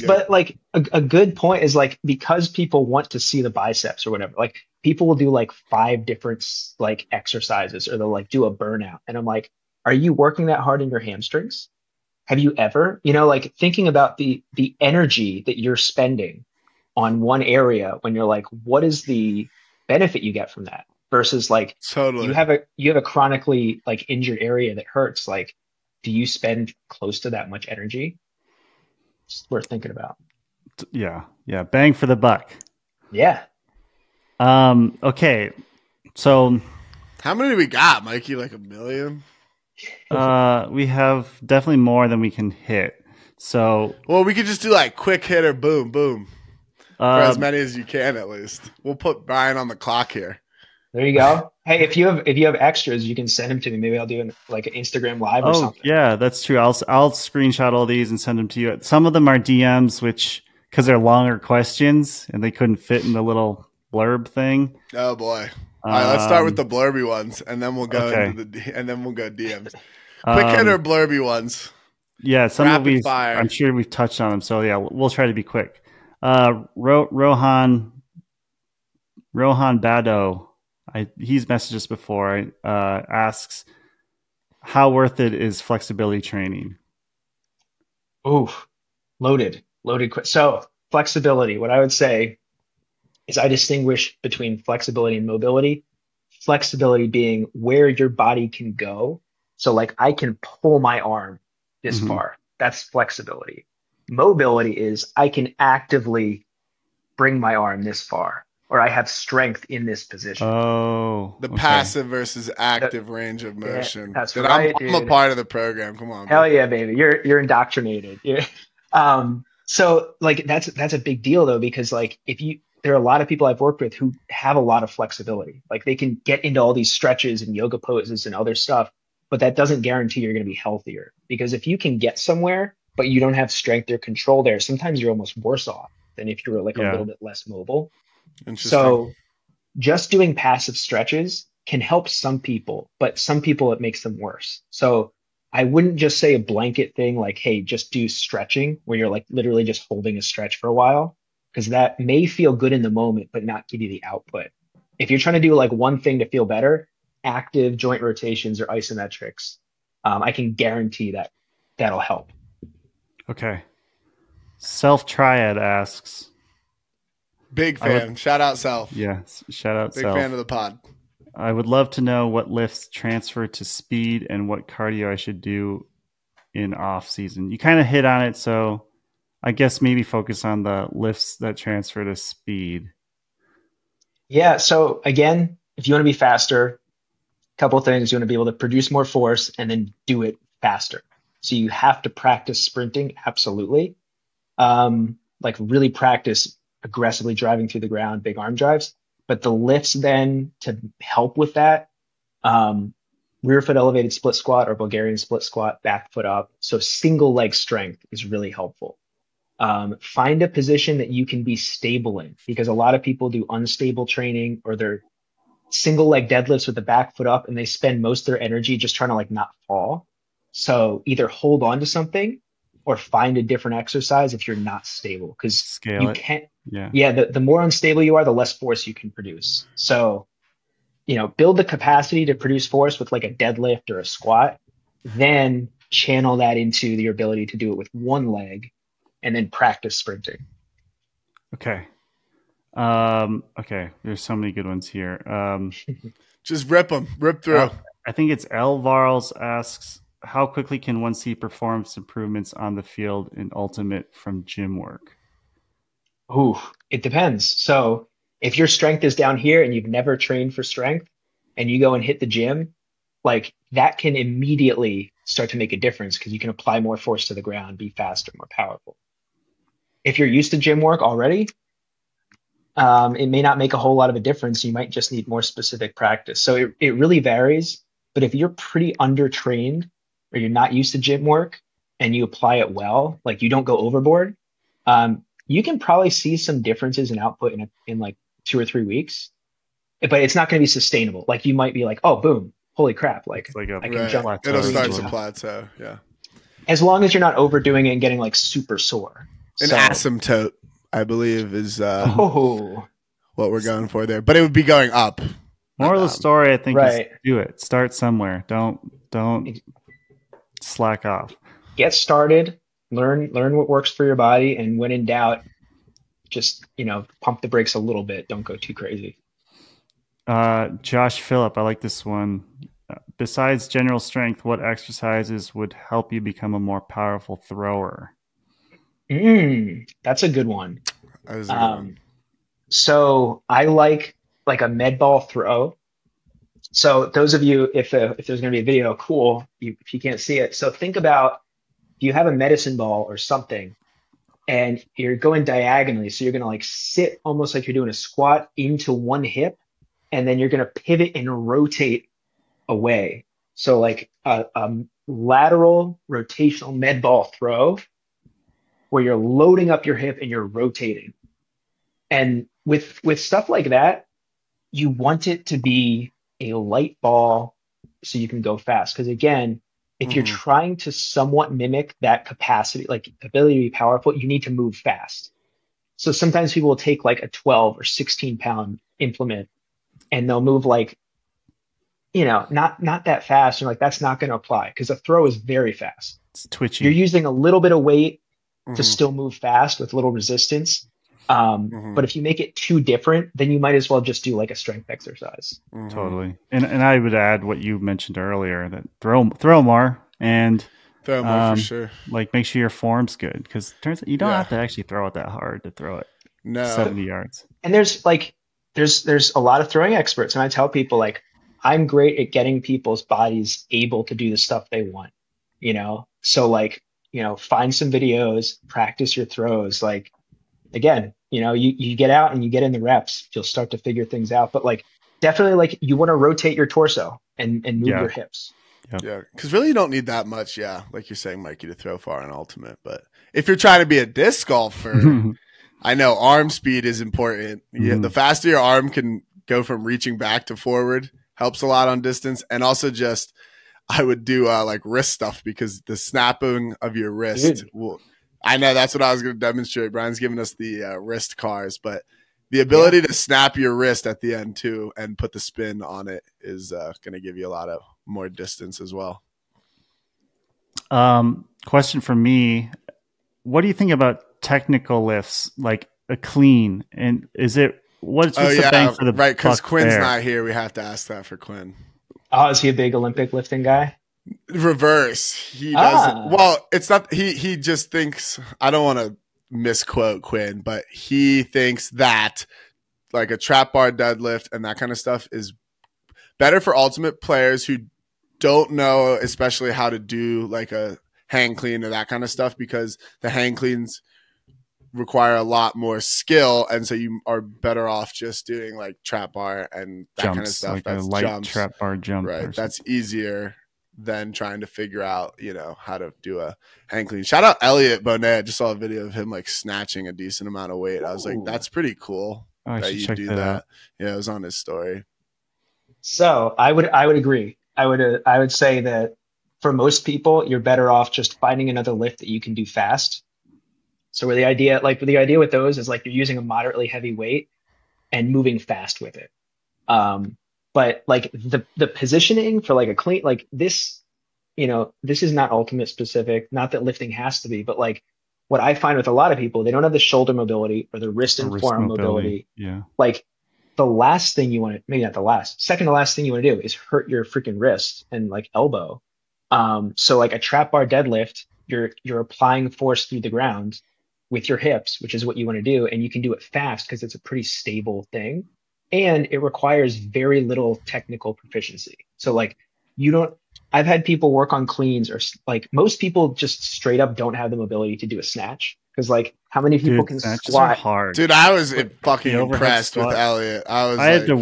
But like a good point is like, because people want to see the biceps or whatever, like people will do like 5 different like exercises, or they'll like do a burnout, and I'm like, are you working that hard in your hamstrings? Have you ever, like thinking about the energy that you're spending on one area, when you're like, what is the benefit you get from that? Versus like, totally, you have a chronically like injured area that hurts. Like, do you spend close to that much energy? It's worth thinking about. Yeah. Bang for the buck. Yeah. Okay. So how many do we got, Mikey? Like 1 million? We have definitely more than we can hit. So, well, we could just do like quick hitter, boom, boom, for as many as you can at least. We'll put Brian on the clock here. There you go. Hey, if you have extras, you can send them to me. Maybe I'll do an Instagram live or something. Yeah, that's true. I'll screenshot all these and send them to you. Some of them are DMs, because they're longer questions and they couldn't fit in the little blurb thing. Oh boy! All right, let's start with the blurby ones, and then we'll go into DMs. Quick hitter blurby ones. Yeah, some of these fire. I'm sure we've touched on them. So yeah, we'll try to be quick. Rohan Bado. He's messaged us before. Asks, how worth it is flexibility training? Oof, loaded. So flexibility, what I would say is I distinguish between flexibility and mobility. Flexibility being where your body can go. So like I can pull my arm this far. That's flexibility. Mobility is I can actively bring my arm this far, or I have strength in this position. Oh, the passive versus active range of motion. Yeah, that's right. I'm a part of the program. Come on. Hell yeah, baby. You're indoctrinated. So like that's a big deal though, because like there are a lot of people I've worked with who have a lot of flexibility. Like they can get into all these stretches and yoga poses and other stuff, but that doesn't guarantee you're going to be healthier. Because if you can get somewhere, but you don't have strength or control there, sometimes you're almost worse off than if you were like a little bit less mobile. So just doing passive stretches can help some people, but some people it makes them worse. So I wouldn't just say a blanket thing like, hey, just do stretching where you're like literally just holding a stretch for a while, because that may feel good in the moment, but not give you the output. If you're trying to do like one thing to feel better, active joint rotations or isometrics, I can guarantee that that'll help. Okay. Self Triad asks. Big fan. Shout out Self. Yeah. Shout out Big Self. fan of the pod. I would love to know what lifts transfer to speed and what cardio I should do in off season. You kind of hit on it, so I guess maybe focus on the lifts that transfer to speed. Yeah. So again, if you want to be faster, a couple of things. You want to be able to produce more force and then do it faster. So you have to practice sprinting. Absolutely. Like really practice aggressively driving through the ground, big arm drives. But the lifts then to help with that, rear foot elevated split squat or Bulgarian split squat, back foot up. So single leg strength is really helpful. Find a position that you can be stable in, because a lot of people do unstable training or they're single leg deadlifts with the back foot up and they spend most of their energy just trying to like not fall. So either hold on to something or find a different exercise if you're not stable, because you can't. The more unstable you are, the less force you can produce. So, build the capacity to produce force with like a deadlift or a squat, then channel that into your ability to do it with one leg. and then practice sprinting. Okay. Okay. There's so many good ones here. Just rip through. I think it's L. Varls asks, how quickly can one see performance improvements on the field in Ultimate from gym work? Ooh, it depends. So if your strength is down here and you've never trained for strength and you go and hit the gym, like that can immediately start to make a difference because you can apply more force to the ground, be faster, more powerful. If you're used to gym work already, it may not make a whole lot of a difference. You might just need more specific practice. So it really varies. But if you're pretty undertrained or you're not used to gym work and you apply it well, like you don't go overboard, you can probably see some differences in output in like 2 or 3 weeks, but it's not going to be sustainable. Like you might be like, oh, boom, holy crap. Like I can jump. It'll start to plateau. Yeah. As long as you're not overdoing it and getting like super sore. Asymptote, I believe, is what we're going for there, but it would be going up. Moral of the story, I think, is do it. Start somewhere. Don't slack off. Get started. Learn what works for your body, and when in doubt, just pump the brakes a little bit. Don't go too crazy. Josh Phillip, I like this one. Besides general strength, what exercises would help you become a more powerful thrower? That's a good one. That is a good one. So I like a med ball throw. So those of you, if there's going to be a video, cool. If you can't see it, so think about if you have a medicine ball or something, and you're going diagonally. So you're going to like sit almost like you're doing a squat into one hip, and then you're going to pivot and rotate away. So like a lateral rotational med ball throw, where you're loading up your hip and you're rotating. And with stuff like that, you want it to be a light ball so you can go fast. Because again, if you're trying to somewhat mimic that capacity, like ability to be powerful, you need to move fast. So sometimes people will take like a 12 or 16 pound implement and they'll move like, not that fast. You're like, that's not going to apply because a throw is very fast. It's twitchy. You're using a little bit of weight to still move fast with little resistance. But if you make it too different, then you might as well just do like a strength exercise. Totally. And I would add what you mentioned earlier, that throw more and throw more for sure. Like make sure your form's good, because it turns out you don't have to actually throw it that hard to throw it 70 yards. And there's a lot of throwing experts, and I tell people like I'm great at getting people's bodies able to do the stuff they want. So like find some videos, practice your throws. Like, again, you get out and you get in the reps, you'll start to figure things out. But like, definitely like you want to rotate your torso and move your hips. Yep. Yeah. Cause really you don't need that much. Yeah. Like you're saying, Mikey, to throw far in ultimate, but if you're trying to be a disc golfer, I know arm speed is important. The faster your arm can go from reaching back to forward helps a lot on distance. And also just, I would do like wrist stuff, because the snapping of your wrist I know that's what I was going to demonstrate. Brian's giving us the wrist cars, but the ability to snap your wrist at the end too and put the spin on it is going to give you a lot of more distance as well. Question for me. What do you think about technical lifts, like a clean? And what's the bang for the right? Because Quinn's there? not here. We have to ask that for Quinn. Oh, is he a big Olympic lifting guy? Reverse. He doesn't. Well, it's not. He just thinks. I don't want to misquote Quinn, but he thinks that like a trap bar deadlift and that kind of stuff is better for ultimate players who don't know, especially how to do like a hang clean or that kind of stuff, because the hang cleans require a lot more skill, and so you are better off just doing like trap bar and that jumps, kind of stuff. Like that's a light jumps, trap bar jump, right? That's easier than trying to figure out, how to do a hang clean. Shout out Elliot Bonet. I just saw a video of him like snatching a decent amount of weight. I was like, that's pretty cool that you do that. Yeah, it was on his story. So I would agree. I would say that for most people, you're better off just finding another lift that you can do fast. So the idea with those is like you're using a moderately heavy weight and moving fast with it. But like the positioning for like a clean, like this, this is not ultimate specific, not that lifting has to be, but like what I find with a lot of people, they don't have the shoulder mobility or the wrist and forearm mobility. Yeah. Like the last thing you want to, maybe not the last, second to last thing you want to do is hurt your freaking wrist and like elbow. So like a trap bar deadlift, you're applying force through the ground with your hips, which is what you want to do. And you can do it fast because it's a pretty stable thing. And it requires very little technical proficiency. So like I've had people work on cleans, or like most people just straight up don't have the mobility to do a snatch. Because like how many people can squat? Hard. Dude, I was fucking impressed with Elliot. I've had to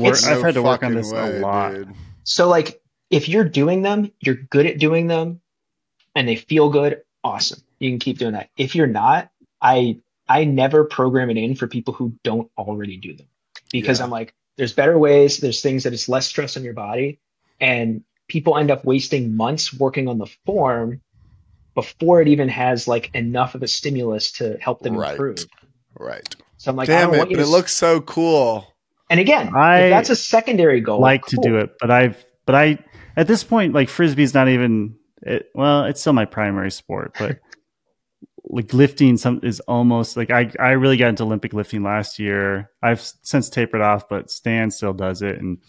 work on this a lot. Dude. So like if you're doing them, you're good at doing them and they feel good, awesome. You can keep doing that. If you're not, I never program it in for people who don't already do them, because I'm like, there's better ways. There's things that it's less stress on your body, and people end up wasting months working on the form before it even has like enough of a stimulus to help them improve. Right. So I'm like, damn it, but it looks so cool. And again, if that's a secondary goal, to do it, but I at this point, like Frisbee's not even it's still my primary sport, but like lifting is almost like I really got into Olympic lifting last year. I've since tapered off, but Stan still does it, and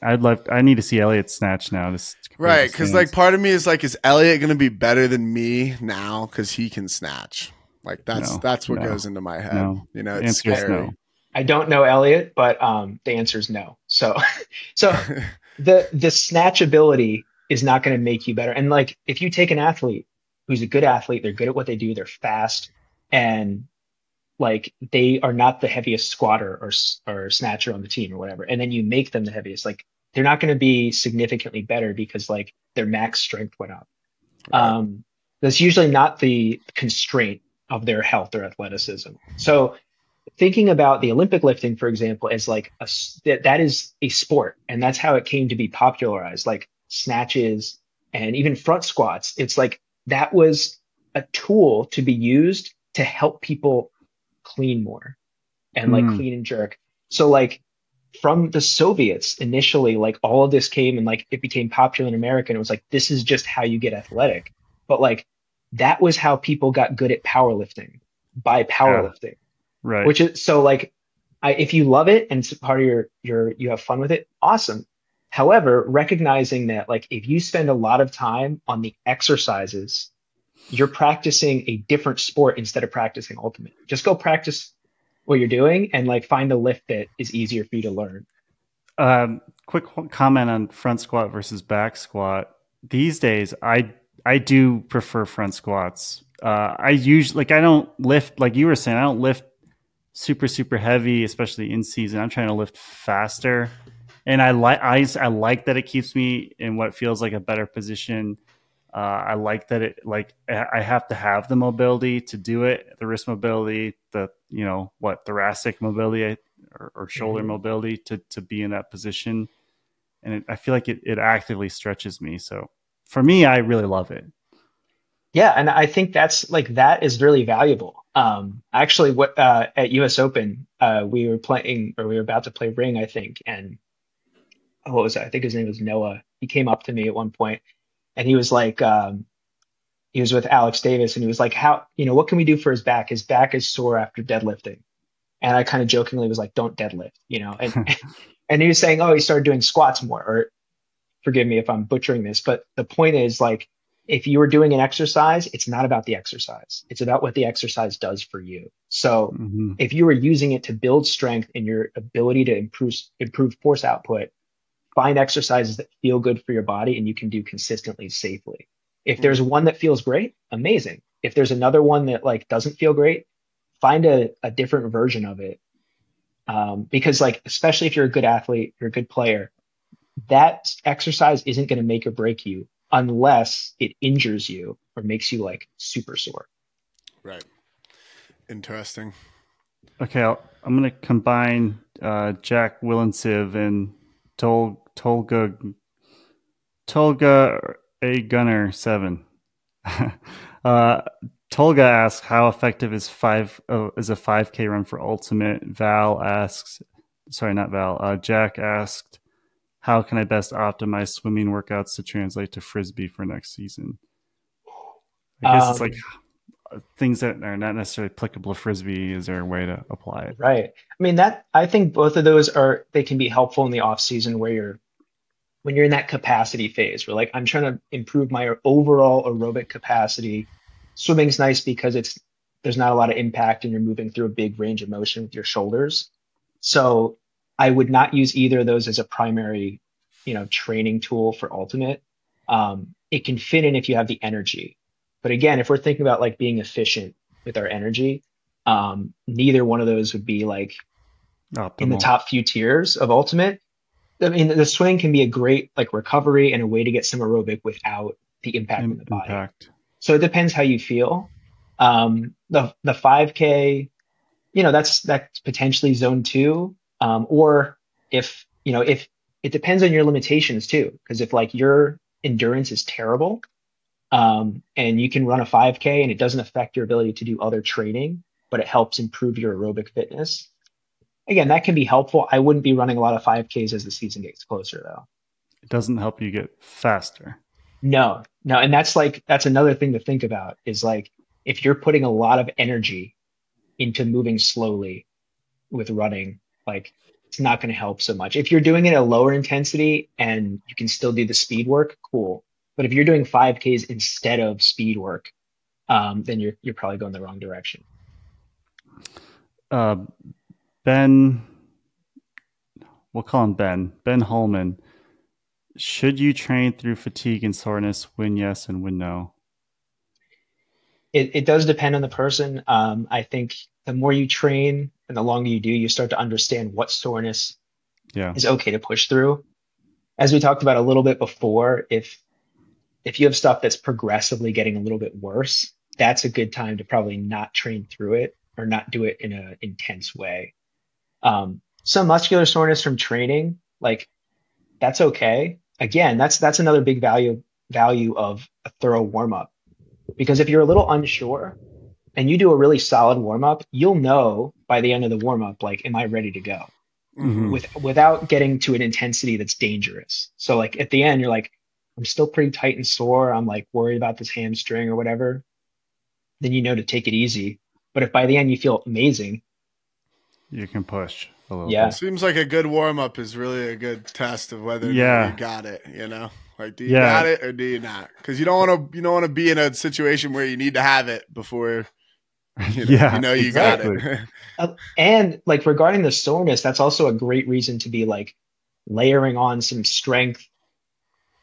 I need to see Elliot snatch now. Right, because like part of me is like, is Elliot going to be better than me now because he can snatch? Like that's what goes into my head. No. You know, it's scary. No. I don't know Elliot, but the answer is no. So the snatch ability is not going to make you better. And like if you take an athlete who's a good athlete, they're good at what they do, they're fast, and like they are not the heaviest squatter or snatcher on the team or whatever, and then you make them the heaviest, like they're not going to be significantly better because like their max strength went up. Right. That's usually not the constraint of their health or athleticism. So thinking about the Olympic lifting, for example, as like that is a sport, and that's how it came to be popularized, like snatches and even front squats. It's like that was a tool to be used to help people clean more and like clean and jerk. So like from the Soviets initially, like all of this came and like it became popular in America, and it was like, this is just how you get athletic. But like that was how people got good at powerlifting, by powerlifting. Right. Which is so like if you love it and it's part of you have fun with it, awesome. However, recognizing that like if you spend a lot of time on the exercises, you're practicing a different sport instead of practicing ultimate. Just go practice what you're doing and like find a lift that is easier for you to learn. Quick comment on front squat versus back squat. These days, I do prefer front squats. I usually I don't lift, like you were saying, I don't lift super heavy, especially in season. I'm trying to lift faster, and I like that it keeps me in what feels like a better position. I like that I have to have the mobility to do it, the wrist mobility, the thoracic mobility or shoulder mobility to be in that position, and I feel like it actively stretches me. So for me, I really love it. Yeah, and I think that is really valuable. Actually, at US Open, we were about to play ring, I think, and what was it? I think his name was Noah. He came up to me at one point, and he was like, he was with Alex Davis, and he was like, what can we do for his back? His back is sore after deadlifting. And I kind of jokingly was like, don't deadlift, and and he was saying, oh, he started doing squats more, or forgive me if I'm butchering this, but the point is like, if you were doing an exercise, it's not about the exercise. It's about what the exercise does for you. So if you were using it to build strength in your ability to improve force output, find exercises that feel good for your body and you can do consistently safely. If there's one that feels great, amazing. If there's another one that like doesn't feel great, find a different version of it. Because like, especially if you're a good athlete, you're a good player, that exercise isn't going to make or break you unless it injures you or makes you like super sore. Right. Interesting. Okay. I'm going to combine Jack Willensiv and Tolga A Gunner 7. Tolga asks, how effective is a 5K run for ultimate? Jack asked, how can I best optimize swimming workouts to translate to Frisbee for next season? I guess it's like, things that are not necessarily applicable to Frisbee? Is there a way to apply it? Right. I mean, I think both of those they can be helpful in the off season where when you're in that capacity phase where like I'm trying to improve my overall aerobic capacity. Swimming's nice because there's not a lot of impact and you're moving through a big range of motion with your shoulders. So I would not use either of those as a primary, training tool for ultimate. It can fit in if you have the energy. But again, if we're thinking about like being efficient with our energy, neither one of those would be like in the Optimal. top few tiers of ultimate. I mean, the swing can be a great like recovery and a way to get some aerobic without the impact on the body. Impact. So it depends how you feel. The 5K, that's potentially zone 2. Or if it depends on your limitations too, because if like your endurance is terrible, and you can run a 5K and it doesn't affect your ability to do other training, but it helps improve your aerobic fitness. Again, that can be helpful. I wouldn't be running a lot of 5Ks as the season gets closer though. It doesn't help you get faster. No. And that's another thing to think about is like, if you're putting a lot of energy into moving slowly with running, like it's not going to help so much. If you're doing it at a lower intensity and you can still do the speed work, cool. But if you're doing 5Ks instead of speed work, then you're probably going the wrong direction. Ben, we'll call him Ben Holman. Should you train through fatigue and soreness? When yes and when no? It does depend on the person. I think the more you train and the longer you do, you start to understand what soreness is okay to push through. As we talked about a little bit before, if you have stuff that's progressively getting a little bit worse, that's a good time to probably not train through it or not do it in an intense way. Some muscular soreness from training, like that's okay. Again, that's another big value of a thorough warm up, because if you're a little unsure and you do a really solid warm up, you'll know by the end of the warm up, like, am I ready to go? Mm-hmm. Without getting to an intensity that's dangerous. So like at the end, you're like, I'm still pretty tight and sore. I'm like worried about this hamstring or whatever. Then you know to take it easy. But if by the end you feel amazing, you can push a little Yeah. bit. Seems like a good warm up is really a good test of whether or not you got it. Like, do you got it or do you not? Because you don't want to be in a situation where you need to have it before you got it. And like regarding the soreness, that's also a great reason to be like layering on some strength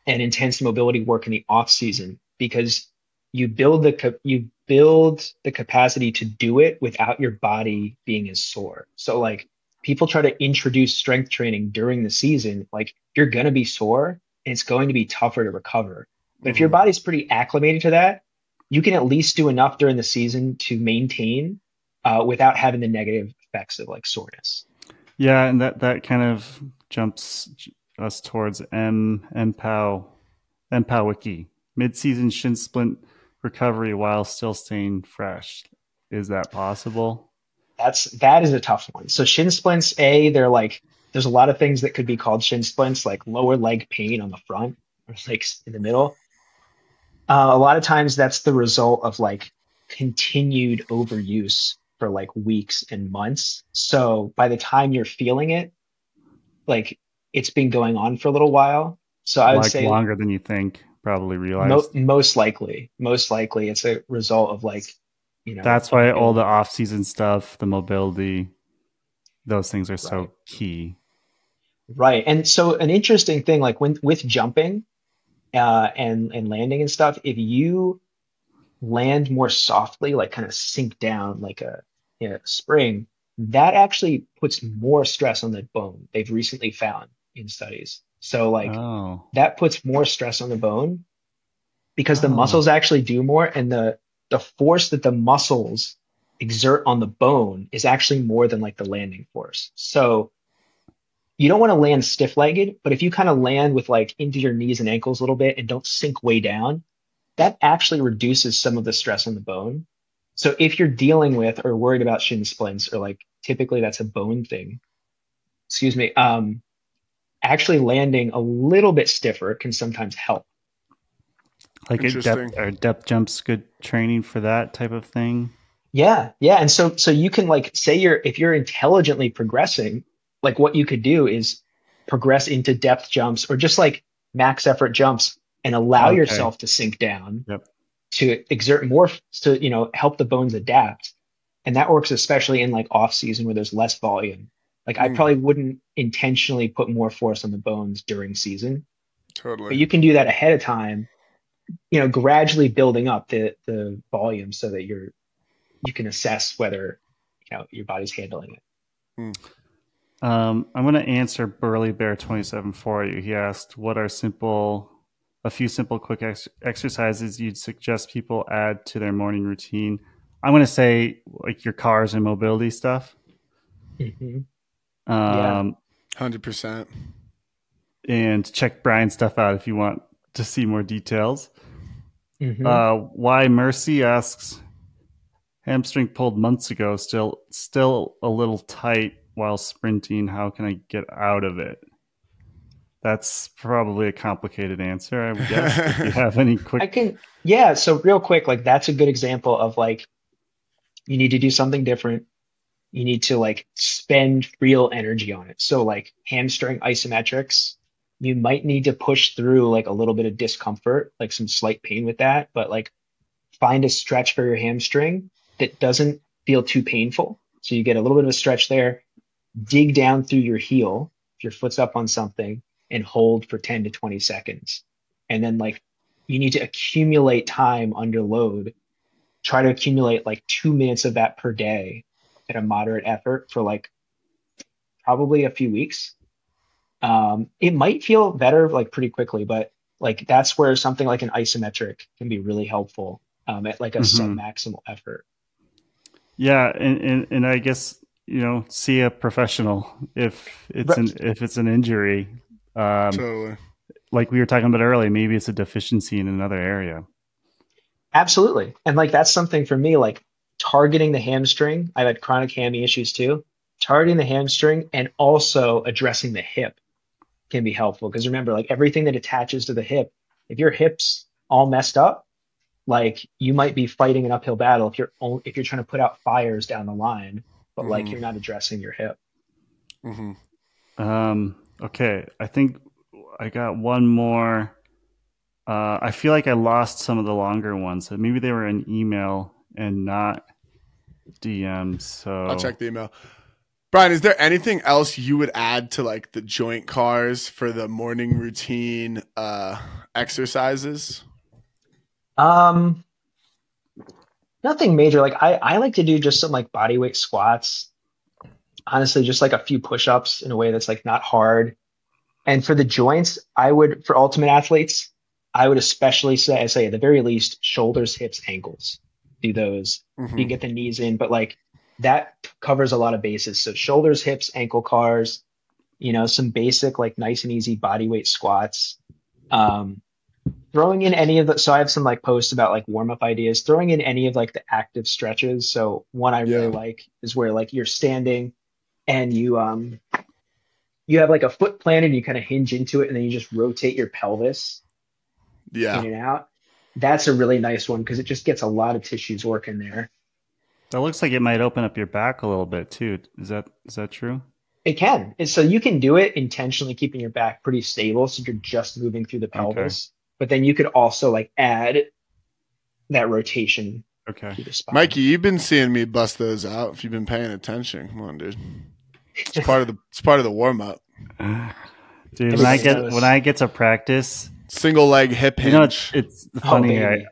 and intense mobility work in the off season, because you build the capacity to do it without your body being as sore. So like people try to introduce strength training during the season, like you're going to be sore and it's going to be tougher to recover. But if your body's pretty acclimated to that, you can at least do enough during the season to maintain without having the negative effects of like soreness. Yeah, and that kind of jumps us towards MPOW Wiki. Mid-season shin splint recovery while still staying fresh. Is that possible? That is a tough one. So shin splints, they're like, there's a lot of things that could be called shin splints, like lower leg pain on the front or like in the middle. A lot of times that's the result of like continued overuse for like weeks and months. So by the time you're feeling it, like it's been going on for a little while. So I would say longer than you think, probably realized. Most likely it's a result of like, that's why all the off-season stuff, the mobility, those things are so key. Right. And so an interesting thing, like with jumping and landing and stuff, if you land more softly, like kind of sink down like a spring, that actually puts more stress on the bone. They've recently found in studies. So like that puts more stress on the bone because the muscles actually do more, and the force that the muscles exert on the bone is actually more than like the landing force. So you don't want to land stiff-legged, but if you kind of land with like into your knees and ankles a little bit and don't sink way down, that actually reduces some of the stress on the bone. So if you're dealing with or worried about shin splints, or like typically that's a bone thing, actually landing a little bit stiffer can sometimes help. Like a depth jumps, good training for that type of thing. Yeah, yeah. And so you can like say if you're intelligently progressing, like what you could do is progress into depth jumps or just like max effort jumps and allow yourself to sink down to exert more to, help the bones adapt. And that works especially in like off season where there's less volume. Like I probably wouldn't intentionally put more force on the bones during season. Totally. But you can do that ahead of time, gradually building up the volume so that you can assess whether your body's handling it. I'm going to answer Burly Bear 27 for you. He asked, "What are a few simple, quick exercises you'd suggest people add to their morning routine?" I'm going to say like your cars and mobility stuff. Mm-hmm. Yeah, 100%. And check Brian's stuff out if you want to see more details. Mm-hmm. Why Mercy asks, hamstring pulled months ago, still a little tight while sprinting. How can I get out of it? That's probably a complicated answer, I would guess. If you have any quick... So real quick, like that's a good example of like, you need to do something different. You need to like spend real energy on it. So like hamstring isometrics, you might need to push through like a little bit of discomfort, like some slight pain with that, but like find a stretch for your hamstring that doesn't feel too painful. So you get a little bit of a stretch there, dig down through your heel, if your foot's up on something, and hold for 10 to 20 seconds. And then like you need to accumulate time under load. Try to accumulate like 2 minutes of that per day at a moderate effort for like probably a few weeks. It might feel better like pretty quickly, but like that's where something like an isometric can be really helpful at like a sub-maximal effort. Yeah, and I guess see a professional if it's an injury. Totally. Like we were talking about earlier, maybe it's a deficiency in another area. Absolutely. And like that's something for me, like targeting the hamstring. I've had chronic hammy issues too. Targeting the hamstring and also addressing the hip can be helpful. Because remember, like everything that attaches to the hip, if your hip's all messed up, like you might be fighting an uphill battle if you're trying to put out fires down the line, but like you're not addressing your hip. Okay. I think I got one more. I feel like I lost some of the longer ones. So maybe they were in email and not DMs. So I'll check the email. Brian, is there anything else you would add to like the joint cars for the morning routine exercises? Nothing major. Like I like to do just some like body weight squats. Honestly, just like a few push-ups in a way that's like not hard. And for the joints, for ultimate athletes, I would especially say at the very least, shoulders, hips, ankles. Do those. You can get the knees in, but like that covers a lot of bases. So shoulders, hips, ankle cars, some basic, like nice and easy body weight squats. Throwing in any of the, so I have some like posts about like warm up ideas, throwing in any of like the active stretches. So one I really like is where like you're standing and you have like a foot planted and you kind of hinge into it and then you just rotate your pelvis in and out. That's a really nice one because it just gets a lot of tissues working there. That looks like it might open up your back a little bit too. Is that true? It can. And so you can do it intentionally keeping your back pretty stable. So you're just moving through the pelvis, but then you could also like add that rotation. Okay. To the spine. Mikey, you've been seeing me bust those out. If you've been paying attention, come on, dude. It's part of the warm up. Dude, when I get to practice, single leg hip hinge. It's funny.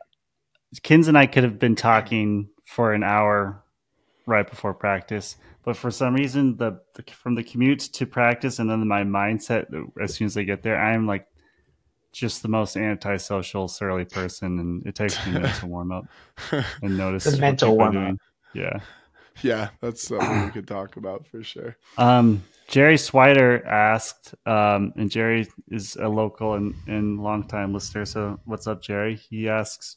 Kins and I could have been talking for an hour right before practice, but for some reason, from the commute to practice and then my mindset as soon as I get there, I'm like just the most antisocial, surly person, and it takes me a minute to warm up and notice the mental warm up. Yeah, that's something we could talk about for sure. Jerry Swider asked, and Jerry is a local and longtime listener. So what's up, Jerry? He asks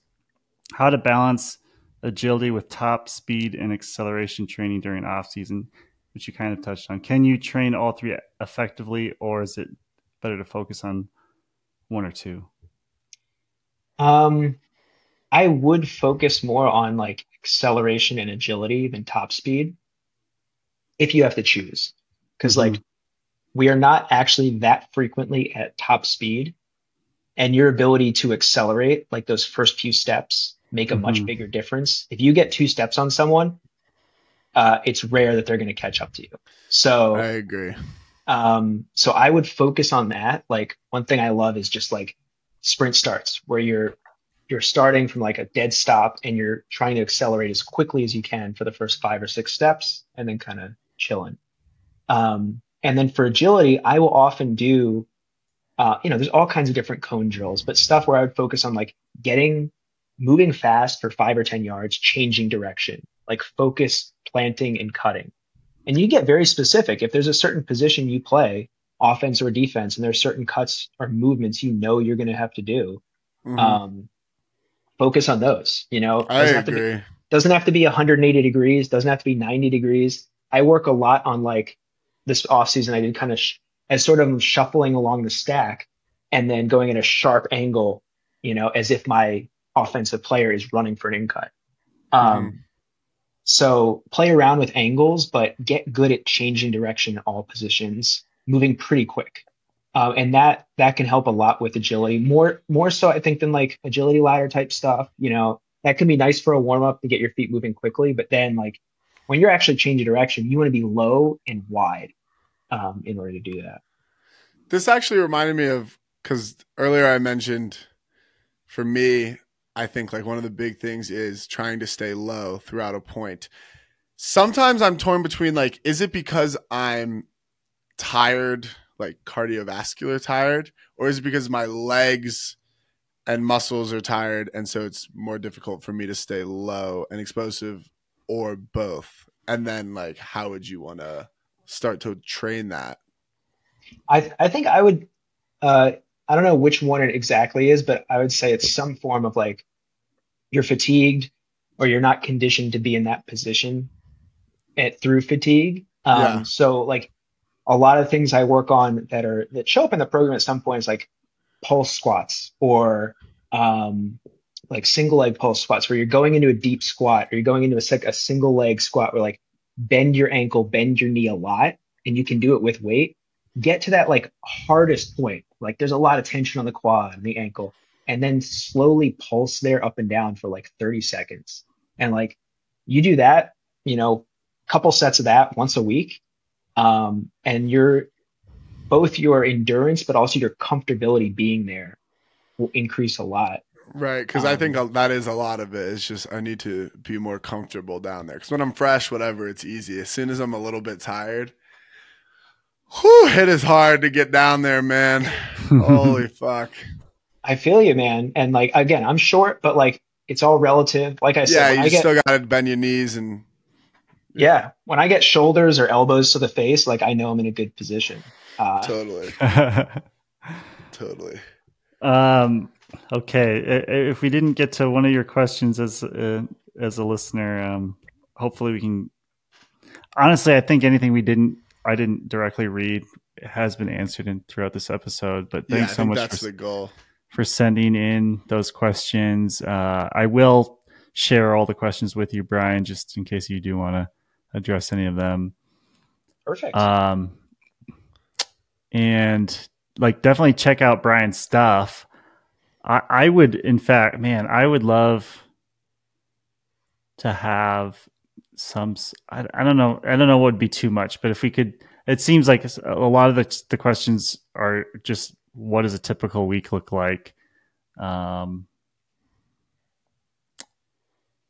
how to balance agility with top speed and acceleration training during off season, which you kind of touched on. Can you train all three effectively, or is it better to focus on one or two? I would focus more on like acceleration and agility than top speed if you have to choose. Because Hmm. like we are not actually that frequently at top speed, and your ability to accelerate like those first few steps make a much Hmm. bigger difference. If you get 2 steps on someone, it's rare that they're going to catch up to you. I So, agree. so I would focus on that. Like one thing I love is just like sprint starts where you're starting from like a dead stop and you're trying to accelerate as quickly as you can for the first 5 or 6 steps and then kind of chilling. And then for agility, I will often do, there's all kinds of different cone drills, but stuff where I would focus on like moving fast for 5 or 10 yards, changing direction, like focus, planting, and cutting. And you get very specific. If there's a certain position you play, offense or defense, and there's certain cuts or movements you're going to have to do, Hmm. um, focus on those. I agree. Doesn't have to be 180 degrees, doesn't have to be 90 degrees. I work a lot on like this off season. I did kind of as sort of shuffling along the stack and then going at a sharp angle, as if my offensive player is running for an in cut. Hmm. Um, so play around with angles, but get good at changing direction in all positions, moving pretty quick. And that can help a lot with agility. More so, I think, than like agility ladder type stuff. That can be nice for a warm up to get your feet moving quickly. But then, like when you're actually changing direction, you want to be low and wide in order to do that. This actually reminded me of, because earlier I mentioned, for me, I think like one of the big things is trying to stay low throughout a point. Sometimes I'm torn between like, is it because I'm tired, like cardiovascular tired, or is it because my legs and muscles are tired and so it's more difficult for me to stay low and explosive, or both? And then like, how would you want to start to train that? I think I would. Uh, I don't know which one it exactly is, but I would say it's some form of like you're fatigued or you're not conditioned to be in that position through fatigue. Yeah. So like a lot of things I work on that show up in the program at some point is like pulse squats or um, like single leg pulse squats where you're going into a deep squat or you're going into a single leg squat where like bend your ankle, bend your knee a lot, and you can do it with weight. Get to that like hardest point. Like there's a lot of tension on the quad and the ankle, and then slowly pulse there up and down for like 30 seconds. And like you do that, couple sets of that once a week, and both your endurance but also your comfortability being there will increase a lot. Right, because I think Um, that is a lot of it. It's just I need to be more comfortable down there. Because when I'm fresh, whatever, it's easy. As soon as I'm a little bit tired, whew, it is hard to get down there, man. Holy fuck. I feel you, man. And like again, I'm short, but like it's all relative. Like I said, Yeah, you still got to bend your knees and yeah, when I get shoulders or elbows to the face, like I know I'm in a good position. totally, totally. um, okay. If we didn't get to one of your questions as a listener, hopefully we can. Honestly, I think anything I didn't directly read has been answered throughout this episode. But Yeah, thanks I so think much that's the goal. for sending in those questions. I will share all the questions with you, Brian, just in case you do want to address any of them. Perfect. And like definitely check out Brian's stuff. I would, in fact, man, I would love to have some. I don't know. I don't know what would be too much, but if we could, it seems like a lot of the questions are just what does a typical week look like.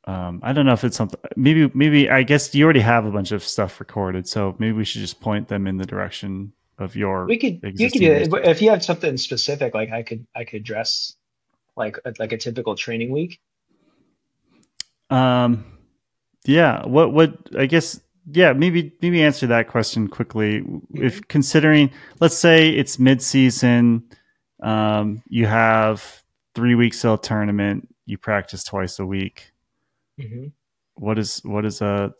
I don't know if it's something. Maybe I guess you already have a bunch of stuff recorded, so maybe we should just point them in the direction of your You could do existing it research. if you have something specific. Like I could address like a typical training week. Um, yeah. What? I guess. Yeah. Maybe answer that question quickly. Mm-hmm. If considering, let's say it's mid-season, you have 3 weeks till tournament. You practice twice a week. Mm-hmm. What is a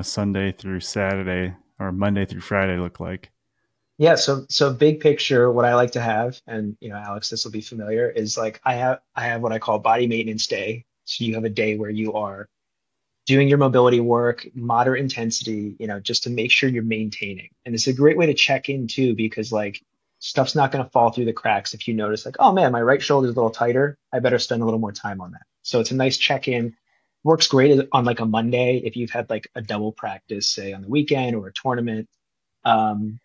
Sunday through Saturday or Monday through Friday look like? Yeah, so big picture, what I like to have, and Alex, this will be familiar, is like I have what I call body maintenance day. So you have a day where you are doing your mobility work, moderate intensity, just to make sure you're maintaining. And it's a great way to check in too, because like stuff's not going to fall through the cracks if you notice like, oh man, my right shoulder is a little tighter. I better spend a little more time on that. So it's a nice check in. Works great on like a Monday if you've had like a double practice, say on the weekend or a tournament. Um,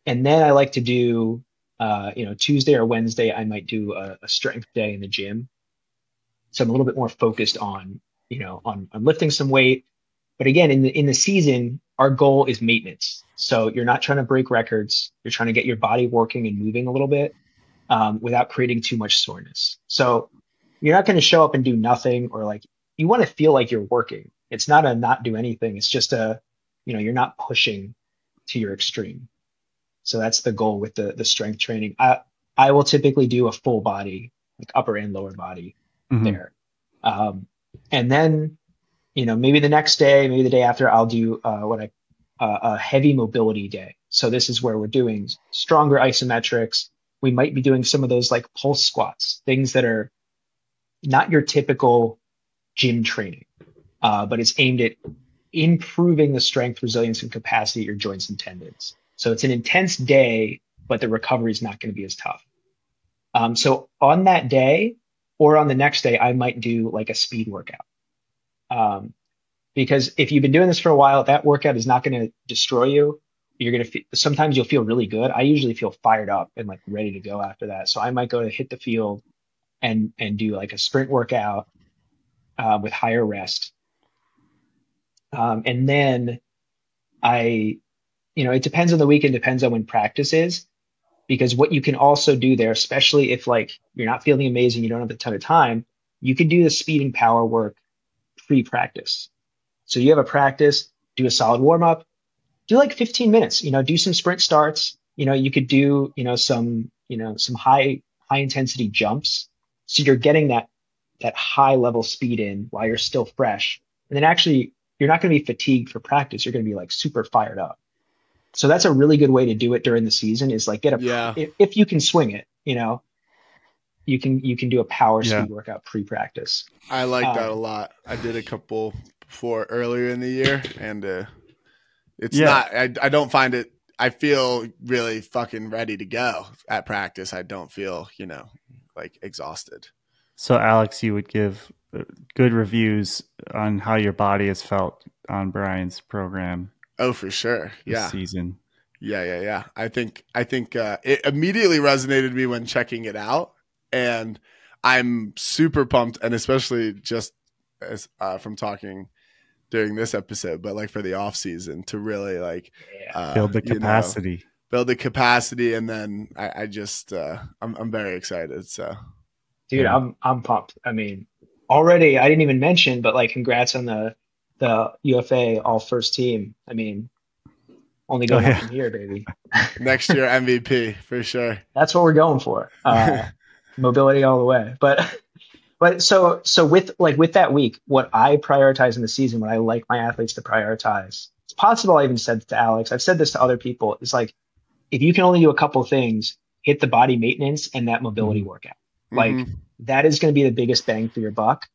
and then I like to do, Tuesday or Wednesday, I might do a strength day in the gym. So I'm a little bit more focused on, on lifting some weight. But again, in the season, our goal is maintenance. So you're not trying to break records. You're trying to get your body working and moving a little bit without creating too much soreness. So you're not going to show up and do nothing, or like you want to feel like you're working. It's not a not do anything. It's just you're not pushing to your extreme. So that's the goal with the strength training. I will typically do a full body, like upper and lower body there. And then, maybe the next day, maybe the day after, I'll do a heavy mobility day. So this is where we're doing stronger isometrics. We might be doing some of those like pulse squats, things that are not your typical gym training, but it's aimed at improving the strength, resilience, and capacity of your joints and tendons. So it's an intense day, but the recovery is not going to be as tough. So on that day or on the next day, I might do like a speed workout. Because if you've been doing this for a while, that workout is not going to destroy you. You're going to sometimes you'll feel really good. I usually feel fired up and like ready to go after that. So I might go to hit the field and do like a sprint workout with higher rest. And then it depends on the week and depends on when practice is, because what you can also do there, especially if like you're not feeling amazing, you don't have a ton of time, you can do the speed and power work pre-practice. So you have a practice, do a solid warm up, do like 15 minutes, do some sprint starts. You could do, some high intensity jumps. So you're getting that high level speed in while you're still fresh. And then actually you're not going to be fatigued for practice. You're going to be like super fired up. So that's a really good way to do it during the season, is like if you can swing it, you can do a power speed workout pre-practice. I like that a lot. I did a couple before earlier in the year, and it's not, I don't find it, I feel really fucking ready to go at practice. I don't feel, like exhausted. So Alex, you would give good reviews on how your body has felt on Brian's program. Oh, for sure. This season. Yeah. I think it immediately resonated with me when checking it out, and I'm super pumped, and especially just as from talking during this episode, but like for the off season to really like build the capacity. And then I just I'm very excited. So, dude, I'm pumped. I mean, already I didn't even mention, but like congrats on the UFA all first team. I mean, only going up from here, baby. Next year MVP for sure. That's what we're going for. Mobility all the way. But so with that week, what I prioritize in the season, what I like my athletes to prioritize, it's possible I even said to Alex, I've said this to other people, it's like, if you can only do a couple things, hit the body maintenance and that mobility workout. Like that is going to be the biggest bang for your buck.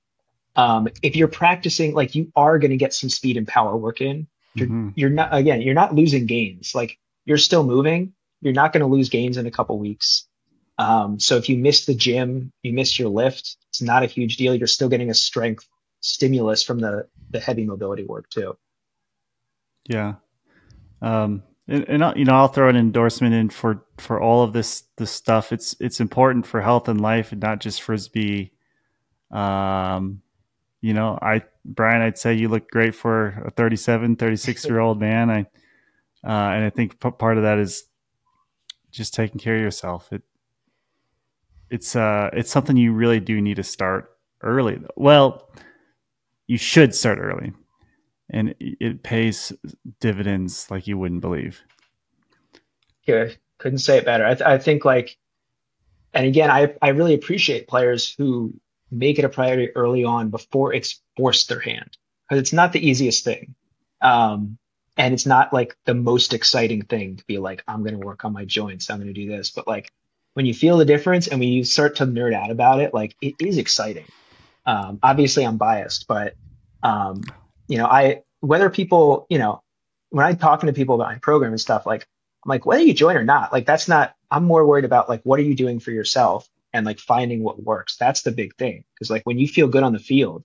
If you're practicing, like you are going to get some speed and power work in. You're not losing gains. Like you're still moving. You're not going to lose gains in a couple weeks. So if you miss the gym, you miss your lift, it's not a huge deal. You're still getting a strength stimulus from the heavy mobility work too. Yeah. And I'll throw an endorsement in for all of this stuff. It's important for health and life, and not just Frisbee. Brian, I'd say you look great for a 36-year-old man. And I think part of that is just taking care of yourself. It's something you really do need to start early. Well, you should start early, and it pays dividends like you wouldn't believe. Yeah, couldn't say it better. I think and again, I really appreciate players who make it a priority early on before it's forced their hand, because it's not the easiest thing. And it's not like the most exciting thing to be like, I'm going to work on my joints. I'm going to do this. But like when you feel the difference and when you start to nerd out about it, like it is exciting. Obviously I'm biased, but, whether people, when I'm talking to people about my program and stuff, like, I'm like, whether you join or not, like, I'm more worried about like, what are you doing for yourself and like finding what works. That's the big thing. Cause like when you feel good on the field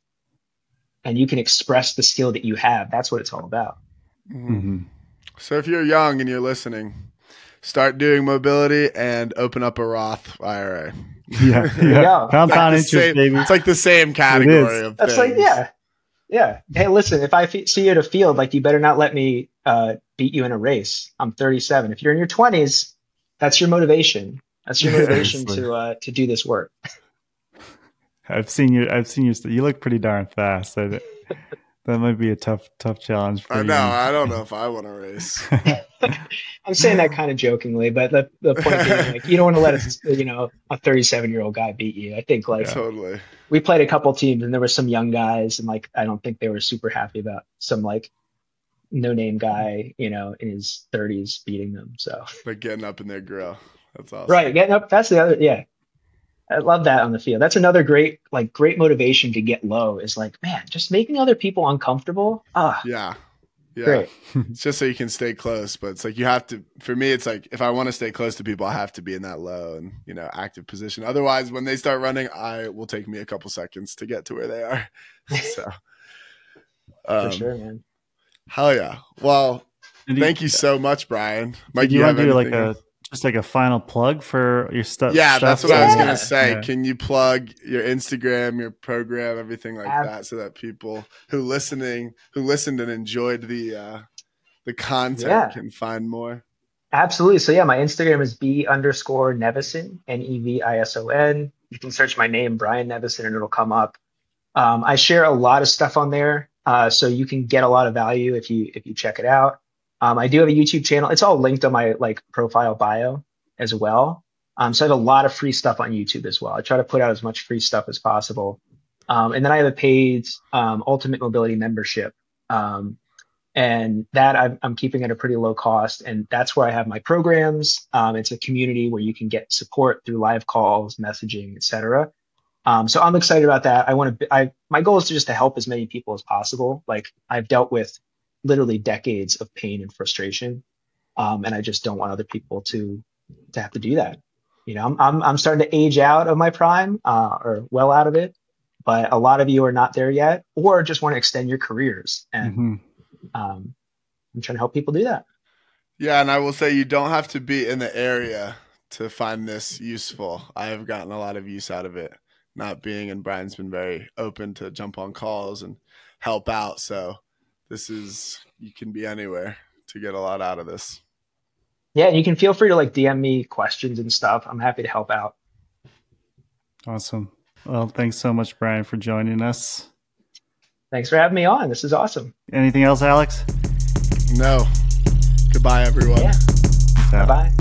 and you can express the skill that you have, that's what it's all about. Mm-hmm. So if you're young and you're listening, start doing mobility and open up a Roth IRA. Yeah. Compound interest, baby. It's like the same category of That's things. Like, yeah. Hey, listen, if I see you at a field, like you better not let me beat you in a race. I'm 37. If you're in your 20s, that's your motivation. That's your motivation to do this work. I've seen you. You look pretty darn fast. That might be a tough challenge for you. I know. I don't know if I want to race. I'm saying that kind of jokingly, but the point being, like, you don't want to let a 37-year-old guy beat you. I think like totally. We played a couple teams and there were some young guys and like I don't think they were super happy about some like no-name guy, in his 30s beating them. So like getting up in their grill. That's awesome. Right, getting up. That's the other. Yeah, I love that on the field. That's another great motivation to get low is like, man, just making other people uncomfortable. Yeah. Great. It's just so you can stay close, but it's like you have to. For me, it's like if I want to stay close to people, I have to be in that low and active position. Otherwise, when they start running, it will take me a couple seconds to get to where they are. So, for sure, man. Hell yeah! Well, thank you so much, Brian. Mike, you want to do like a final plug for your stuff? Yeah, that's what I was gonna say. Yeah. Can you plug your Instagram, your program, everything like that, so that people who listened and enjoyed the content can find more? Absolutely. So my Instagram is B_Nevison, Nevison. You can search my name, Brian Nevison, and it'll come up. I share a lot of stuff on there, so you can get a lot of value if you check it out. I do have a YouTube channel. It's all linked on my profile bio as well. So I have a lot of free stuff on YouTube as well. I try to put out as much free stuff as possible. And then I have a paid Ultimate Mobility membership. And that I'm keeping at a pretty low cost. And that's where I have my programs. It's a community where you can get support through live calls, messaging, etc. So I'm excited about that. My goal is just to help as many people as possible. Like I've dealt with literally decades of pain and frustration. And I just don't want other people to have to do that. I'm starting to age out of my prime, or well out of it, but a lot of you are not there yet, or just want to extend your careers. And I'm trying to help people do that. Yeah. And I will say you don't have to be in the area to find this useful. I have gotten a lot of use out of it not being, and Brian's been very open to jump on calls and help out. So you can be anywhere to get a lot out of this. Yeah. And you can feel free to DM me questions and stuff. I'm happy to help out. Awesome. Well, thanks so much, Brian, for joining us. Thanks for having me on. This is awesome. Anything else, Alex? No. Goodbye, everyone. Yeah. Bye-bye.